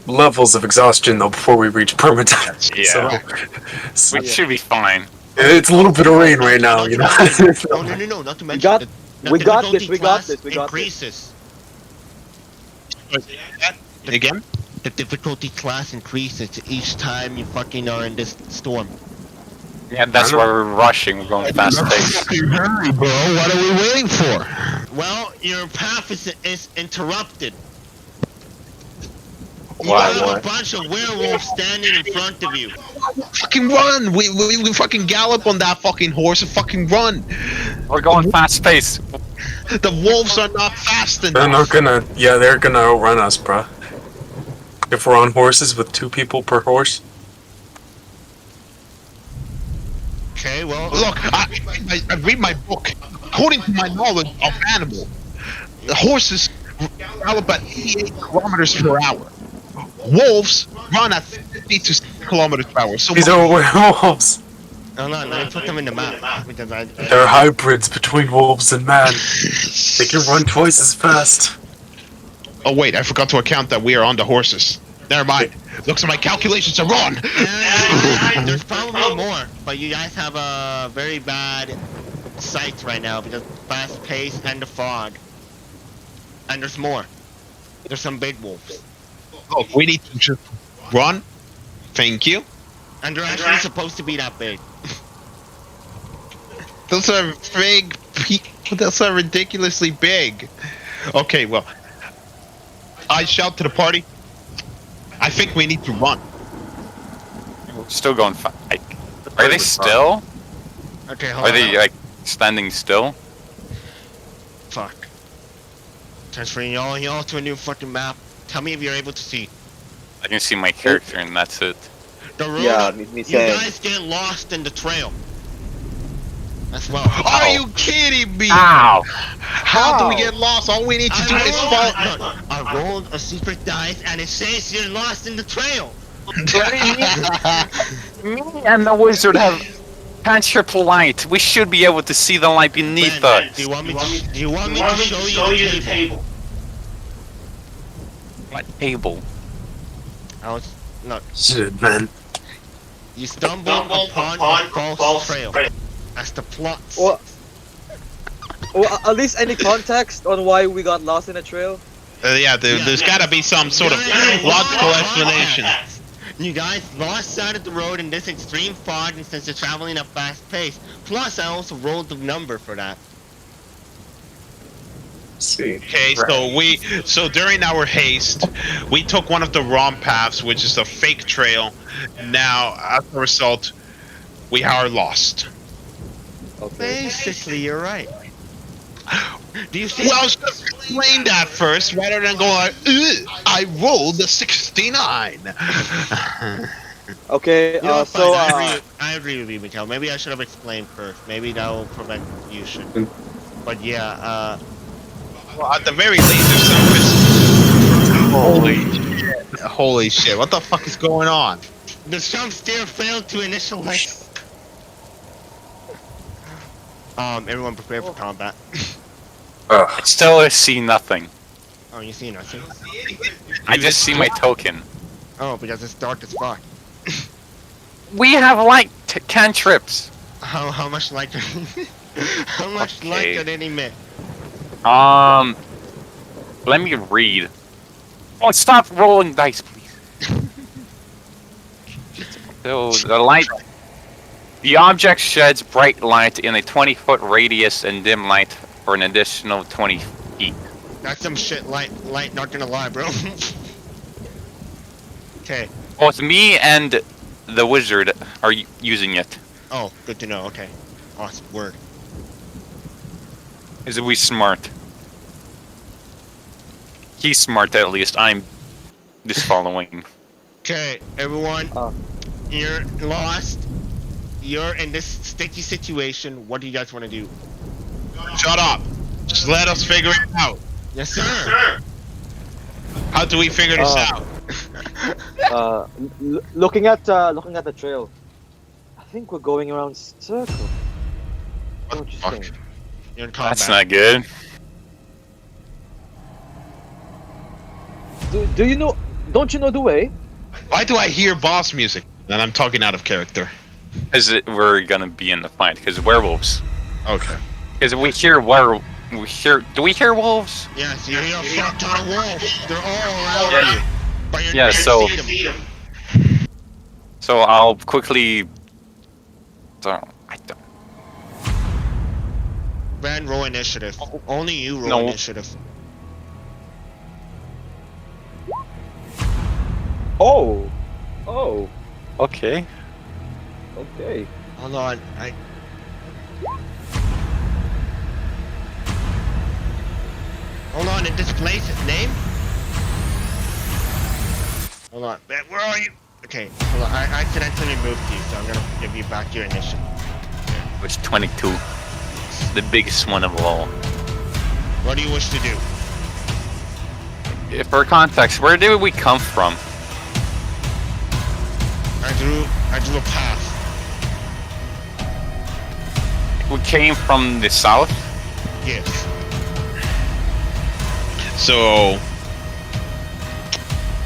levels of exhaustion though before we reach permadeath.
Yeah.
So,
We should be fine.
it's a little bit of rain right now, you know.
No, not to mention
got-
the
we got
difficulty
this, we got
class
this, we got this.
increases.
Again?
The difficulty class increases each time you fucking are in this storm.
Yeah, that's why we're rushing. We're going fast paced.
Hurry, bro. What are we waiting for?
Well, your path is interrupted. You
Why,
have
why?
a bunch of werewolves standing in front of you.
Fucking run! We fucking gallop on that fucking horse and fucking run!
We're going fast paced.
The wolves are not fast
They're
enough!
not gonna. Yeah, they're gonna outrun us, bruh. If we're on horses with 2 people per horse.
Okay, well,
Look, I read my book. According to my knowledge of animal, the horses gallop at 88 kilometers per hour. Wolves run at 50 to 60 kilometers per hour. So
These are werewolves.
hold on, let me put them in the map because
They're hybrids between wolves and man. They can run twice as fast.
oh wait, I forgot to account that we are on the horses. Never mind. Looks like my calculations are wrong.
There's probably more, but you guys have a very bad sight right now because fast pace and the fog. And there's more. There's some big wolves.
Oh, we need to just run. Thank you.
And they're actually supposed to be that big.
Those are big. Those are ridiculously big. Okay, well, I shout to the party. I think we need to run.
We're still going fast. Are they still?
Okay, hold
Are
on.
they like standing still?
Fuck. Transferring y'all to a new fucking map. Tell me if you're able to see.
I can see my character and that's it.
The road
Yeah,
up,
me
you
saying.
guys get lost in the trail. As well.
Are you kidding me?
Ow!
How do we get lost? All we need to do is follow.
I rolled a secret dice and it says you're lost in the trail.
Me and the wizard have triple light. We should be able to see the light beneath
Ben,
us.
do you want me to show you the table?
What table?
Look,
Shit, man.
you stumble upon a false trail. That's the plot.
Well, at least any context on why we got lost in a trail?
Yeah, there's got to be some sort of logical explanation.
You guys lost sight of the road in this extreme fog and since you're traveling at fast pace. Plus, I also rolled the number for that.
See.
Okay, so during our haste, we took one of the wrong paths, which is a fake trail. Now, as a result, we are lost.
Okay.
Basically, you're right. Do you see?
Well, just explain that first, rather than go like, "Ugh, I rolled a 69."
Okay,
You know,
so
fine. I agree with you, Mikhail. Maybe I should have explained first. Maybe that will prevent confusion. But yeah,
Well, at the very least, there's some risk. Holy shit! What the fuck is going on?
the jump still failed to initialize. Everyone prepare for combat.
I still see nothing.
Oh, you see nothing?
I just see my token.
Oh, because it's dark as fuck.
We have light cantrips.
How much light? How much light
Okay.
can it emit?
Let me read. Oh, stop rolling dice, please. So the light, the object sheds bright light in a 20-foot radius and dim light for an additional 20 feet.
That's some shit light. Not gonna lie, bro. Okay.
Both me and the wizard are using it.
Oh, good to know. Okay. Awesome. Word.
Is we smart? He's smart at least. I'm just following.
Okay, everyone. You're lost. You're in this sticky situation. What do you guys want to do?
Shut up! Just let us figure it out.
Yes, sir.
How do we figure this out?
looking at the trail, I think we're going around circle. What do you
fuck?
think?
You're in combat.
That's not good.
Do you know? Don't you know the way?
Why do I hear boss music? And I'm talking out of character.
Because we're gonna be in the fight. Because werewolves.
Okay.
Because we hear Do we hear wolves?
Yes, you hear a fuck ton of wolves. They're all around you. But you
Yeah,
can't
so-
see them.
So I'll quickly. I don't.
Van, roll initiative. Only you roll
No.
initiative.
Oh,
Okay.
okay.
Hold on. Hold on, it displays his name? Hold on. Ben, where are you? Okay, hold on. I accidentally moved you, so I'm gonna give you back your initiative.
It was 22. The biggest one of all.
What do you wish to do?
For context, where did we come from?
I drew a path.
We came from the south.
Yes.
So,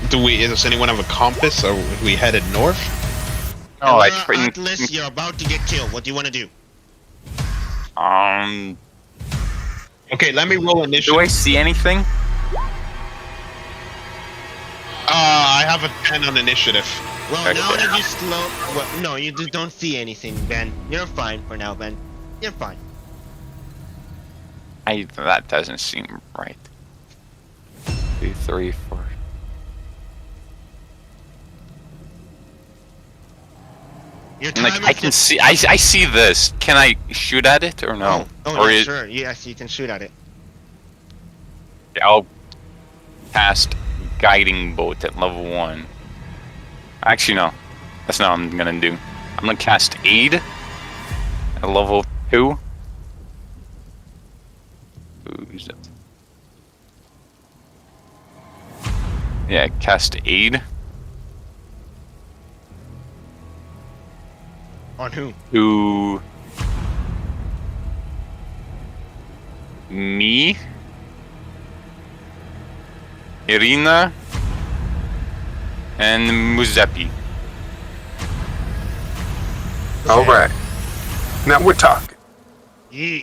does anyone have a compass? Or are we headed north?
No, I
Atlas, you're about to get killed. What do you want to do?
Okay, let me roll initiative.
Do I see anything?
I have a 10 on initiative.
Well,
Okay.
now that you slow... Well, no, you just don't see anything, Ben. You're fine for now, Ben. You're fine.
That doesn't seem right. 2, 3, 4.
Your
Like
time
I
is
can see. I see this. Can I shoot at it or no?
Oh,
or
yeah, sure. Yes, you can shoot at it.
I'll cast guiding bolt at level 1. Actually, no. That's not what I'm gonna do. I'm gonna cast aid at level 2. Who's that? Yeah, cast aid
On who?
to me, Irina, and Muzepi.
All right. Now we're talking.
Yeah.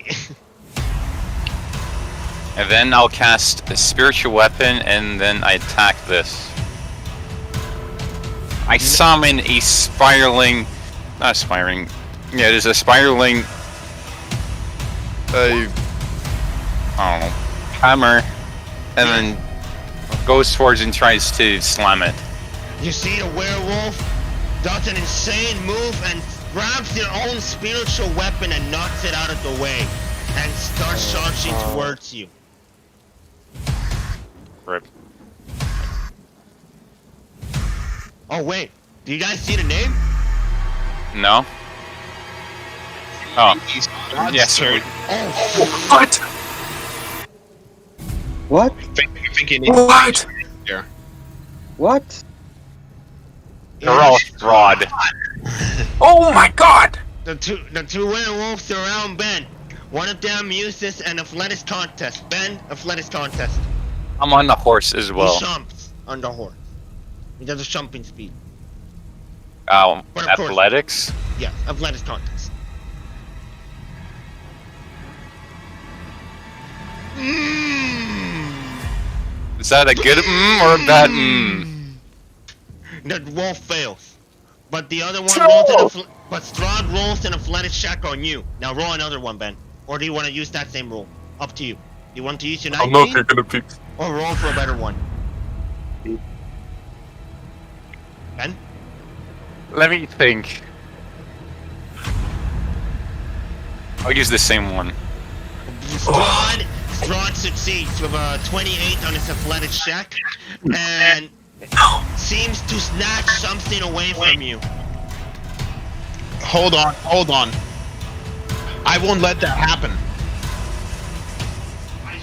And then I'll cast a spiritual weapon, and then I attack this. I summon a spiraling... Not spiraling... Yeah, there's a spiraling... I don't know... hammer, and then goes towards and tries to slam it.
You see the werewolf does an insane move and grabs their own spiritual weapon and knocks it out of the way and starts charging towards you.
Rip.
Oh wait, Do you guys see the name?
No. Oh, yes, sir.
What?
What?
Thinking
What?
What?
They're all Strahd.
Oh my god!
The two werewolves are around Ben. One of them uses an athletics contest. Ben, athletics contest.
I'm on the horse as well.
He jumps on the horse. He does a jumping speed.
Oh,
But of course-
athletics.
Yeah, athletics contest.
Is that a good or a bad
The wolf fails. But the other one
No!
rolls but Strahd rolls an athletics check on you. Now roll another one, Ben. Or do you want to use that same roll? Up to you. You want to use your
I don't know if
19?
you're gonna pick.
Or roll for a better one? Ben?
Let me think. I'll use the same one.
Strahd succeeds with a 28 on his athletics check and seems to snatch something away from you.
Hold on. I won't let that happen.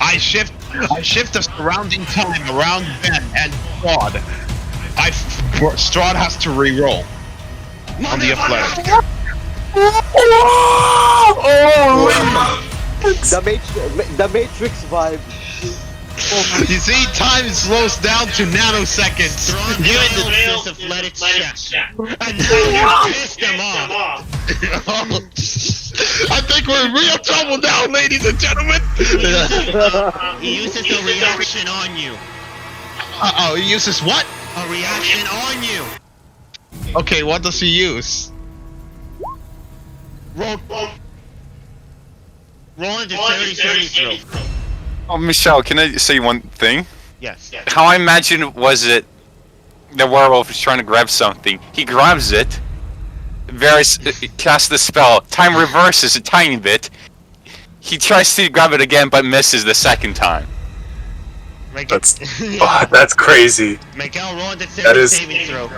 I shift the surrounding time around Ben and Strahd. Strahd has to re-roll on the athletics.
The Matrix vibe.
You see, time slows down to nanoseconds.
Strahd
You in
fails his athletics check. And now you pissed him off.
I think we're in real trouble now, ladies and gentlemen.
He uses a reaction on you.
Uh-oh, he uses what?
A reaction on you.
Okay, what does he use?
Roll a dexterity saving throw.
Oh, Michelle, can I say one thing?
Yes.
How I imagine was it the werewolf is trying to grab something. He grabs it, casts the spell, time reverses a tiny bit. He tries to grab it again but misses the second time.
That's crazy.
Miguel, roll a
That
dexterity
is-
saving throw.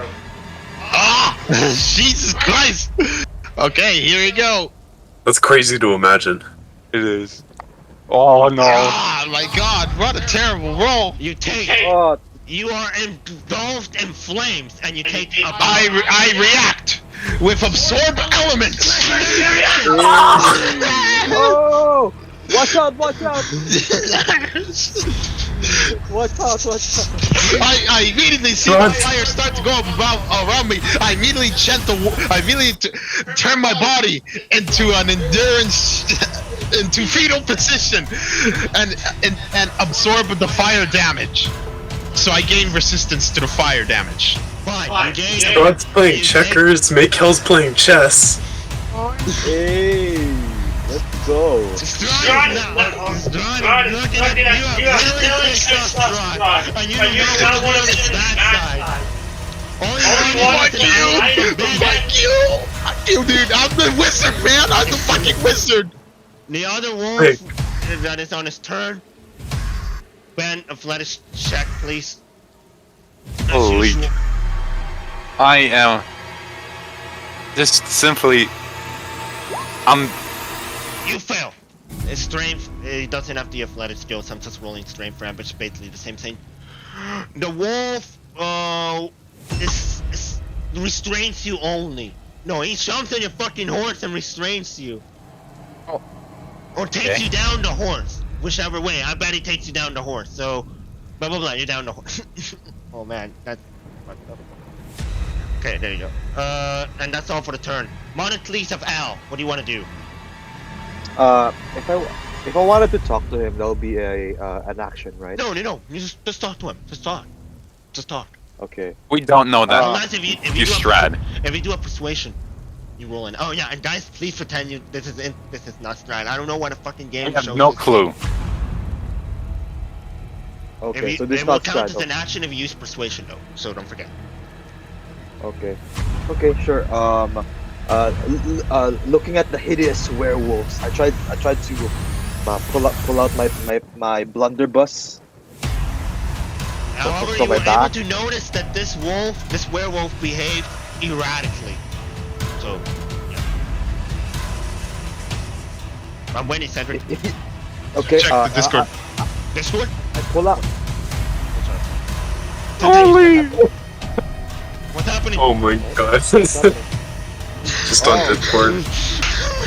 Ah! Jesus Christ! Okay, here we go.
That's crazy to imagine.
It is. Oh no.
Ah, my God! What a terrible roll!
You take.
Oh,
You are engulfed in flames, and you take a.
I react with absorb elements.
oh! Watch out! Watch out! Watch out!
I immediately see the fire start to go around me. I immediately turn my body into an endurance, into fetal position, and absorb the fire damage. So I gain resistance to the fire damage.
Fine. You gain.
Strahd's playing checkers, Makel's playing chess.
Hey, let's go.
Strahd is looking at you. You have really pissed off Strahd, and you don't want to be on his bad side. Only one wants to know.
Fuck you, dude. I'm the wizard, man. I'm the fucking wizard.
The other wolf that is on his turn. Ben, athletics check, please. As
Holy.
usual.
I am just simply.
You fail. It's strength. It doesn't have the athletic skills. I'm just rolling strength for him, which is basically the same thing. The wolf, restrains you only. No, he jumps on your fucking horse and restrains you.
Oh.
Or takes
Okay.
you down the horse. Whichever way. I bet he takes you down the horse. So, blah blah blah. You're down the horse. Oh man, that's fucked up. Okay, there you go. And that's all for the turn. Monocles of Al. What do you want to do?
If I wanted to talk to him, that would be an action, right?
No. You just talk to him. Just talk.
Okay.
We don't know that.
Unless if you
You
do
Strahd.
if you do a persuasion, you roll in. Oh yeah, and guys, please pretend this is not Strahd. I don't know what a fucking game
I have
shows
no
us.
clue.
Okay, so this
it will
not
count
Strahd.
as an action if you use persuasion though. So don't forget.
Okay. Okay, sure. Looking at the hideous werewolves, I tried to pull out my blunderbuss.
However,
from
you
my
were able
back.
to notice that this werewolf behaved erratically. So, yeah. I'm waiting, Cedric.
Okay.
Check the Discord.
Discord?
I pull out.
Holy! What's happening?
Oh my god.
What's happening?
Just on Discord.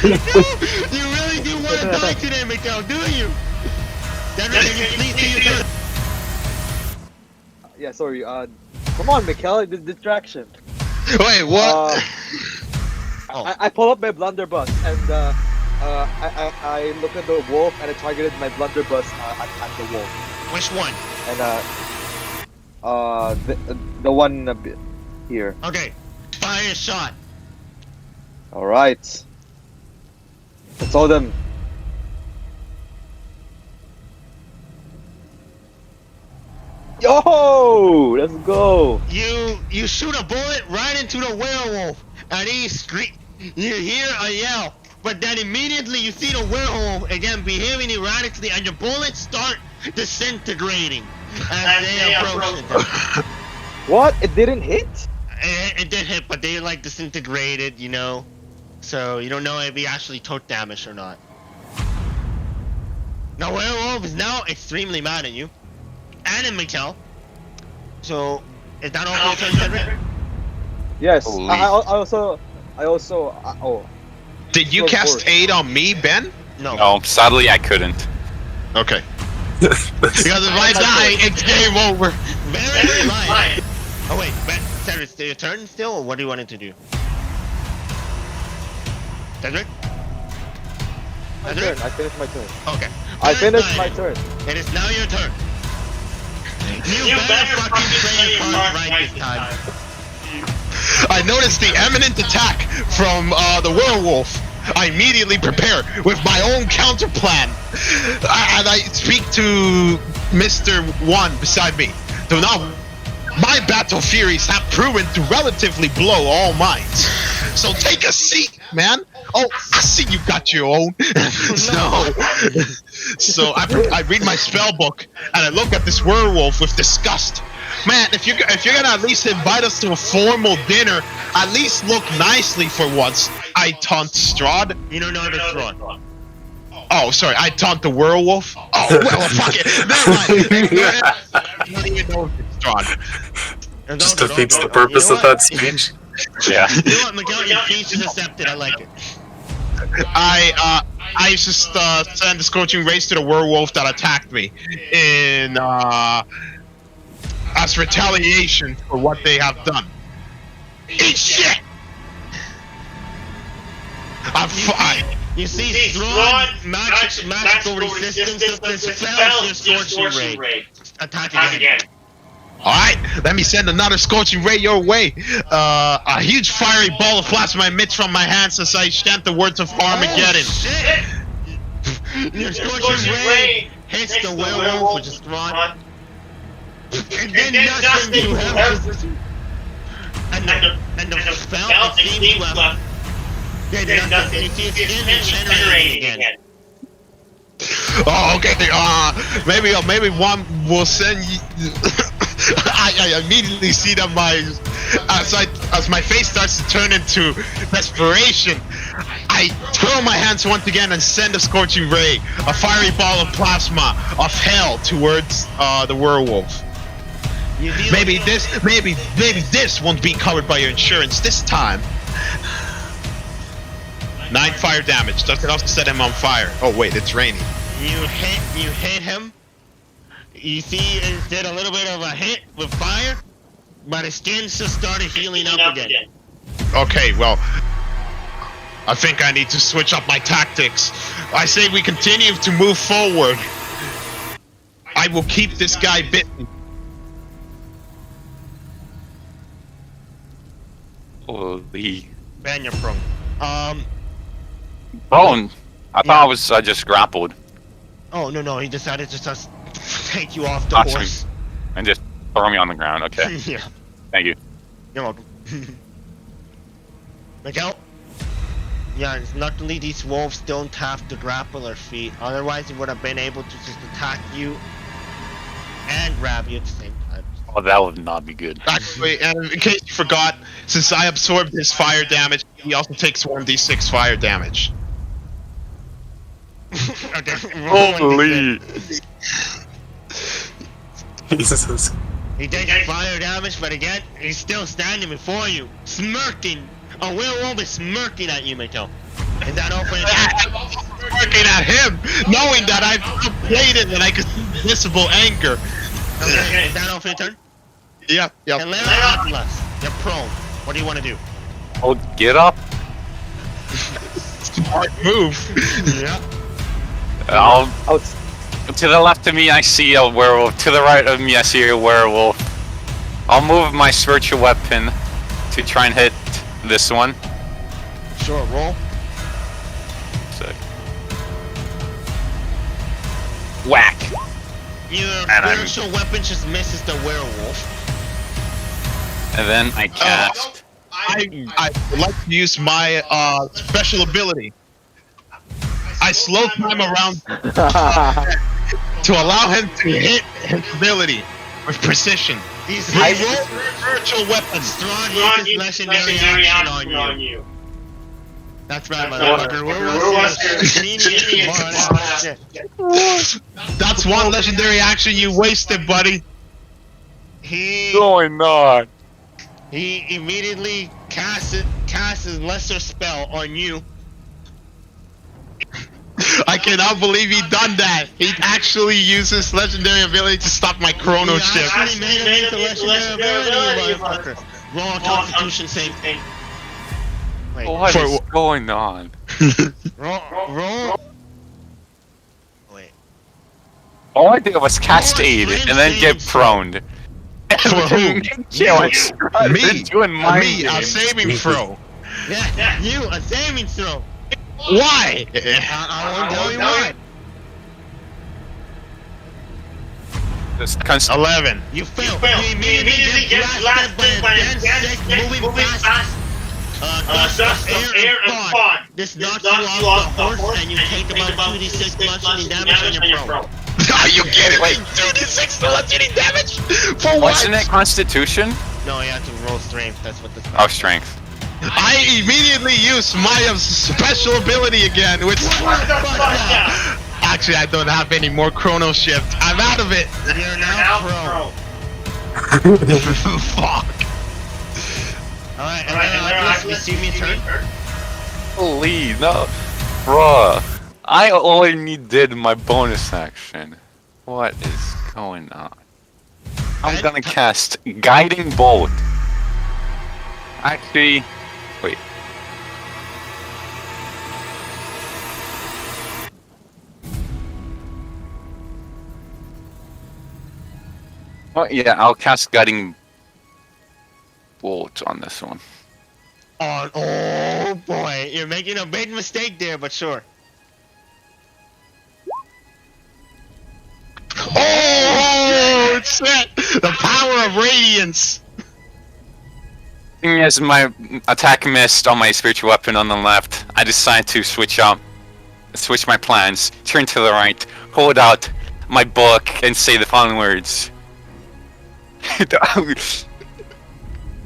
You really do want to die today, Mikhail, do you? Cedric, can you please do your turn?
Yeah, sorry. Come on, Mikhail. This distraction.
Wait, what?
Oh.
I pull up my blunderbuss and I look at the wolf and I targeted my blunderbuss at the wolf.
Which one?
And the one a bit here.
Okay, fire a shot.
All right. I told them. Yo, let's go.
You shoot a bullet right into the werewolf, and he scream. You hear a yell, but then immediately you see the werewolf again behaving erratically, and your bullets start disintegrating as they approach it.
What? It didn't hit?
It did hit, but they like disintegrated, you know. So you don't know if he actually took damage or not. The werewolf is now extremely mad at you. And in Mikhail. So, is that all for your turn, Cedric?
Yes.
Holy.
I also. Oh.
Did you
Of
cast
course.
aid on me, Ben?
No.
No, sadly I couldn't.
Okay. Because if I die, it's game over.
Very light. Oh wait, Ben, Cedric, it's your turn still, or what do you want it to do? Cedric?
My
Cedric?
turn. I finished my turn.
Okay.
I
Ben is
finished my
dying.
turn.
It is now your turn. You better fucking play your part right this time.
I noticed the imminent attack from the werewolf. I immediately prepare with my own counter plan. And I speak to Mr. One beside me. Do not. My battle furies have proven to relatively blow all minds. So take a seat, man. Oh, I see you got your own. So I read my spell book and I look at this werewolf with disgust. Man, if you're gonna at least invite us to a formal dinner, at least look nicely for once. I taunt Strahd.
You don't know if it's wrong.
Oh, sorry, I taunt the werewolf. Oh, well, fuck it. Never mind. I don't even know if it's Strahd.
Just defeats the purpose of that speech.
Yeah.
You know what, Miguel, your speech is accepted. I like it.
I just send the scorching rays to the werewolf that attacked me in as retaliation for what they have done. Eat shit!
You see, Strahd magical resistance dispels your scorching ray. Attack again.
Alright, let me send another scorching ray your way. A huge fiery ball of plasma emits from my hands as I chant the words of Armageddon.
Oh, shit! Your scorching ray hits the werewolf, which is Strahd. And then nothing you have to... And the spell seems left. There's nothing. You see its skin regenerating again.
Oh, okay. Maybe one will send you. I immediately see that as my face starts to turn into desperation, I throw my hands once again and send a scorching ray, a fiery ball of plasma of hell towards the werewolf. Maybe this won't be covered by your insurance this time. 9 fire damage. Does it also set him on fire? Oh wait, it's raining.
You hit him. You see, it did a little bit of a hit with fire, but his skin just started healing up again.
Okay, well, I think I need to switch up my tactics. I say we continue to move forward. I will keep this guy bitten.
Holy.
Ben, you're prone.
Prone? I thought I was just grappled.
Oh, no, he decided to just take you off the
Awesome.
horse.
And just throw me on the ground. Okay.
Yeah,
Thank you.
you're welcome. Miguel? Yeah, luckily these wolves don't have the grappler feet. Otherwise, he would have been able to just attack you and grab you at the same time.
Oh, that would not be good.
Actually, and in case you forgot, since I absorbed his fire damage, he also takes 1d6 fire damage.
Okay, roll 1d6.
Jesus.
He takes fire damage, but again, he's still standing before you, smirking. A werewolf is smirking at you, Mito. Is that all for the turn?
I'm working at him, knowing that I've played it and I could see visible anger.
Okay, is that all for your turn?
Yeah.
And Lara Atlas, you're prone. What do you want to do?
Oh, get up.
Smart move.
Yeah.
I'll,
Out.
to the left of me, I see a werewolf. To the right of me, I see a werewolf. I'll move my spiritual weapon to try and hit this one.
Sure, roll.
So. Whack.
Your
And I'm-
spiritual weapon just misses the werewolf.
And then I cast.
I would like to use my special ability. I slow time around to allow him to hit his ability with precision.
He's
I
roll
roll virtual weapons.
Strahd uses legendary action on you. That's right, motherfucker. Where was your genius?
That's one legendary action you wasted, buddy.
Going on.
He immediately casts his lesser spell on you.
I cannot believe he done that. He actually uses legendary ability to stop my chrono
He
shift.
actually made it into legendary ability, motherfucker. Roll a Constitution save. Wait,
What
For
is
wh-
going on?
roll. Wait.
All I did was cast aid and then get proned.
For who? Me.
Doing my
Me, a saving throw.
Yeah, you, a saving throw.
Why?
I won't tell you why.
Just
11.
You fail. You immediately get blasted by a dense, moving fast dust of air and fog. This knocks you off the horse, and you take about 2d6 bludgeoning damage on your prone.
Are you kidding me? 2d6 bludgeoning damage? For what?
Wasn't it Constitution?
No, you have to roll strength. That's what the.
Oh, strength.
I immediately use my special ability again, which... Actually, I don't have any more chrono shift. I'm out of it.
You're now prone.
Fuck.
Alright, and then Atlas, you see me turn?
Holy no, bruh. I only did my bonus action. What is going on? I'm gonna cast Guiding Bolt. Actually, wait. Oh yeah, I'll cast Guiding Bolt on this one.
Oh boy, you're making a big mistake there, but sure.
Oh, it's set. The power of radiance.
Seeing as my attack missed on my spiritual weapon on the left, I decide to switch my plans, turn to the right, hold out my book, and say the following words.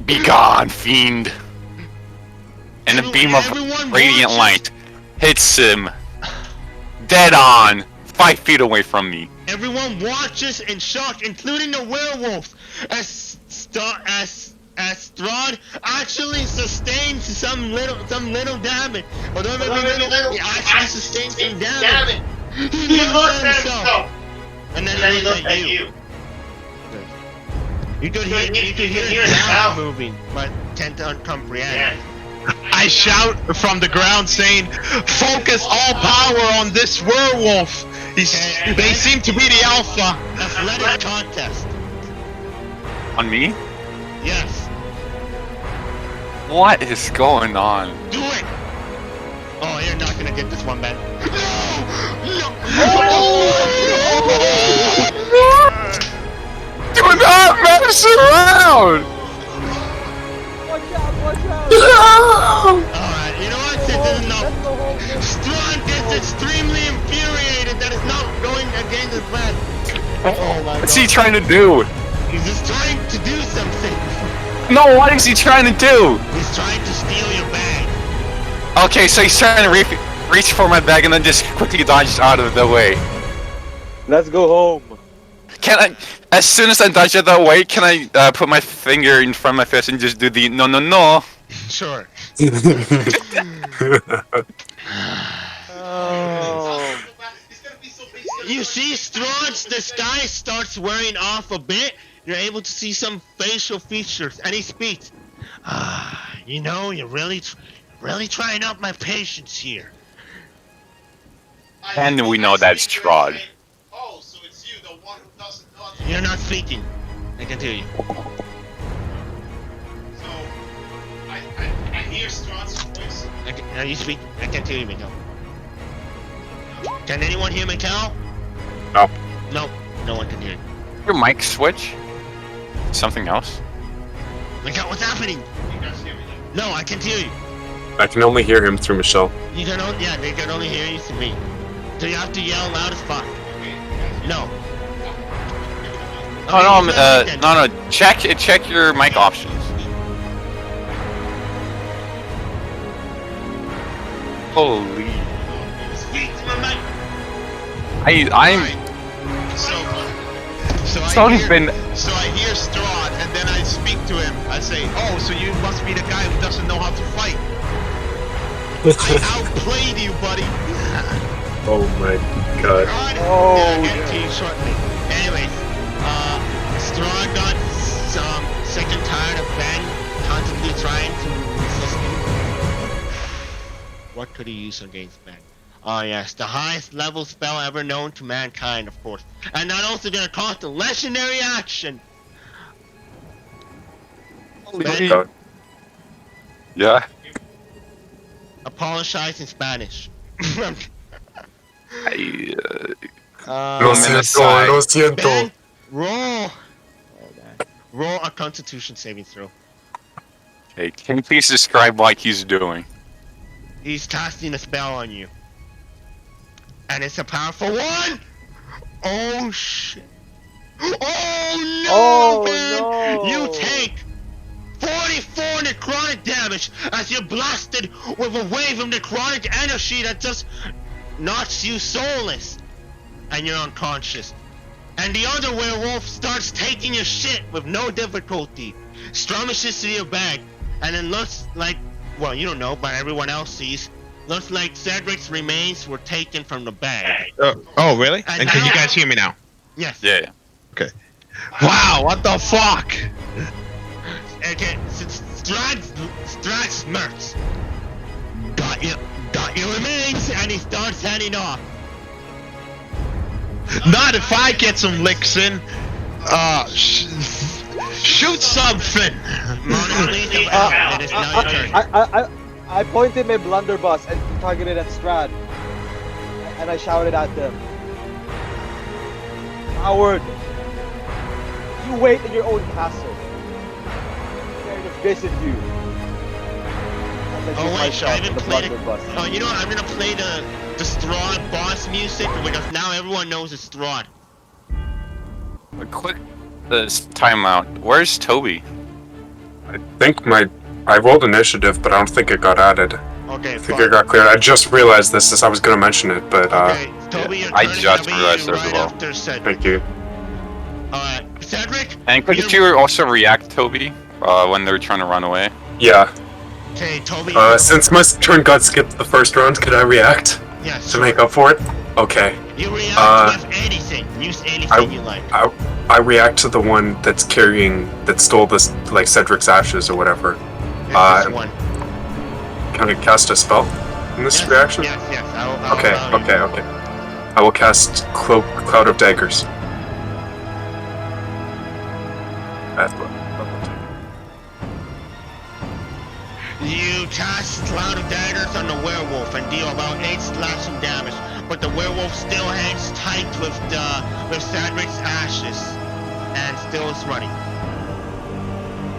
Be gone, fiend. And a beam of radiant light hits him dead on, 5 feet away from me.
Everyone watches in shock, including the werewolves, as Strahd actually sustains some little damage. Although maybe little, he actually sustains some damage. He looks at himself, and then he looks at you. You could hear his mouth moving, but tend to uncomprehend.
I shout from the ground saying, focus all power on this werewolf. They seem to be the alpha.
Athletic contest.
On me?
Yes.
What is going on?
Do it. Oh, you're not gonna get this one, man.
Do not mess around!
Alright, you know what? This is enough. Strahd gets extremely infuriated that it's not going against his plan. Oh my
What's
God.
he trying to do?
He's just trying to do something.
No, what is he trying to do?
He's trying to steal your bag.
Okay, so he's trying to reach for my bag and then just quickly dodge out of the way.
Let's go home.
Can I, as soon as I dodge out of the way, can I put my finger in front of my face and just do the no?
Sure.
Oh.
You see, Strahd, this guy starts wearing off a bit. You're able to see some facial features, and he speaks. You know, you're really trying out my patience here.
And we know that's Strahd.
Oh, so it's you, the one who doesn't dodge.
You're not speaking. I can hear you.
So, I hear Strahd's voice.
Are you speak? I can't hear you, Miguel. Can anyone hear Miguel?
No.
No, no one can hear you.
Your mic switch? Something else?
Miguel, what's happening?
You guys hear me now?
No, I can't hear you.
I can only hear him through Michelle.
You can only, yeah, they can only hear you through me. So you have to yell loud as fuck.
Okay, you guys hear
No.
No. Check your mic options. Holy.
Speak to my mic.
I'm.
So
It's
I
only
hear,
been.
so I hear Strahd, and then I speak to him. I say, "Oh, so you must be the guy who doesn't know how to fight." I outplayed you, buddy.
Oh my god.
Oh,
Yeah, I'll get to you shortly. Anyways, Strahd got some sick and tired of Ben constantly trying to resist him. What could he use against Ben? Oh yes, the highest level spell ever known to mankind, of course. And not also gonna cost a legendary action. Ben,
God.
Yeah.
apologize in Spanish.
Lo
uh,
siento, lo siento.
Ben, roll. Roll a Constitution saving throw.
Okay, can you please describe what he's doing?
He's casting a spell on you. And it's a powerful one! Oh shit. Oh no,
Oh,
man!
no.
You take 44 necrotic damage as you're blasted with a wave of necrotic energy that just knocks you soulless. And you're unconscious. And the other werewolf starts taking your shit with no difficulty. Skirmishes to your bag. And it looks like, well, you don't know, but everyone else sees. Looks like Cedric's remains were taken from the bag.
Oh, really?
And
And can you
now-
guys hear me now?
Yes.
Yeah.
Wow, what the fuck?
Okay, Strahd smirks. Got your remains, and he starts heading off.
Not if I get some licks in. Shoot something.
Mona Lisa, it is now your turn.
I pointed my blunderbuss and targeted at Strahd. And I shouted at them. Howard, you wait in your own castle. I'm there to visit you. As I shoot
Oh
my
wait,
shot
I
with
haven't
the
played it.
blunderbuss.
Oh, you know what? I'm gonna play the Strahd boss music because now everyone knows it's Strahd.
A quick timeout. Where's Toby?
I think I rolled initiative, but I don't think it got added.
Okay,
I think it got cleared. I just realized this as I was going to mention it, but
Okay, Toby, your
I
turn is
just
gonna be
realized as
right
well.
after Cedric.
thank you.
Alright, Cedric.
And could you also react, Toby, when they're trying to run away?
Yeah.
Okay, Toby.
Since my turn got skipped the first round, could I react
yes,
to make up for it? Okay.
You react with anything. Use anything you like.
I react to the one that stole this, like Cedric's ashes or whatever.
It's this one.
Can I cast a spell in this
Yes,
reaction?
Yes. I'll
Okay,
allow you.
okay. I will cast Cloud of Daggers. That's what.
You cast Cloud of Daggers on the werewolf and deal about 8 slashing damage, but the werewolf still hangs tight with Cedric's ashes and still is running.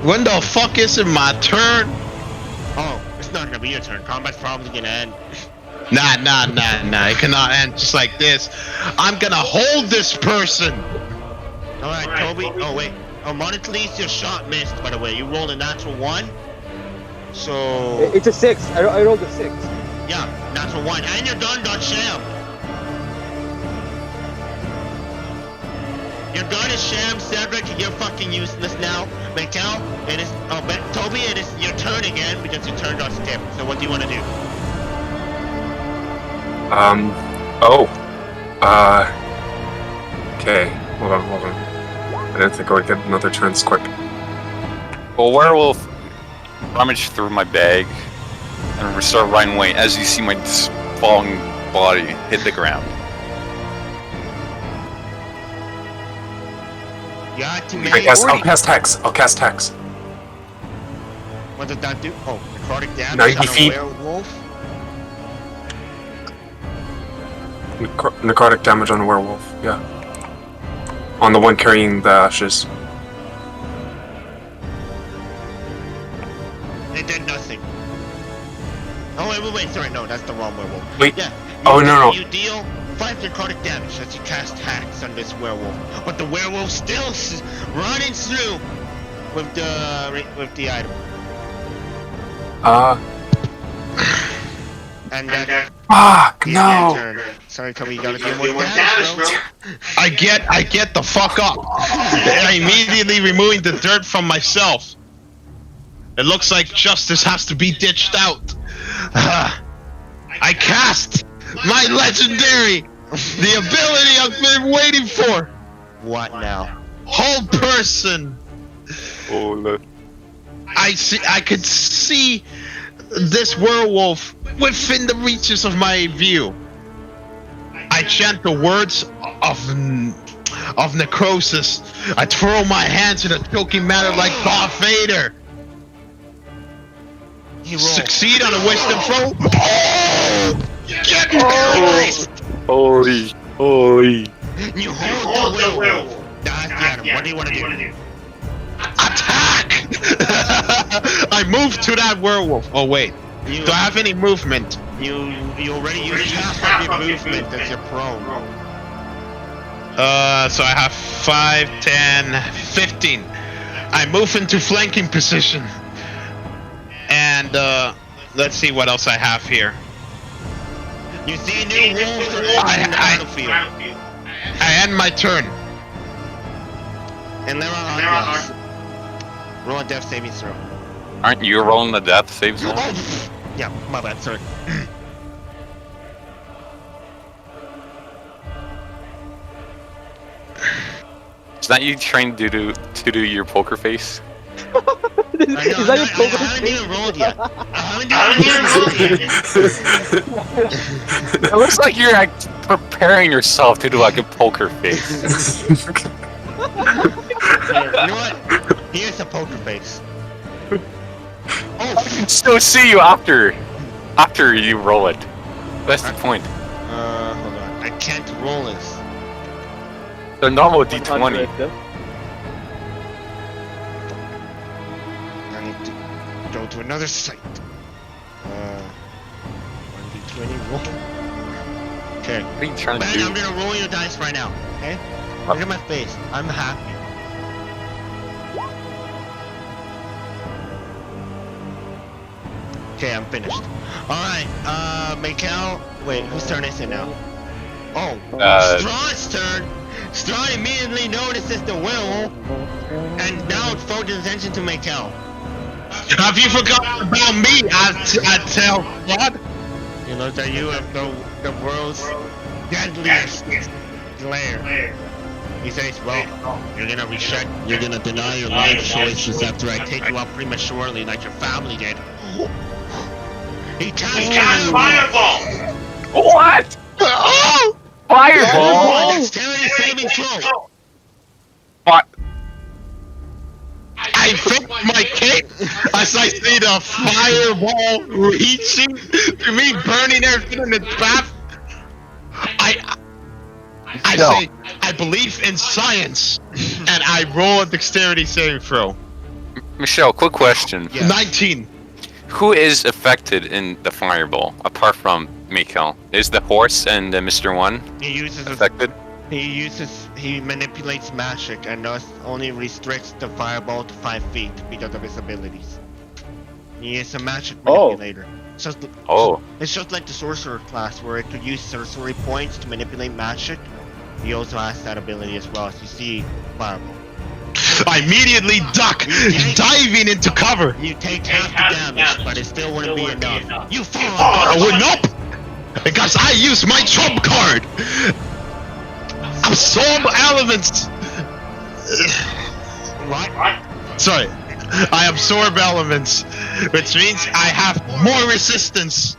When the fuck is it my turn?
Oh, it's not gonna be your turn. Combat's probably gonna end.
Nah. It cannot end just like this. I'm gonna hold this person.
Alright, Toby. Oh, wait. Monocles, your shot missed, by the way. You rolled a natural 1. So...
It's a 6. I rolled a 6.
Yeah, natural 1. And your gun got shammed. Your gun is sham, Cedric, you're fucking useless now. Mikkel, it is, Toby, it is your turn again because your turn got skipped. So what do you want to do?
Okay, hold on. I didn't think I would get another turn this quick.
Well, werewolf rummaged through my bag and start running away as you see my falling body hit the ground.
Yeah, to
I'll cast Hex.
What did that do? Oh, necrotic damage
90
on a
feet.
werewolf?
Necrotic damage on a werewolf, yeah. On the one carrying the ashes.
It did nothing. Oh, wait, sorry, no, that's the wrong werewolf.
Wait.
Yeah.
No.
You deal 5 necrotic damage as you cast hacks on this werewolf. But the werewolf still running through with the item. And then...
Fuck,
yeah,
no!
turn. Sorry, Toby, you gotta do more damage, bro.
I get the fuck up. And immediately removing the dirt from myself. It looks like justice has to be ditched out. I cast my legendary, the ability I've been waiting for.
What now?
Whole person.
Oh, look.
I could see this werewolf within the reaches of my view. I chant the words of necrosis. I twirl my hands in a choking manner like Darth Vader. Succeed on a wisdom throw. Oh! Get me!
Holy.
You hold the werewolf. What do you want to do?
Attack! I move to that werewolf. Oh wait, do I have any movement?
You already used half of your movement as you're prone.
So I have 5, 10, 15. I move into flanking position. And let's see what else I have here.
You see new wolves on the battlefield.
I end my turn.
And there are others. Roll a death saving throw.
Aren't you rolling the death save zone?
Oh, yeah, my bad, sorry.
Is that you trying to do your poker face?
Is that your poker face? I haven't even rolled yet.
It looks like you're like preparing yourself to do like a poker face.
Here, you know what? Here's a poker face.
I can still see you after you roll it. That's the point.
Hold on. I can't roll this.
The normal D20.
I need to go to another site. 1d20 roll. Okay.
What are you trying to
Ben,
do?
I'm gonna roll your dice right now. Okay? Look at my face. I'm happy. Okay, I'm finished. Alright, Mikkel. Wait, whose turn is it now? Oh, Strahd's turn. Strahd immediately notices the werewolf, and now it focuses attention to Mikkel.
Have you forgotten about me? I tell God.
He looks at you with the world's deadliest glare. He says, well, you're gonna deny your life choices after I take you out prematurely like your family did. He casts Fireball!
What?
Oh!
Fireball!
Dexterity saving throw!
What?
I flip my cape as I see the fireball reaching to me, burning everything in its path. I say, I believe in science, and I roll a dexterity saving throw.
Michelle, quick question.
Yeah.
19.
Who is affected in the fireball, apart from Mikkel? Is the horse and Mr. One
He uses
affected?
He manipulates magic and thus only restricts the fireball to 5 feet because of his abilities. He is a magic
Oh.
manipulator.
Oh.
It's just like the sorcerer class where it could use sorcery points to manipulate magic. He also has that ability as well, as you see fireball.
I immediately duck, diving into cover.
You take half the damage, but it still wouldn't be enough. You fall!
Nope! Because I use my trump card! Absorb elements!
What?
Sorry. I absorb elements, which means I have more resistance.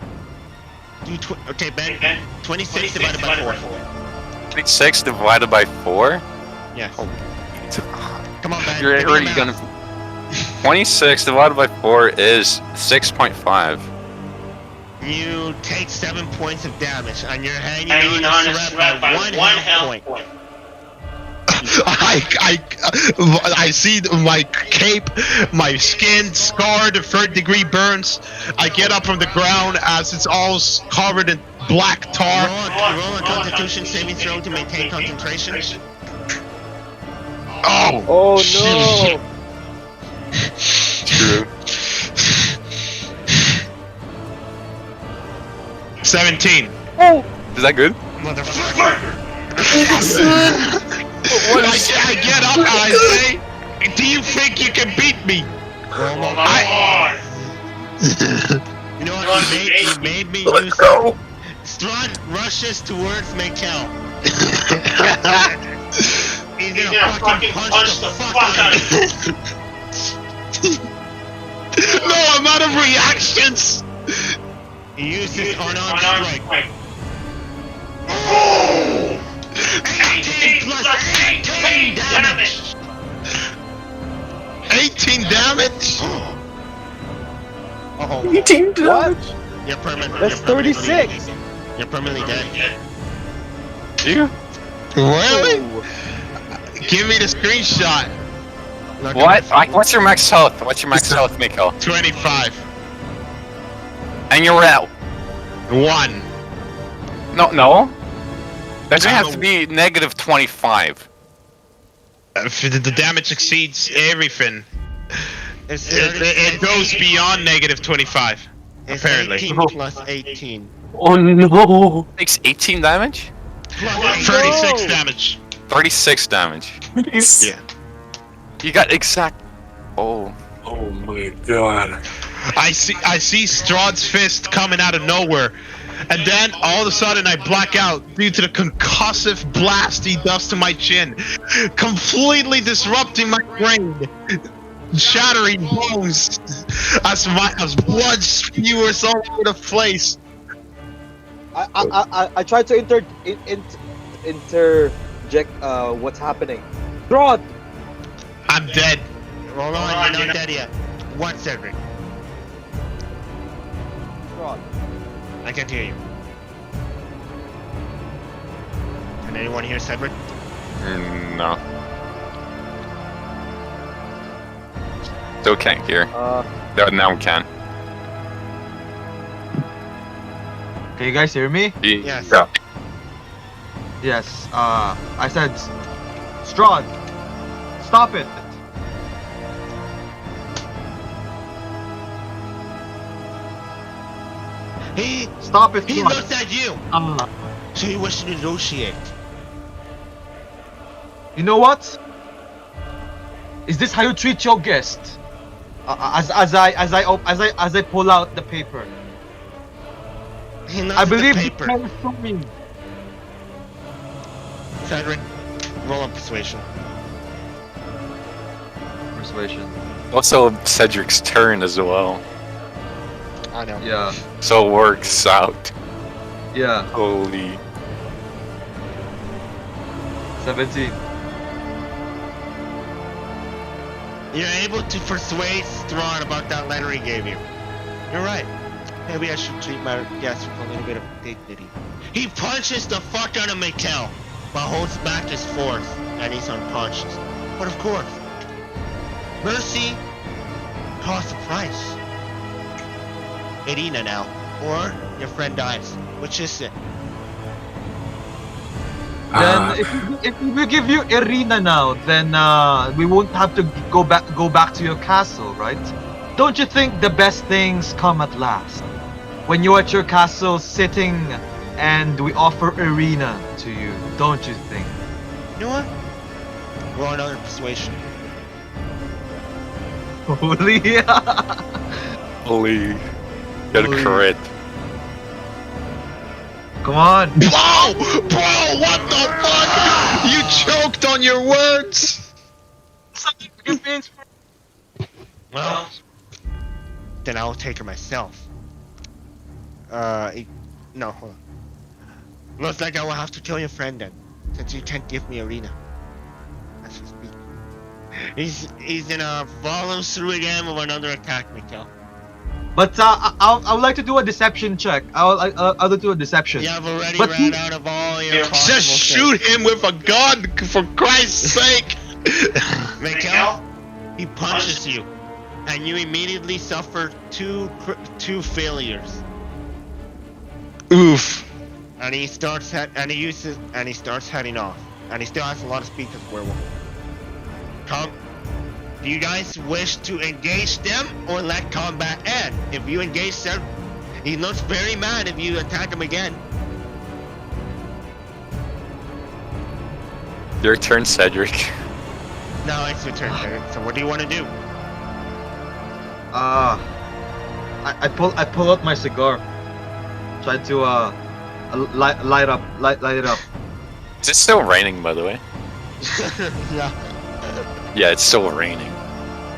Okay, Ben. 26 divided by 4.
26 divided by 4?
Yes.
Oh.
Come on, Ben.
You're
give me
already
the
gonna.
math.
26 divided by 4 is 6.5.
You take 7 points of damage, and you're hanging on a thread by 1 health point.
I see my cape, my skin scarred, 3rd-degree burns. I get up from the ground as it's all covered in black tar.
Roll a Constitution saving throw to maintain concentration.
Oh
no!
True.
17.
Is that good?
Motherfucker!
I get up and I say, do you think you can beat me?
You know what? You made me use it. Strahd rushes towards Mikkel. He's gonna fucking punch the fuck out of you.
No, I'm out of reactions.
He uses unarmed strike. 18 plus 18 damage!
18 damage?
Oh,
18 damage.
you're permanently.
That's 36.
You're permanently dead.
You?
Really? Give me the screenshot.
What? What's your max health? What's your max health, Miko?
25.
And you're at
1.
no. Doesn't have to be negative 25.
If the damage exceeds everything,
It's
it goes beyond negative 25.
It's
apparently.
18 plus 18.
Oh no!
Takes 18 damage?
Plus
36 damage.
36 damage.
Yeah.
You got exact. Oh.
Oh my god.
I see Strahd's fist coming out of nowhere. And then all of a sudden I black out due to the concussive blast he does to my chin, completely disrupting my brain, shattering bones as blood spews all over the place.
I tried to interject what's happening. Strahd!
I'm dead.
Hold on, you're not dead yet. One second.
Strahd.
I can't hear you. Can anyone hear Cedric?
No. Still can't hear. No, now we can.
Can you guys hear me?
Yes.
Yeah.
Yes. I said, Strahd, stop it. Stop it.
He
Strahd.
looks at you. So he wishes to negotiate.
You know what? Is this how you treat your guest? As I pull out the paper.
He
I
nods at
believe
the
you
paper.
can from me.
Cedric, roll on persuasion.
Persuasion.
Also, Cedric's turn as well.
I know.
Yeah.
So it works out.
Yeah.
Holy.
17.
You're able to persuade Strahd about that letter he gave you. You're right. Maybe I should treat my guest with a little bit of dignity. He punches the fuck out of Mikkel, but holds back his force, and he's unconscious. But of course, mercy costs a price. Irina now, or your friend dies. Which is it?
Then if we give you Irina now, then we won't have to go back to your castle, right? Don't you think the best things come at last? When you're at your castle sitting and we offer Irina to you, don't you think?
You know what? Roll another persuasion.
Holy
Holy. Get a
Holy.
crit.
Come on.
Bro, what the fuck? You choked on your words.
Well, then I'll take her myself. No, hold on. Looks like I will have to kill your friend then, since you can't give me Arena. As we speak. He's gonna follow through again with another attack, Mikhail.
But I would like to do a deception check. I'll do a deception.
You have already
But
ran out of all your possible
Just shoot him with a gun, for Christ's sake.
Mikhail, he punches you, and you immediately suffer two failures.
Oof.
And he starts heading off, and he still has a lot of speed because werewolf. Do you guys wish to engage them or let combat end? If you engage them, he looks very mad if you attack him again.
Your turn, Cedric.
No, it's your turn, Derek. So what do you want to do?
I pull out my cigar. Try to light it up.
Is it still raining, by the way?
Yeah.
Yeah, it's still raining.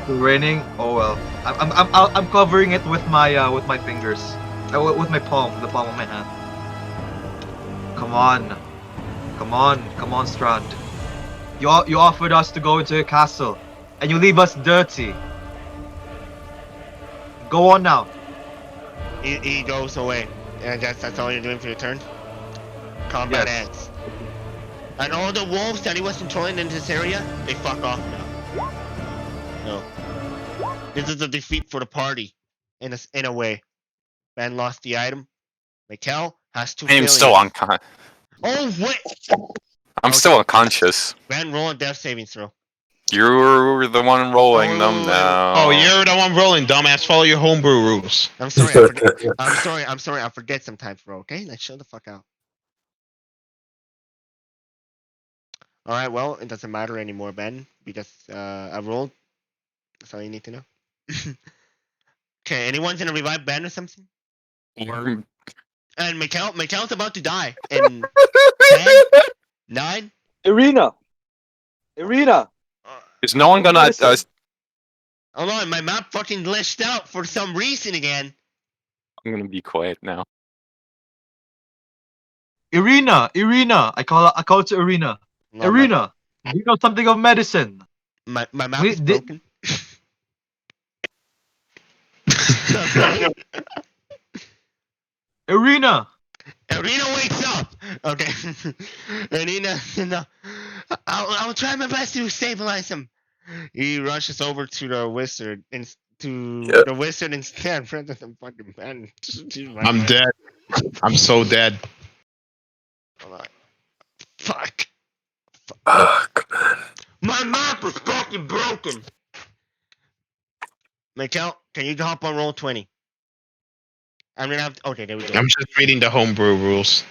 Raining. Oh well. I'm covering it with my fingers. With my palm, the palm of my hand. Come on, Strahd. You offered us to go into a castle, and you leave us dirty. Go on now.
He goes away. And that's all you're doing for your turn? Combat
Yes.
ends. And all the wolves that he was controlling in this area, they fuck off now. No. This is a defeat for the party. In a way. Ben lost the item. Mikhail has two
I'm
failures.
still unconscious.
Oh, wait!
I'm still unconscious.
Ben, roll a death saving throw.
You're the one rolling
Oh,
them
wait.
now.
Oh, you're the one rolling, dumbass. Follow your homebrew rules.
I'm sorry, I forget. I'm sorry, I forget sometimes, bro, okay? Let's chill the fuck out. Alright, well, it doesn't matter anymore, Ben, because I rolled. That's all you need to know. Okay, anyone's gonna revive Ben or something?
Or-
And Mikhail's about to die in 10, 9.
Irina.
Is no one gonna?
Hold on, my map fucking glitched out for some reason again.
I'm gonna be quiet now.
Irina. I call it to Irina.
No,
Irina, you know something of medicine.
My map
We
is
did-
broken.
Irina.
Arena wakes up. Okay. Arena, no. I'll try my best to stabilize him. He rushes over to the wizard and the wizard instead rather than fucking Ben.
I'm dead. I'm so dead.
Hold on. Fuck.
Ah, come on.
My map is fucking broken. Mikhail, can you hop on roll 20? I'm gonna have to, okay, there we go.
I'm just reading the homebrew rules.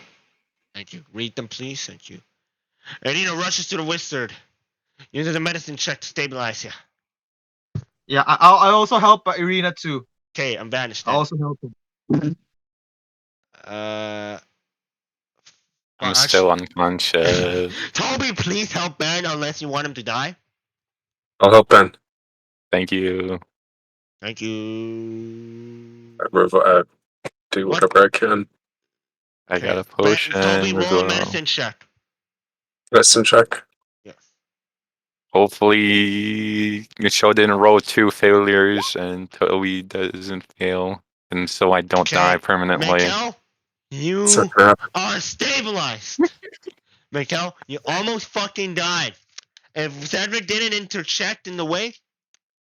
Thank you. Read them, please. Thank you. Arena rushes to the wizard. Uses a medicine check to stabilize you.
Yeah, I also help Irina too.
Okay, I'm vanished
I
then.
also help him.
I'm
Well,
still unconscious.
Toby, please help Ben unless you want him to die.
I'll help Ben.
Thank you.
Thank you.
Do whatever I can.
I got a
Okay.
potion
Toby,
as
roll a
well.
medicine check.
Medicine check.
Yes.
Hopefully, Michelle didn't roll 2 failures and Toby doesn't fail, and so I don't
Okay,
die permanently.
Mikhail, you
So crap.
are stabilized. Mikhail, you almost fucking died. If Cedric didn't interject in the way,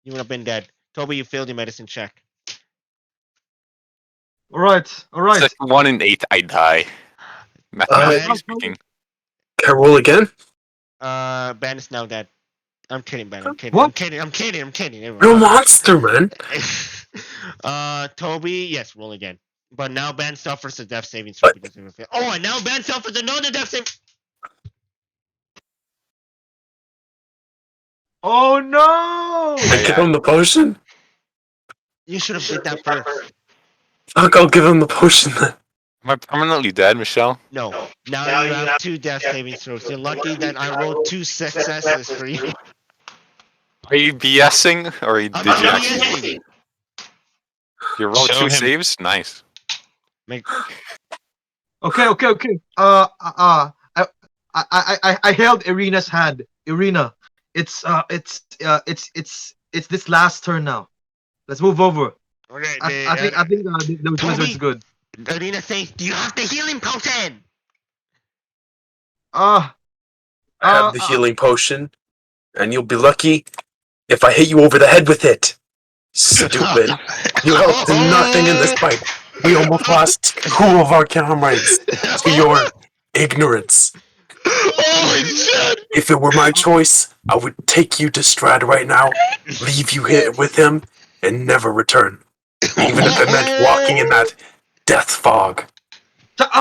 you would have been dead. Toby, you failed your medicine check.
All right.
It's like 1 in 8 I die. Mathematically speaking.
Can I roll again?
Ben is now dead. I'm kidding, Ben. I'm kidding.
What?
I'm kidding. I'm kidding. I'm kidding.
You're a monster, man.
Toby, yes, roll again. But now Ben suffers a death saving throw because of a fail. Oh, and now Ben suffers another death save.
Oh no!
I give him the potion?
You should have did that first.
Fuck, I'll give him the potion then.
Am I permanently dead, Michelle?
No. Now you have 2 death saving throws. You're lucky that I rolled 2 successes for you.
Are you BSing or did
I'm
you
not
actually?
BSing.
You rolled
Show
2
him.
saves? Nice.
Make,
Okay. I held Irina's hand. Irina, it's this last turn now. Let's move over.
okay,
I think the
Toby?
wizard's good.
Arena says, do you have the healing potion?
I have the healing potion, and you'll be lucky if I hit you over the head with it. Stupid. You helped in nothing in this fight. We almost lost 2 of our comrades to your ignorance.
Holy shit!
If it were my choice, I would take you to Strahd right now, leave you here with him, and never return. Even if it meant walking in that death fog.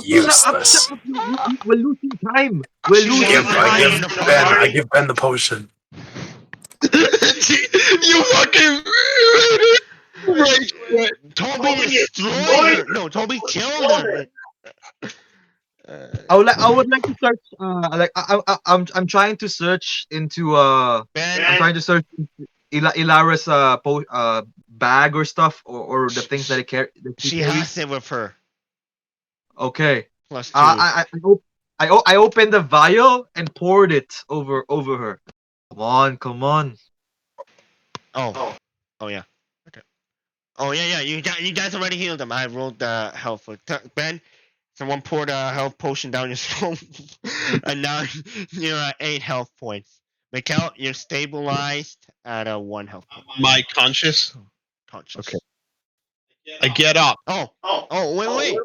Useless.
We're losing time. We're losing time.
I give Ben the potion.
You fucking right.
Toby destroyed her. No, Toby killed her.
I would like to search. I'm trying to search into. I'm
Ben,
trying to search Ilara's bag or stuff or the things that it carries.
she has it with her.
Okay.
Plus 2.
I opened the vial and poured it over her. Come on.
Oh yeah. Okay. Oh yeah. You guys already healed him. I rolled the health for Ben. Someone poured a health potion down your throat, and now you're at 8 health points. Mikkel, you're stabilized at a 1 health point.
My conscious.
Conscious.
Okay. I get up.
Oh, wait.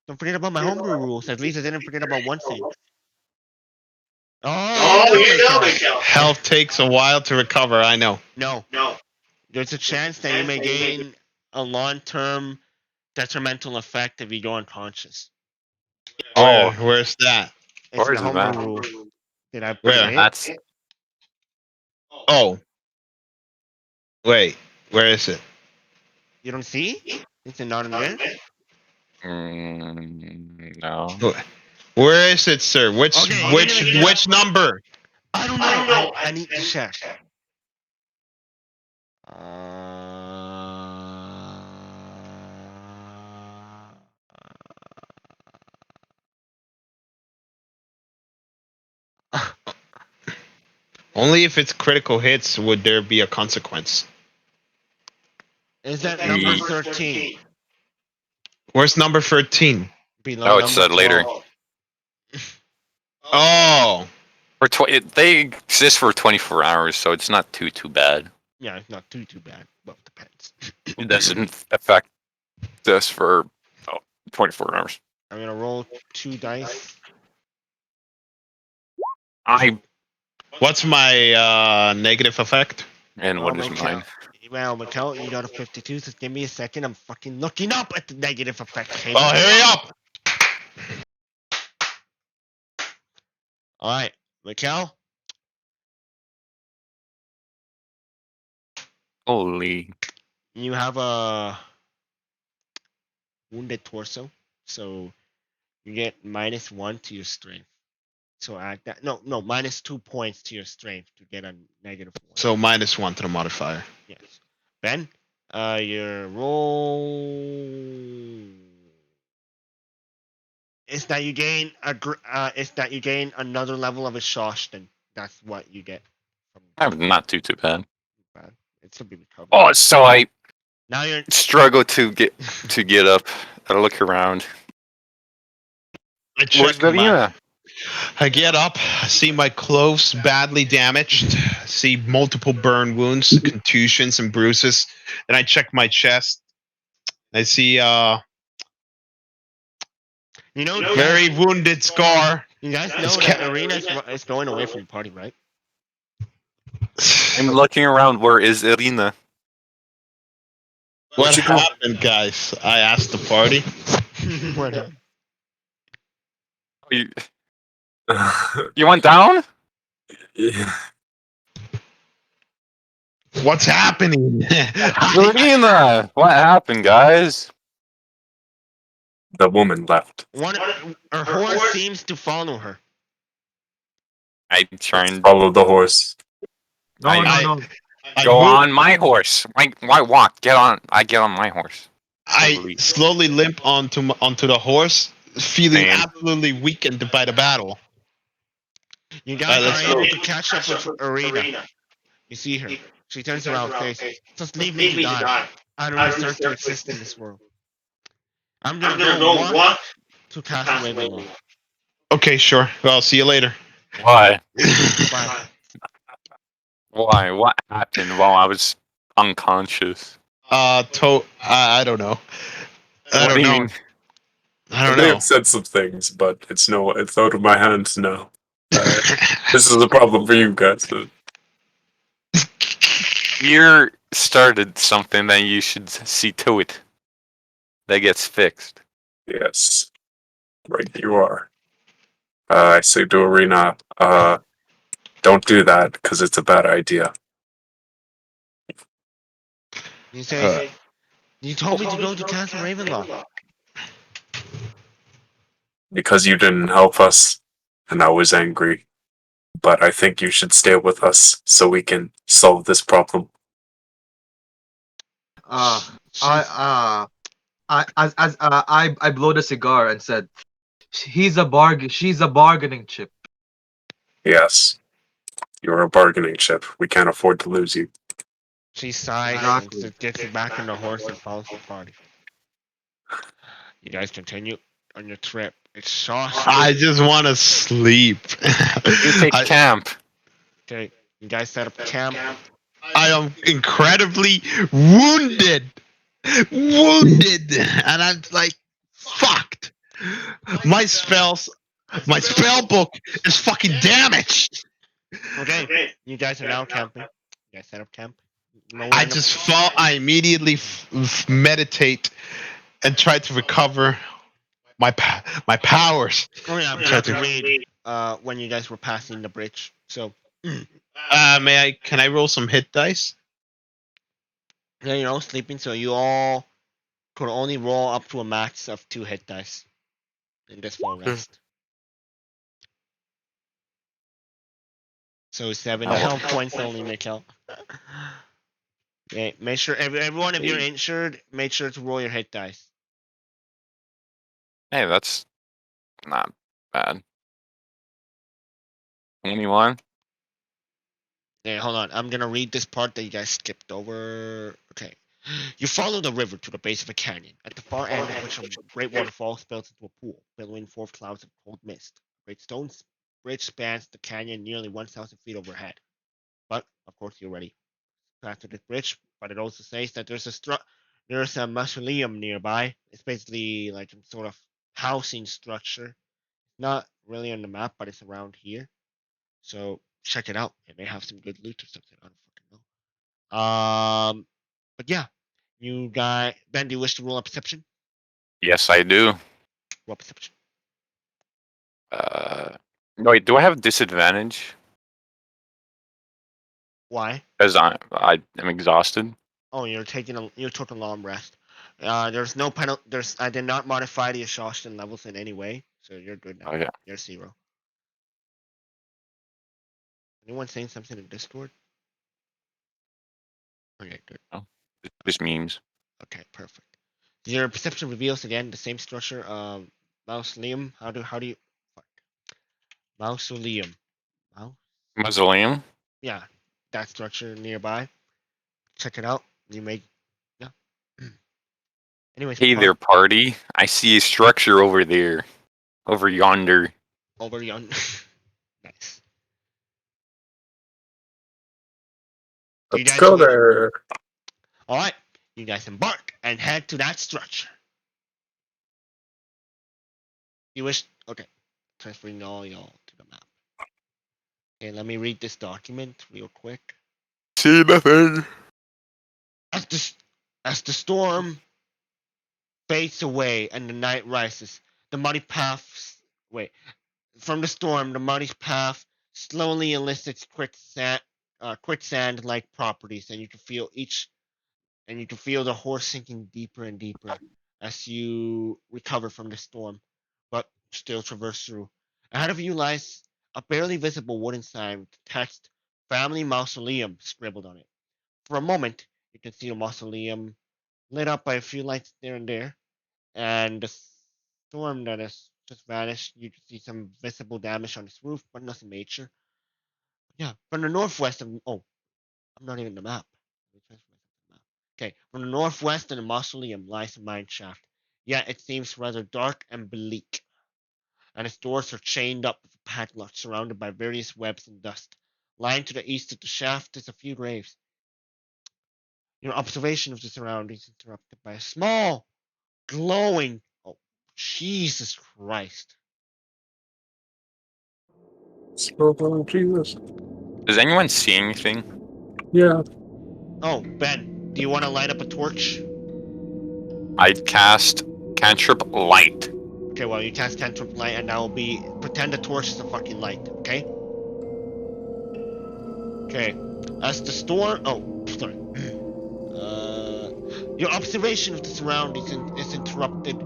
Don't forget about my homebrew rules. At least I didn't forget about one thing. Oh, you know, Mikkel.
Health takes a while to recover. I know.
No. There's a chance that you may gain a long-term detrimental effect if you go unconscious.
Where's that?
It's
Where
in
is
the
it, man?
homebrew rule. Did I put
Where?
it in?
That's
Oh. Wait. Where is it?
You don't see? It's not in there.
no.
Where is it, sir? Which
Okay,
which number?
I don't know. I need to check.
Only if it's critical hits would there be a consequence.
Is that number 13?
Where's number 13?
Below
No, it's
number
later.
12.
Oh.
They exist for 24 hours, so it's not too bad.
Yeah, it's not too bad. Well, it depends.
It doesn't affect us for 24 hours.
I'm gonna roll 2 dice.
What's my negative effect?
And what is mine?
Well, Mikkel, you got a 52, so give me a second. I'm fucking looking up at the negative effect table.
Oh, hurry up!
Alright, Mikkel.
Holy.
You have a wounded torso, so you get -1 to your strength. So add that. No, -2 points to your strength to get a -1.
So -1 to the modifier.
Yes. Ben, your roll is that you gain another level of exhaustion. That's what you get from
I'm not too bad.
bad. It's a bit recovered.
Oh, so I
Now you're
struggle to get up. I look around.
I
Where's
check my,
Davina?
I get up, I see my clothes badly damaged, see multiple burn wounds, contusions, and bruises. Then I check my chest. I see
You know,
Very wounded Scar.
you guys know
It's
that Arena is going away from the party, right?
I'm looking around. Where is Irina?
What happened, guys? I asked the party.
What happened?
You, you went down?
What's happening?
Irina! What happened, guys?
The woman left.
Her horse seems to follow her.
I'm trying to
Follow the horse.
No,
I-
no, no.
go on my horse. Why walk? Get on. I get on my horse.
I slowly limp onto the horse, feeling
Man.
absolutely weakened by the battle.
You guys
let's
are
go.
able to catch up with Arena. You see her. She turns around, says, "Just leave me to die. I don't deserve to exist in this world. I'm gonna go walk to Castle Ravenloft.
Okay, sure. Well, see you later.
Why?
Bye."
Why? What happened while I was unconscious?
I don't know. I
What
don't
do you
know.
mean?
I
I
don't
may
know.
have said some things, but it's out of my hands now. This is a problem for you guys.
You started something that you should see to it. That gets fixed.
Yes, right you are. I say to Arena, don't do that because it's a bad idea.
You say, "You told me to go to Castle Ravenloft."
Because you didn't help us, and I was angry. But I think you should stay with us so we can solve this problem.
I blow the cigar and said, she's a bargaining chip.
Yes, you're a bargaining chip. We can't afford to lose you.
She sighs
Exactly.
and gets back on the horse and follows the party. You guys continue on your trip. It's exhausting.
I just want to sleep.
You take camp.
Okay, you guys set up camp.
I am incredibly wounded. And I'm like fucked. My spell book is fucking damaged.
Okay, you guys are now camping. You guys set up camp.
I immediately meditate and try to recover my powers.
Oh yeah, I forgot to read when you guys were passing the bridge. So
Can I roll some hit dice?
yeah, you're all sleeping, so you all could only roll up to a max of 2 hit dice in this full rest. So 7 health points only, Mikkel. Okay, make sure everyone, if you're injured, make sure to roll your hit dice.
Hey, that's not bad. 21?
Yeah, hold on. I'm gonna read this part that you guys skipped over. Okay. You follow the river to the base of a canyon, at the far end of which a great waterfall spills into a pool, billowing forth clouds of cold mist. A great stone bridge spans the canyon nearly 1,000 feet overhead. But, of course, you're ready. After this bridge, but it also says that there's a mausoleum nearby. It's basically like some sort of housing structure. Not really on the map, but it's around here. So check it out. It may have some good loot or something. I don't fucking know. But yeah, you guys. Ben, do you wish to roll a perception?
Yes, I do.
Roll perception.
Wait, do I have disadvantage?
Why?
Because I am exhausted.
Oh, you took a long rest. There's no penalty. I did not modify the exhaustion levels in any way, so you're good now.
Okay.
You're 0. Anyone saying something in Discord? Okay, good.
Just memes.
Okay, perfect. Your perception reveals again the same structure. Mausoleum. How do you? Fuck. Mausoleum.
Mausoleum?
Yeah, that structure nearby. Check it out. You may. Yeah. Anyways.
Hey there, party. I see a structure over there. Over yonder.
Over yonder. Nice.
Let's go there.
All right, you guys embark and head to that structure. You wish. Okay. Transferring all y'all to the map. Okay, let me read this document real quick.
See nothing.
As the storm fades away and the night rises, the muddy paths. Wait. From the storm, the muddy path slowly elicits quicksand-like properties, and you can feel the horse sinking deeper and deeper as you recover from the storm, but still traverse through. Ahead of you lies a barely visible wooden sign with the text "Family Mausoleum" scribbled on it. For a moment, you can see the mausoleum lit up by a few lights there and there, and the storm that has just vanished. You can see some visible damage on its roof, but nothing major. Yeah, from the northwest of I'm not even the map. Okay, from the northwest of the mausoleum lies a mine shaft. Yet it seems rather dark and bleak, and its doors are chained up with a padlock surrounded by various webs and dust. Lying to the east of the shaft is a few graves. Your observation of the surroundings is interrupted by a small, glowing. Oh, Jesus Christ.
Oh, Jesus.
Does anyone see anything?
Yeah.
Oh, Ben, do you want to light up a torch?
I'd cast cantrip light.
Okay, well, you cast cantrip light, and that will be pretend the torch is a fucking light. Okay. Okay. As the storm. Oh, sorry. Your observation of the surroundings is interrupted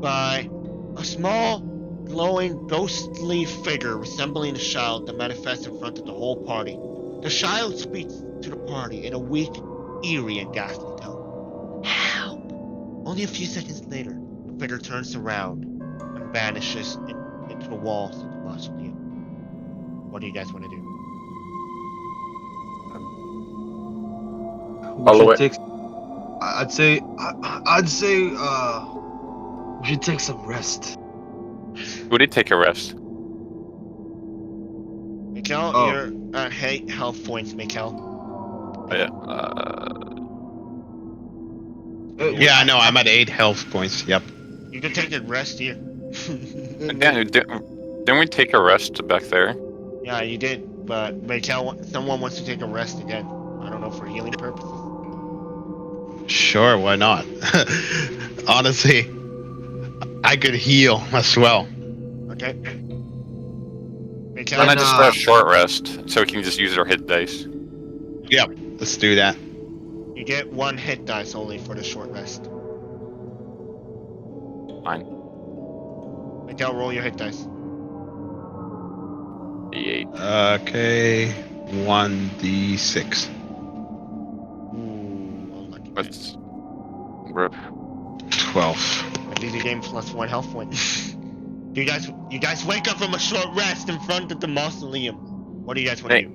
by a small, glowing, ghostly figure resembling a child that manifests in front of the whole party. The child speaks to the party in a weak, eerie, and ghastly tone. Help! Only a few seconds later, the figure turns around and vanishes into the walls of the mausoleum. What do you guys want to do?
We
Follow
should
it.
take. I'd say. We should take some rest.
Who did take a rest?
Mikkel,
Oh.
you're at health points, Mikkel.
Yeah.
Yeah, I know. I'm at 8 health points. Yep.
You can take a rest here.
Yeah, didn't we take a rest back there?
Yeah, you did, but someone wants to take a rest again. I don't know, for healing purposes.
Sure, why not? Honestly, I could heal as well.
Okay.
Why
Mikkel,
not just for a short rest so we can just use our hit dice?
Yep, let's do that.
you get one hit dice only for the short rest.
Fine.
Mikkel, roll your hit dice.
D8.
Okay, 1d6.
Ooh, unlucky.
Let's rip.
12.
At least you gain plus 1 health point. you guys wake up from a short rest in front of the mausoleum. What do you guys want to
Hey.
do?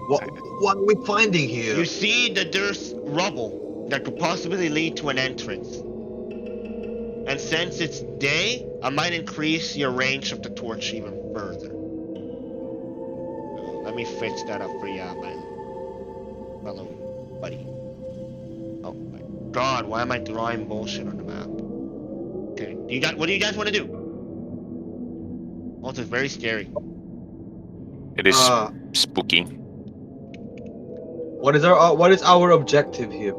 Look,
What are we finding here?
You see that there's rubble that could possibly lead to an entrance. And since it's day, I might increase your range of the torch even further. Let me fix that up for you, my fellow buddy. Oh my god, why am I drawing bullshit on the map? Okay, what do you guys want to do? Also, it's very scary.
it is spooky.
What is our objective here?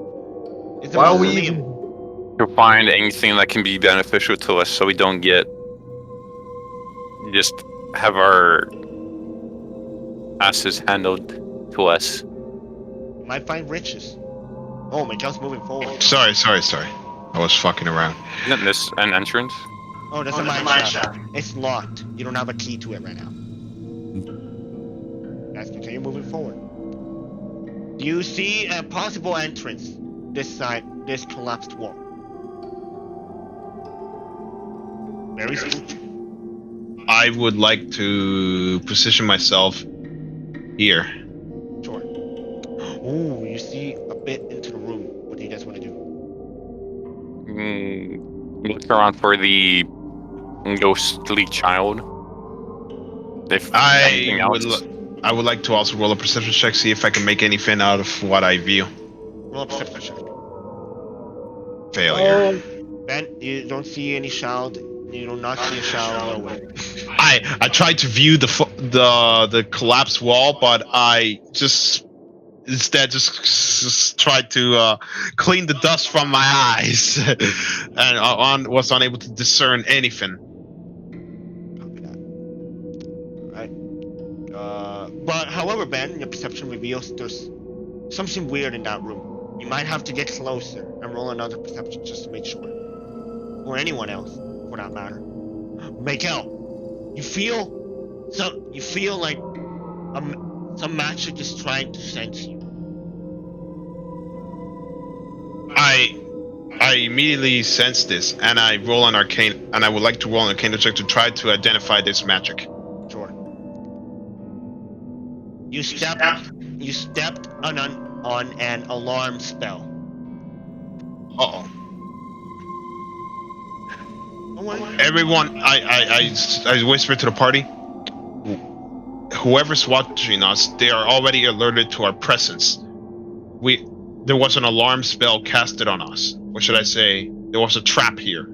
It's a
Why are we
mausoleum.
even?
To find anything that can be beneficial to us so we don't just have our asses handled to us.
You might find riches. Oh, Mikkel's moving forward.
Sorry. I was fucking around.
Isn't this an entrance?
Oh, there's a mine shaft. It's locked. You don't have a key to it right now. Guys, continue moving forward. Do you see a possible entrance this side, this collapsed wall? Very spooky.
I would like to position myself here.
Sure. Ooh, you see a bit into the room. What do you guys want to do?
Look around for the ghostly child. If anything
I would
else.
I would like to also roll a perception check, see if I can make anything out of what I view.
Roll a perception check.
Failure.
Ben, you don't see any Shroud. You do not see a Shroud nowhere.
I tried to view the collapsed wall, but I just instead just tried to clean the dust from my eyes, and was unable to discern anything.
Copy that. Right. But however, Ben, your perception reveals there's something weird in that room. You might have to get closer and roll another perception just to make sure, or anyone else, for that matter. Miguel, you feel like some magic is trying to sense you.
I immediately sense this, and I roll an arcane, and I would like to roll an arcane check to try to identify this magic.
Sure. You stepped on an alarm spell.
Uh-oh.
Don't worry.
Everyone, I whisper to the party. Whoever's watching us, they are already alerted to our presence. There was an alarm spell casted on us. Or should I say, there was a trap here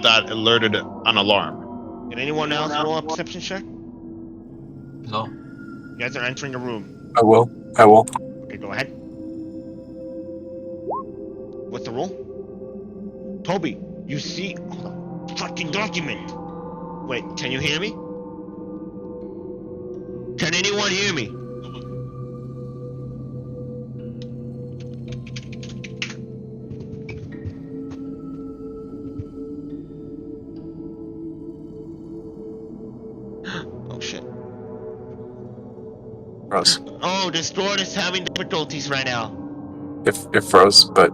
that alerted an alarm.
Did anyone else roll a perception check?
No.
You guys are entering the room.
I will.
Okay, go ahead. What's the roll? Toby, you see... Hold on. Fucking document! Wait, can you hear me? Can anyone hear me? Oh shit.
Froze.
Oh, the Strahd is having difficulties right now.
It froze, but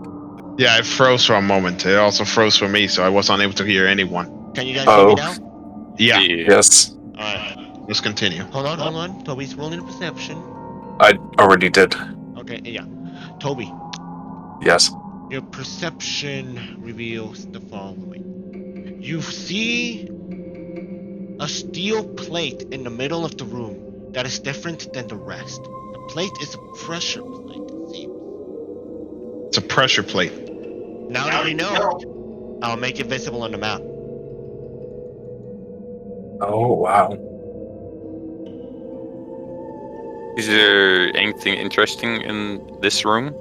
Yeah, it froze for a moment. It also froze for me, so I was unable to hear anyone.
Can you guys hear me now?
Yeah,
yes,
Alright.
let's continue.
Hold on. Toby's rolling a perception.
I already did.
Okay, yeah. Toby,
Yes.
your perception reveals the following. You see a steel plate in the middle of the room that is different than the rest. The plate is a pressure plate, it seems.
It's a pressure plate.
Now that we know, I'll make it visible on the map.
Oh wow.
Is there anything interesting in this room?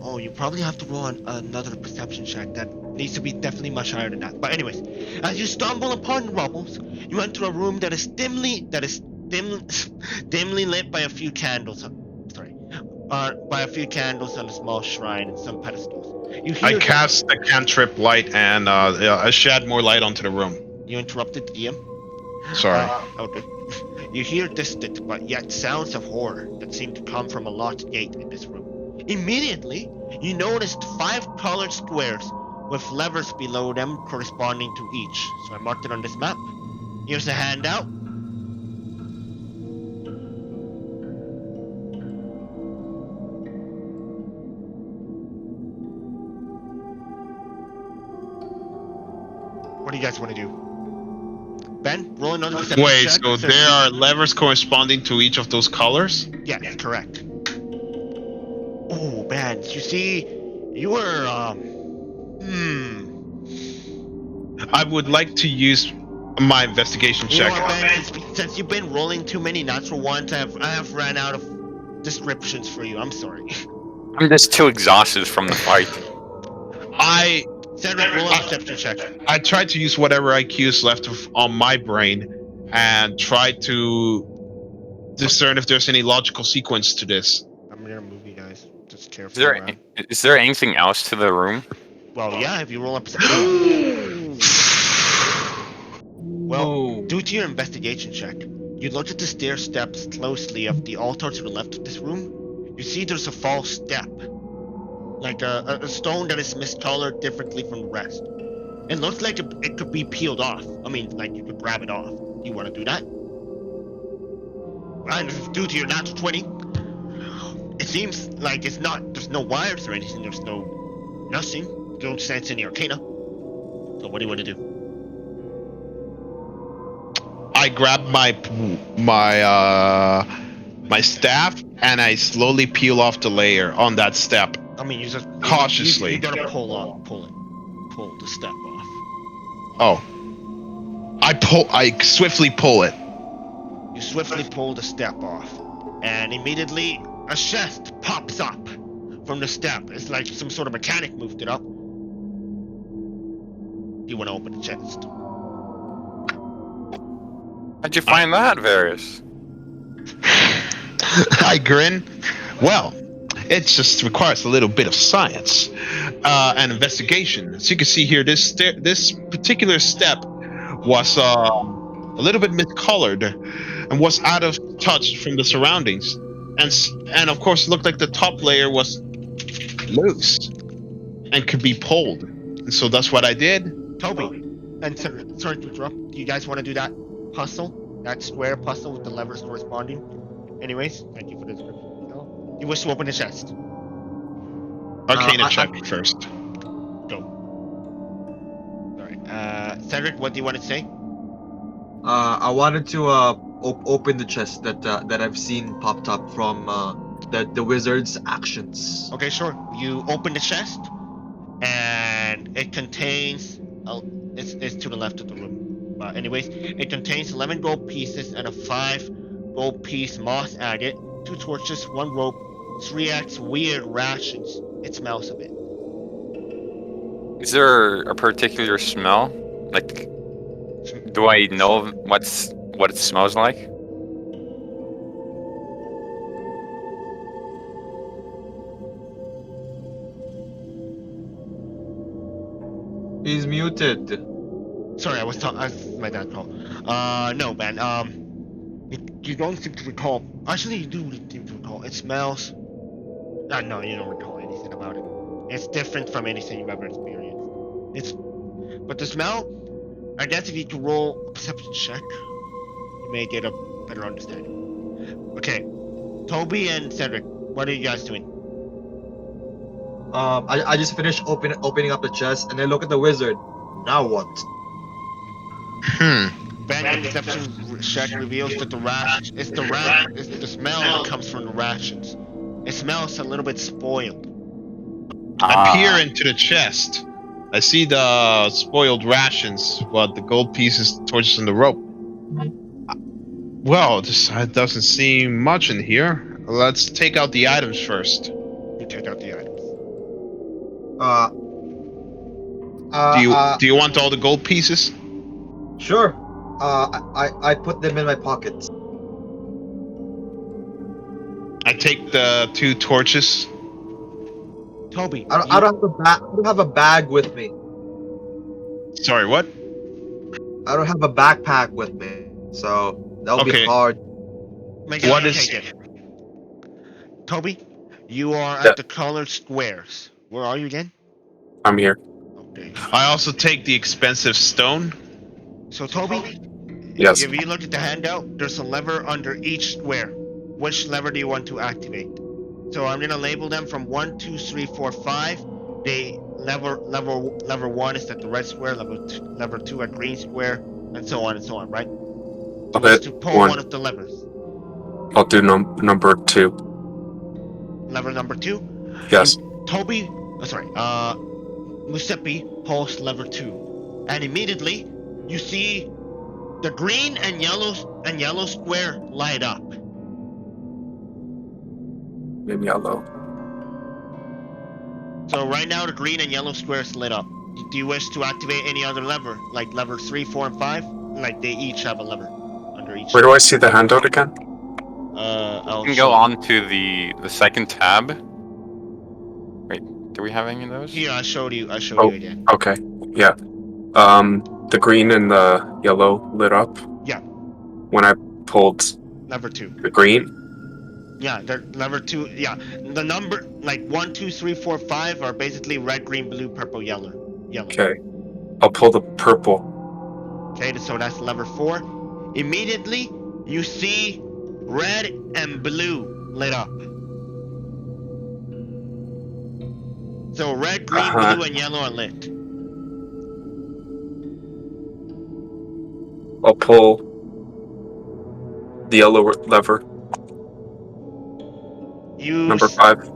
Oh, you probably have to roll another perception check that needs to be definitely much higher than that. But anyways, as you stumble upon the rubbles, you enter a room that is dimly lit by a few candles. By a few candles on a small shrine and some pedestals. You hear
I cast the cantrip light and I shed more light onto the room.
You interrupted the DM.
Sorry.
Okay. You hear distant but yet sounds of horror that seem to come from a locked gate in this room. Immediately, you noticed 5 colored squares with levers below them corresponding to each. So I marked it on this map. Here's a handout. What do you guys want to do? Ben, roll another perception
Wait,
check.
so there are levers corresponding to each of those colors?
Yes, correct. Oh, Ben, you see, you were,
I would like to use my investigation
You know
check.
what, Ben, since you've been rolling too many natural ones, I have ran out of descriptions for you. I'm sorry.
I'm just too exhausted from the fight.
Cedric, roll a perception check.
I tried to use whatever IQ is left on my brain and try to discern if there's any logical sequence to this.
I'm gonna move you guys. Just carefully.
Is there anything else to the room?
Well, yeah, if you roll a perception. Well, due to your investigation check, you look at the stair steps closely of the altar to the left of this room. You see there's a false step. Like a stone that is miscolored differently from the rest. It looks like it could be peeled off. I mean, like you could grab it off. You want to do that? And due to your natural 20, it seems like there's no wires or anything. There's nothing. You don't sense any arcana. So what do you want to do?
I grab my my staff, and I slowly peel off the layer on that step.
I mean, you just
Cautiously.
You gotta pull the step off.
Oh. I swiftly pull it.
You swiftly pull the step off, and immediately a chest pops up from the step. It's like some sort of mechanic moved it up. You want to open the chest.
How'd you find that, Varys?
I grin. Well, it just requires a little bit of science and investigation. As you can see here, this particular step was a little bit miscolored and was out of touch from the surroundings, and of course, it looked like the top layer was loose and could be pulled. And so that's what I did.
Toby, and sorry to interrupt. Do you guys want to do that puzzle, that square puzzle with the levers corresponding? Anyways, thank you for the description. You wish to open the chest.
Arcana check first.
Go. Alright. Cedric, what do you want to say?
I wanted to open the chest that I've seen popped up from the wizard's actions.
Okay, sure. You open the chest, and it contains. It's to the left of the room. Anyways, it contains 11 gold pieces and a 5 gold piece moss agate, 2 torches, 1 rope, 3x weird rations. It smells a bit.
Is there a particular smell? Like, do I know what it smells like?
He's muted.
Sorry, I was talking. My dad called. No, man. You don't seem to recall. Actually, you do seem to recall. It smells. No, you don't recall anything about it. It's different from anything you've ever experienced. But the smell. I guess if you could roll a perception check, you may get a better understanding. Okay, Toby and Cedric, what are you guys doing?
I just finished opening up the chest, and I look at the wizard. Now what?
Ben, your perception check reveals that it's the smell that comes from the rations. It smells a little bit spoiled.
I peer into the chest. I see the spoiled rations, but the gold pieces, torches, and the rope. Well, this doesn't seem much in here. Let's take out the items first.
You take out the items.
Do you want all the gold pieces?
Sure. I put them in my pockets.
I take the 2 torches.
Toby,
I don't have a bag with me.
Sorry, what?
I don't have a backpack with me, so that'll be hard.
What is?
Toby, you are at the colored squares. Where are you again?
I'm here.
Okay.
I also take the expensive stone.
So Toby,
Yes.
if you look at the handout, there's a lever under each square. Which lever do you want to activate? So I'm gonna label them from 1, 2, 3, 4, 5. The lever 1 is at the red square, lever 2 at green square, and so on, right?
I'll hit
To pull one of the levers.
I'll do number 2.
Lever number 2.
Yes.
Toby, Musepi pulls lever 2, and immediately you see the green and yellow square light up.
In yellow.
So right now the green and yellow squares lit up. Do you wish to activate any other lever, like lever 3, 4, and 5? Like they each have a lever under each.
Where do I see the handout again?
I'll
You can go on to the second tab. Wait, do we have any of those?
Here, I showed you again.
Okay. Yeah. The green and the yellow lit up.
Yeah.
When I pulled
Lever 2.
the green.
Yeah, the lever 2. Yeah, the number like 1, 2, 3, 4, 5 are basically red, green, blue, purple, yellow.
Okay. I'll pull the purple.
Okay, so that's lever 4. Immediately, you see red and blue lit up. So red, green, blue, and yellow are lit.
I'll pull the yellow lever. Number 5.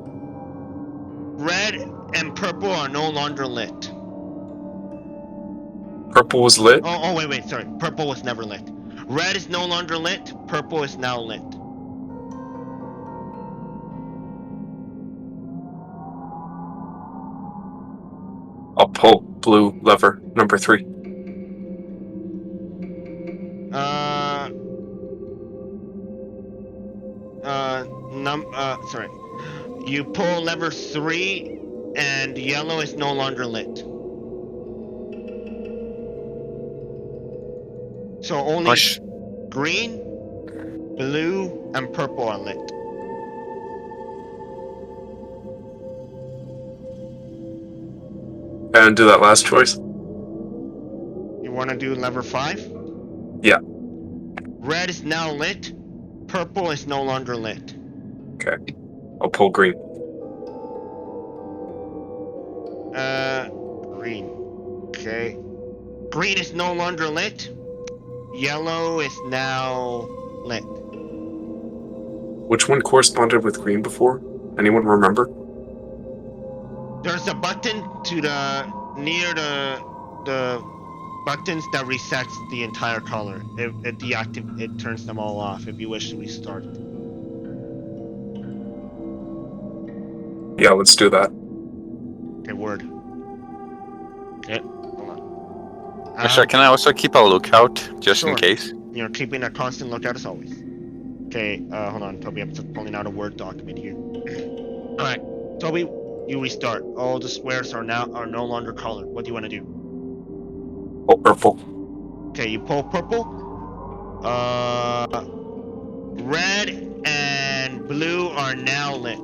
Red and purple are no longer lit.
Purple was lit.
Oh, wait, sorry. Purple was never lit. Red is no longer lit. Purple is now lit.
I'll pull blue lever. Number 3.
Sorry. You pull lever 3, and yellow is no longer lit. So only
Push.
green, blue, and purple are lit.
And do that last choice.
You want to do lever 5?
Yeah.
Red is now lit. Purple is no longer lit.
Okay. I'll pull green.
Green. Okay. Green is no longer lit. Yellow is now lit.
Which one corresponded with green before? Anyone remember?
There's a button to the near the buttons that resets the entire color. It turns them all off if you wish to restart.
Yeah, let's do that.
Okay, word. Okay, hold on.
Actually, can I also keep a lookout just
Sure.
in case?
You're keeping a constant lookout as always. Okay, hold on, Toby. I'm just pulling out a Word document here. All right, Toby, you restart. All the squares are no longer colored. What do you want to do?
Oh, purple.
Okay, you pull purple. Red and blue are now lit.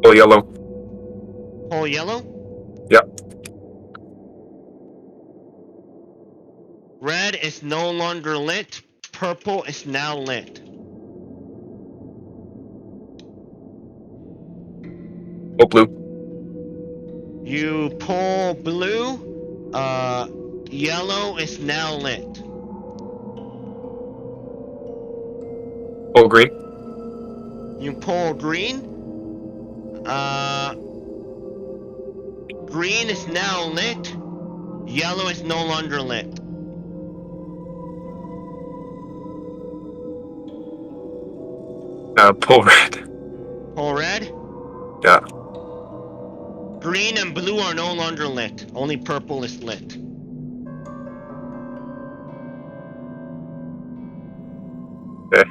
Oh, yellow.
Pull yellow.
Yep.
Red is no longer lit. Purple is now lit.
Oh, blue.
You pull blue. Yellow is now lit.
Oh, green.
You pull green. Green is now lit. Yellow is no longer lit.
Pull red.
Pull red.
Yeah.
Green and blue are no longer lit. Only purple is lit.
Okay.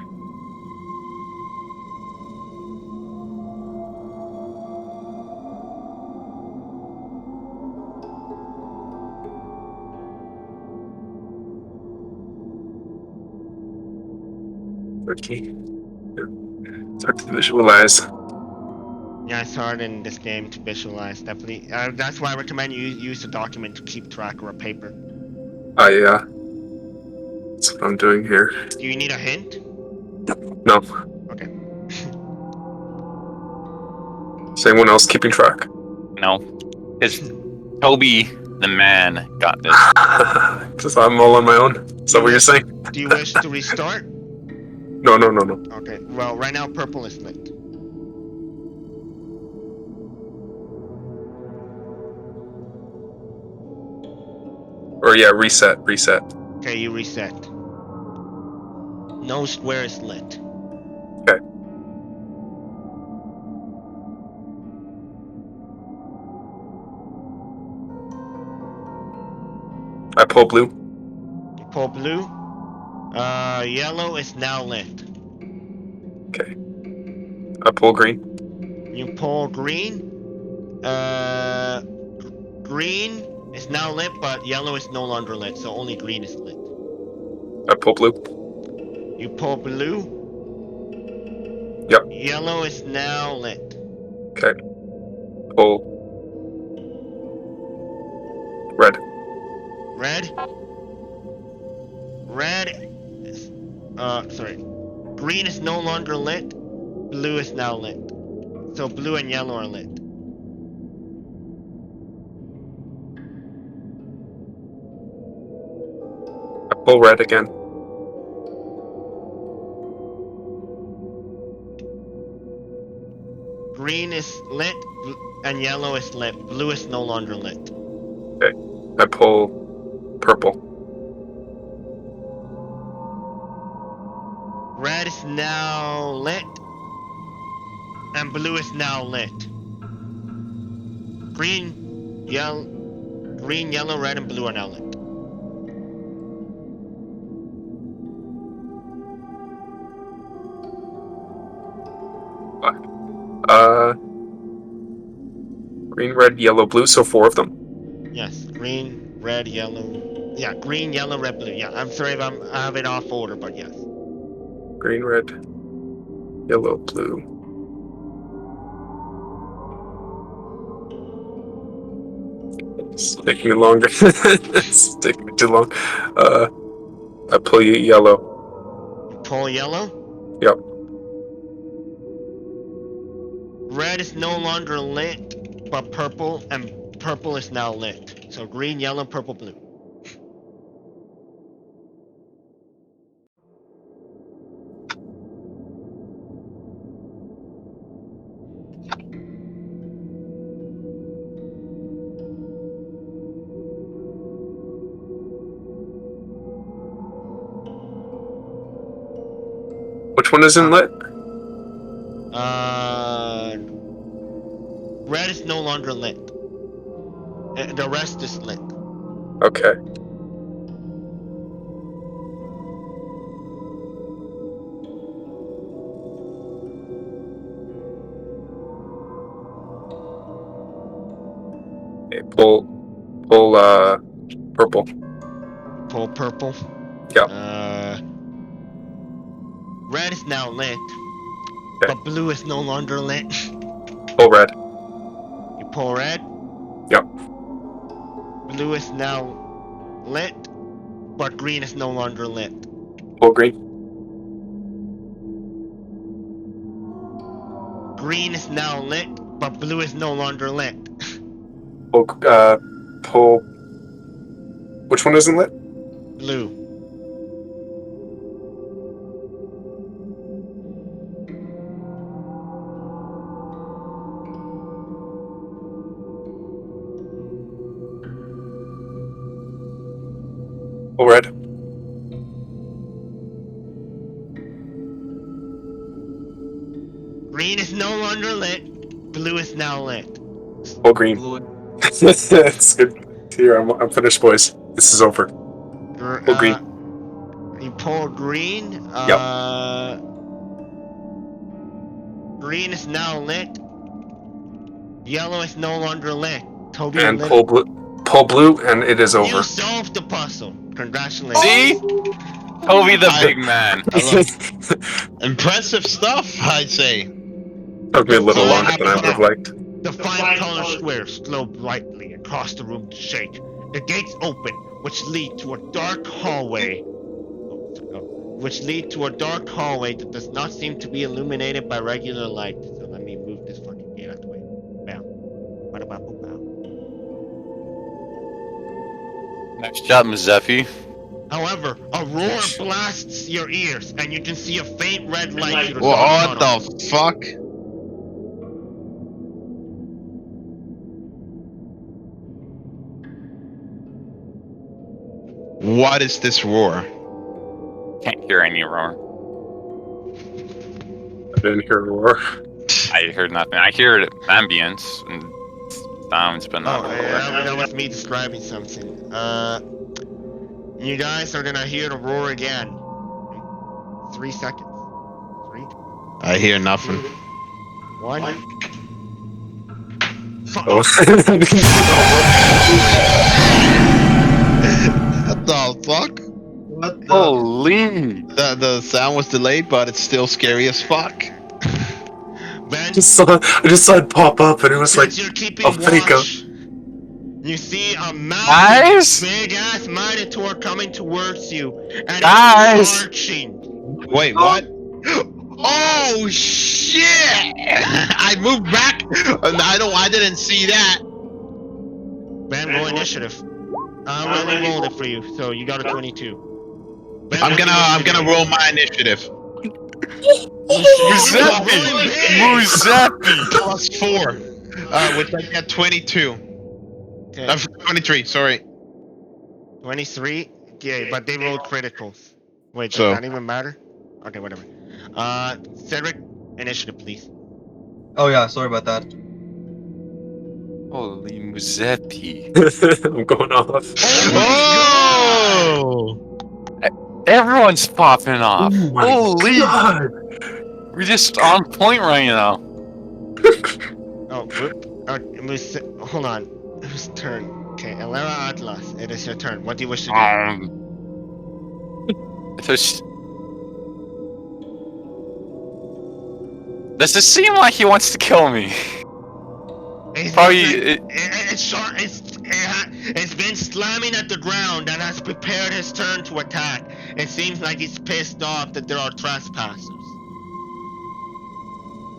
Okay. It's hard to visualize.
Yeah, it's hard in this game to visualize. Definitely. That's why I recommend you use a document to keep track or a paper.
Yeah. That's what I'm doing here.
Do you need a hint?
No.
Okay.
Is anyone else keeping track?
No. Because Toby, the man, got this.
Because I'm all on my own. Is that what you're saying?
Do you wish to restart?
No.
Okay. Well, right now purple is lit.
Or yeah, reset.
Okay, you reset. No square is lit.
Okay. I pull blue.
You pull blue. Yellow is now lit.
Okay. I pull green.
You pull green. Green is now lit, but yellow is no longer lit, so only green is lit.
I pull blue.
You pull blue.
Yep.
Yellow is now lit.
Okay. Pull red.
Red is, sorry. Green is no longer lit. Blue is now lit. So blue and yellow are lit.
Pull red again.
Green is lit and yellow is lit. Blue is no longer lit.
I pull purple.
Red is now lit and blue is now lit. Green, yellow, red, and blue are now lit.
Green, red, yellow, blue. So 4 of them.
Yes, green, red, yellow. Yeah, green, yellow, red, blue. Yeah, I'm sorry if I have it off order, but yes.
Green, red, yellow, blue. It's taking me longer. It's taking me too long. I pull you yellow.
You pull yellow?
Yep.
Red is no longer lit, but purple, and purple is now lit. So green, yellow, purple, blue.
Which one isn't lit?
Red is no longer lit. The rest is lit.
Okay. Okay, pull purple.
Pull purple.
Yeah.
Red is now lit,
Okay.
but blue is no longer lit.
Pull red.
You pull red.
Yep.
Blue is now lit, but green is no longer lit.
Pull green.
Green is now lit, but blue is no longer lit.
Pull. Which one isn't lit?
Blue.
Pull red.
Green is no longer lit. Blue is now lit.
Pull green. It's good. Here, I'm finished, boys. This is over. Pull green.
You pull green.
Yep.
Green is now lit. Yellow is no longer lit. Toby
And
lit.
pull blue. Pull blue, and it is over.
You solved the puzzle. Congratulations.
See? Toby the big man.
Impressive stuff, I say.
Took me a little longer than I would have liked.
The 5 color squares glow brightly and cause the room to shake. The gates open, which lead to a dark hallway. That does not seem to be illuminated by regular light. So let me move this fucking gate out the way. Bam. Ba-da-ba-boom-bow.
Nice job, Mazeppi.
However, a roar blasts your ears, and you can see a faint red light through the
What
tunnel.
the fuck? What is this roar?
Can't hear any roar.
I didn't hear a roar.
I heard nothing. I hear ambience and sounds, but not roar.
That was me describing something. You guys are gonna hear the roar again. 3 seconds. 3,
I hear nothing.
1. Fuck.
Oh.
What the fuck?
What the?
Holy!
The sound was delayed, but it's still scary as fuck.
Ben,
I just saw it pop up, and it was like
since you're keeping
a fake out.
watch, you see a massive,
Guys?
big ass minotaur coming towards you, and
Guys?
it's marching.
Wait, what? Oh shit! I moved back. I didn't see that.
Ben, roll initiative. I only rolled it for you, so you got a 22.
I'm gonna roll my initiative.
Muzepi!
+4, which I get 22.
Okay.
23. Sorry.
23. Yeah, but they rolled criticals. Wait, does
So-
that even matter? Okay, whatever. Cedric, initiative, please.
Oh yeah, sorry about that.
Holy Muzepi.
I'm going off.
Oh!
Everyone's popping off.
Oh my
Holy!
god!
We're just on point right now.
Oh, whoop. Hold on. Whose turn? Okay, Elera Atlas, it is your turn. What do you wish to do?
Just... Does it seem like he wants to kill me? Probably...
It's been slamming at the ground and has prepared his turn to attack. It seems like he's pissed off that there are trespassers.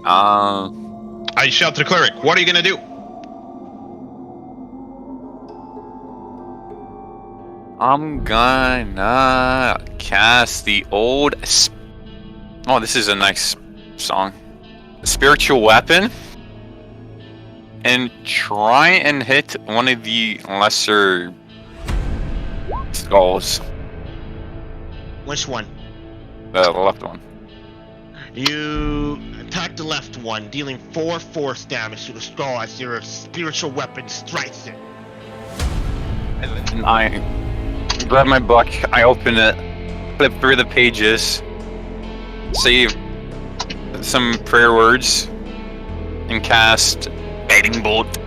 I shout to the cleric. What are you gonna do?
I'm gonna cast the old... Oh, this is a nice song. Spiritual weapon. And try and hit one of the lesser skulls.
Which one?
The left one.
You attack the left one, dealing 4 force damage to the skull as your spiritual weapon strikes it.
And then I grab my book, I open it, flip through the pages, say some prayer words, and cast Guiding Bolt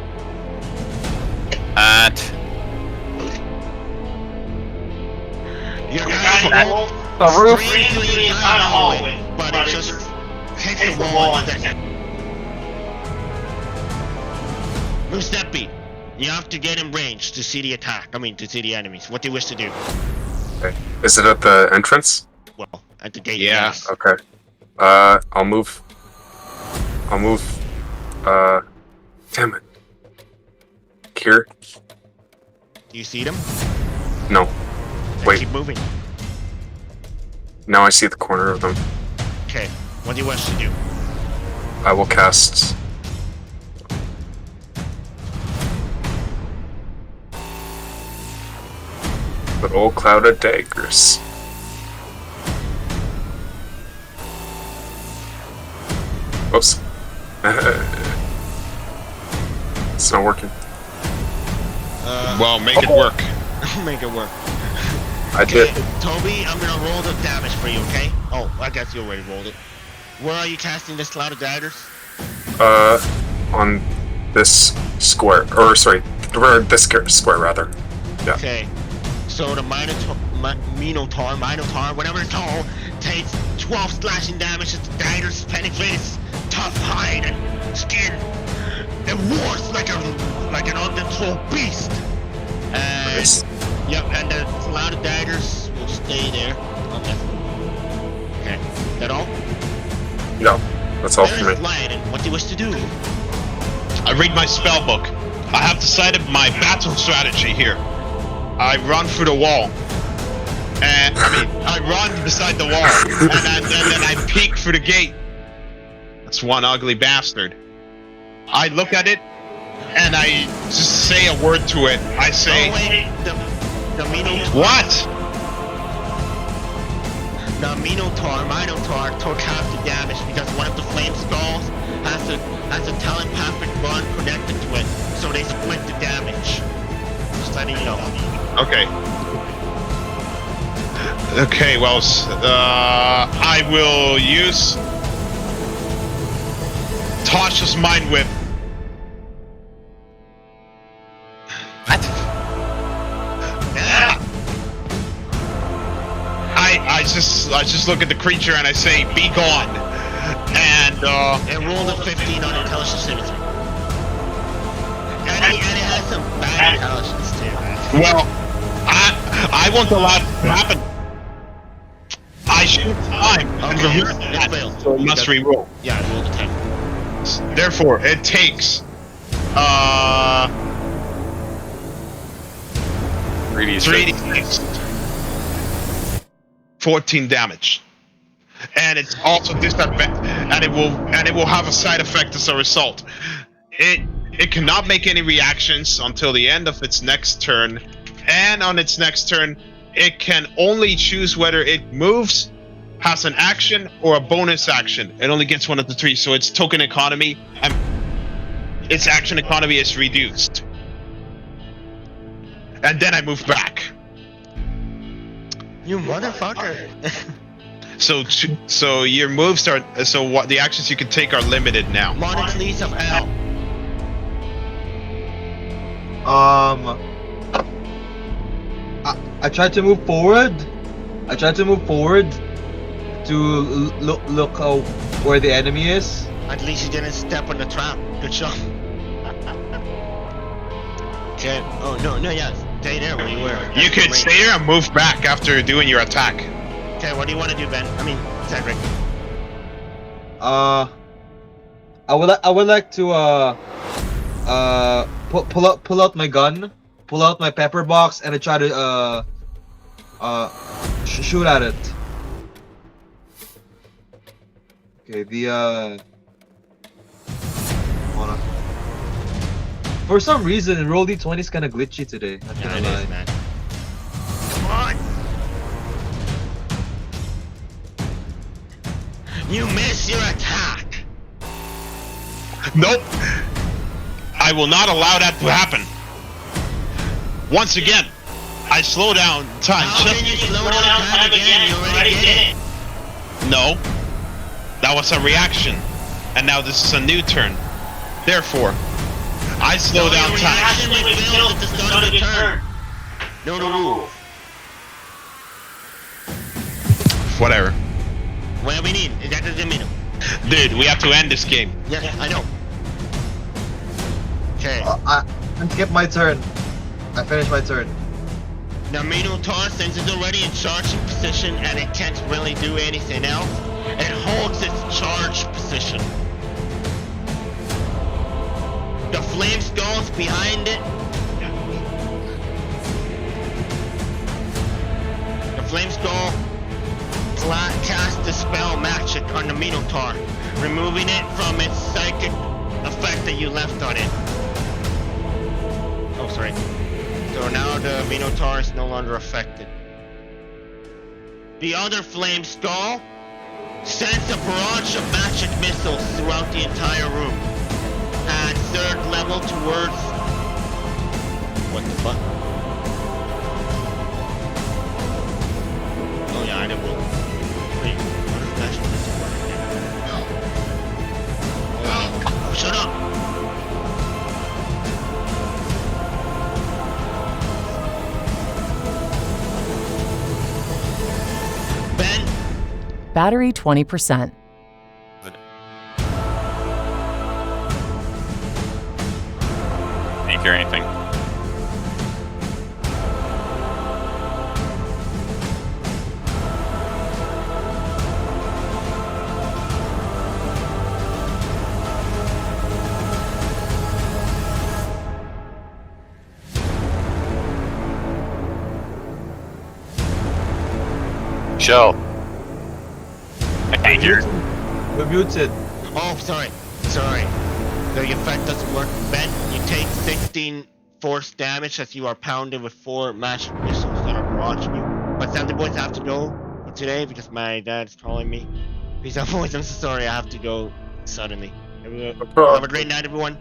at the roof.
But it just hits the wall instead. Muzepi, you have to get in range to see the attack. To see the enemies. What do you wish to do?
Okay. Is it at the entrance?
Well, at the gate.
Yeah.
Yes.
Okay. I'll move. Damn it. Here?
Do you see them?
No.
Then
Wait.
keep moving.
Now I see the corner of them.
Okay. What do you wish to do?
I will cast. The old cloud of daggers. Oops. It's not working.
Well, make it work.
Make it work.
I did.
Toby, I'm gonna roll the damage for you, okay? Oh, I guess you already rolled it. Where are you casting this cloud of daggers?
On this square. Or, sorry, this square, rather. Yeah.
Okay. So the Minotaur, whatever it's called, takes 12 slashing damage as the daggers penetrate its tough hide and skin. It roars like an uncontrolled beast. And
Nice.
yep, and the cloud of daggers will stay there. Okay. That all?
No, that's all for
There's
me.
Lion. What do you wish to do?
I read my spell book. I have decided my battle strategy here. I run through the wall. And, I run beside the wall. And then I peek through the gate. That's one ugly bastard. I look at it, and I just say a word to it. I say...
Oh, wait. The Minotaur...
What?
The Minotaur took half the damage because one of the flame skulls has a telepathic run connected to it, so they split the damage. Just letting you know.
Okay. Okay, well, I will use Tasha's Mind Whip.
What?
I just look at the creature and I say, "Be gone," and
roll a 15 on intelligence saving throw. And it has some bad intelligence too.
well, I won't allow it to happen. I shoot time.
Okay, it failed.
So it must re-roll.
Yeah, I rolled a 10.
Therefore, it takes
3d6.
3d6. 14 damage. And it's also and it will have a side effect as a result. It cannot make any reactions until the end of its next turn, and on its next turn, it can only choose whether it moves, has an action, or a bonus action. It only gets one of the three, so its token economy and its action economy is reduced. And then I move back.
You motherfucker.
So your moves are what the actions you can take are limited now.
Monocles of L.
I tried to move forward. To look where the enemy is.
At least you didn't step on the trap. Good job. Okay. Oh no, yeah. Stay there where you were.
You could stay there and move back after doing your attack.
Okay, what do you want to do, Ben? I mean, Cedric.
I would like to pull out my gun, pull out my pepper box, and I try to shoot at it. Okay, hold on. For some reason, roll d20 is kind of glitchy today. Not
Yeah,
gonna
it
lie.
is, man. Come on. You miss your attack.
Nope. I will not allow that to happen. Once again, I slow down time.
How can you slow down time again? You already did it.
No. That was a reaction. And now this is a new turn. Therefore, I slow down time.
Reaction will fail at the start of the turn. No rule.
Whatever.
What we need is that the minute.
Dude, we have to end this game.
Yes, I know. Okay.
I skipped my turn. I finished my turn.
The Minotaur, since it's already in charging position and it can't really do anything else, it holds its charge position. The flame skull's behind it. The flame skull casts the spell magic on the Minotaur, removing it from its psychic effect that you left on it. Oh, sorry. So now the Minotaur is no longer affected. The other flame skull sends a barrage of magic missiles throughout the entire room. At third level towards... What the fuck? Oh yeah, I didn't move. Wait, what is magic missile working there? Oh, shut up! Ben?
Battery 20%.
Can't hear anything. Shell. I can't hear.
We're muted.
Oh, sorry. The effect doesn't work. Ben, you take 16 force damage as you are pounded with 4 magic missiles that are barraging you. But Sandy boys have to go for today because my dad's calling me. Peace out, boys. I'm so sorry. I have to go suddenly. Have a great night, everyone.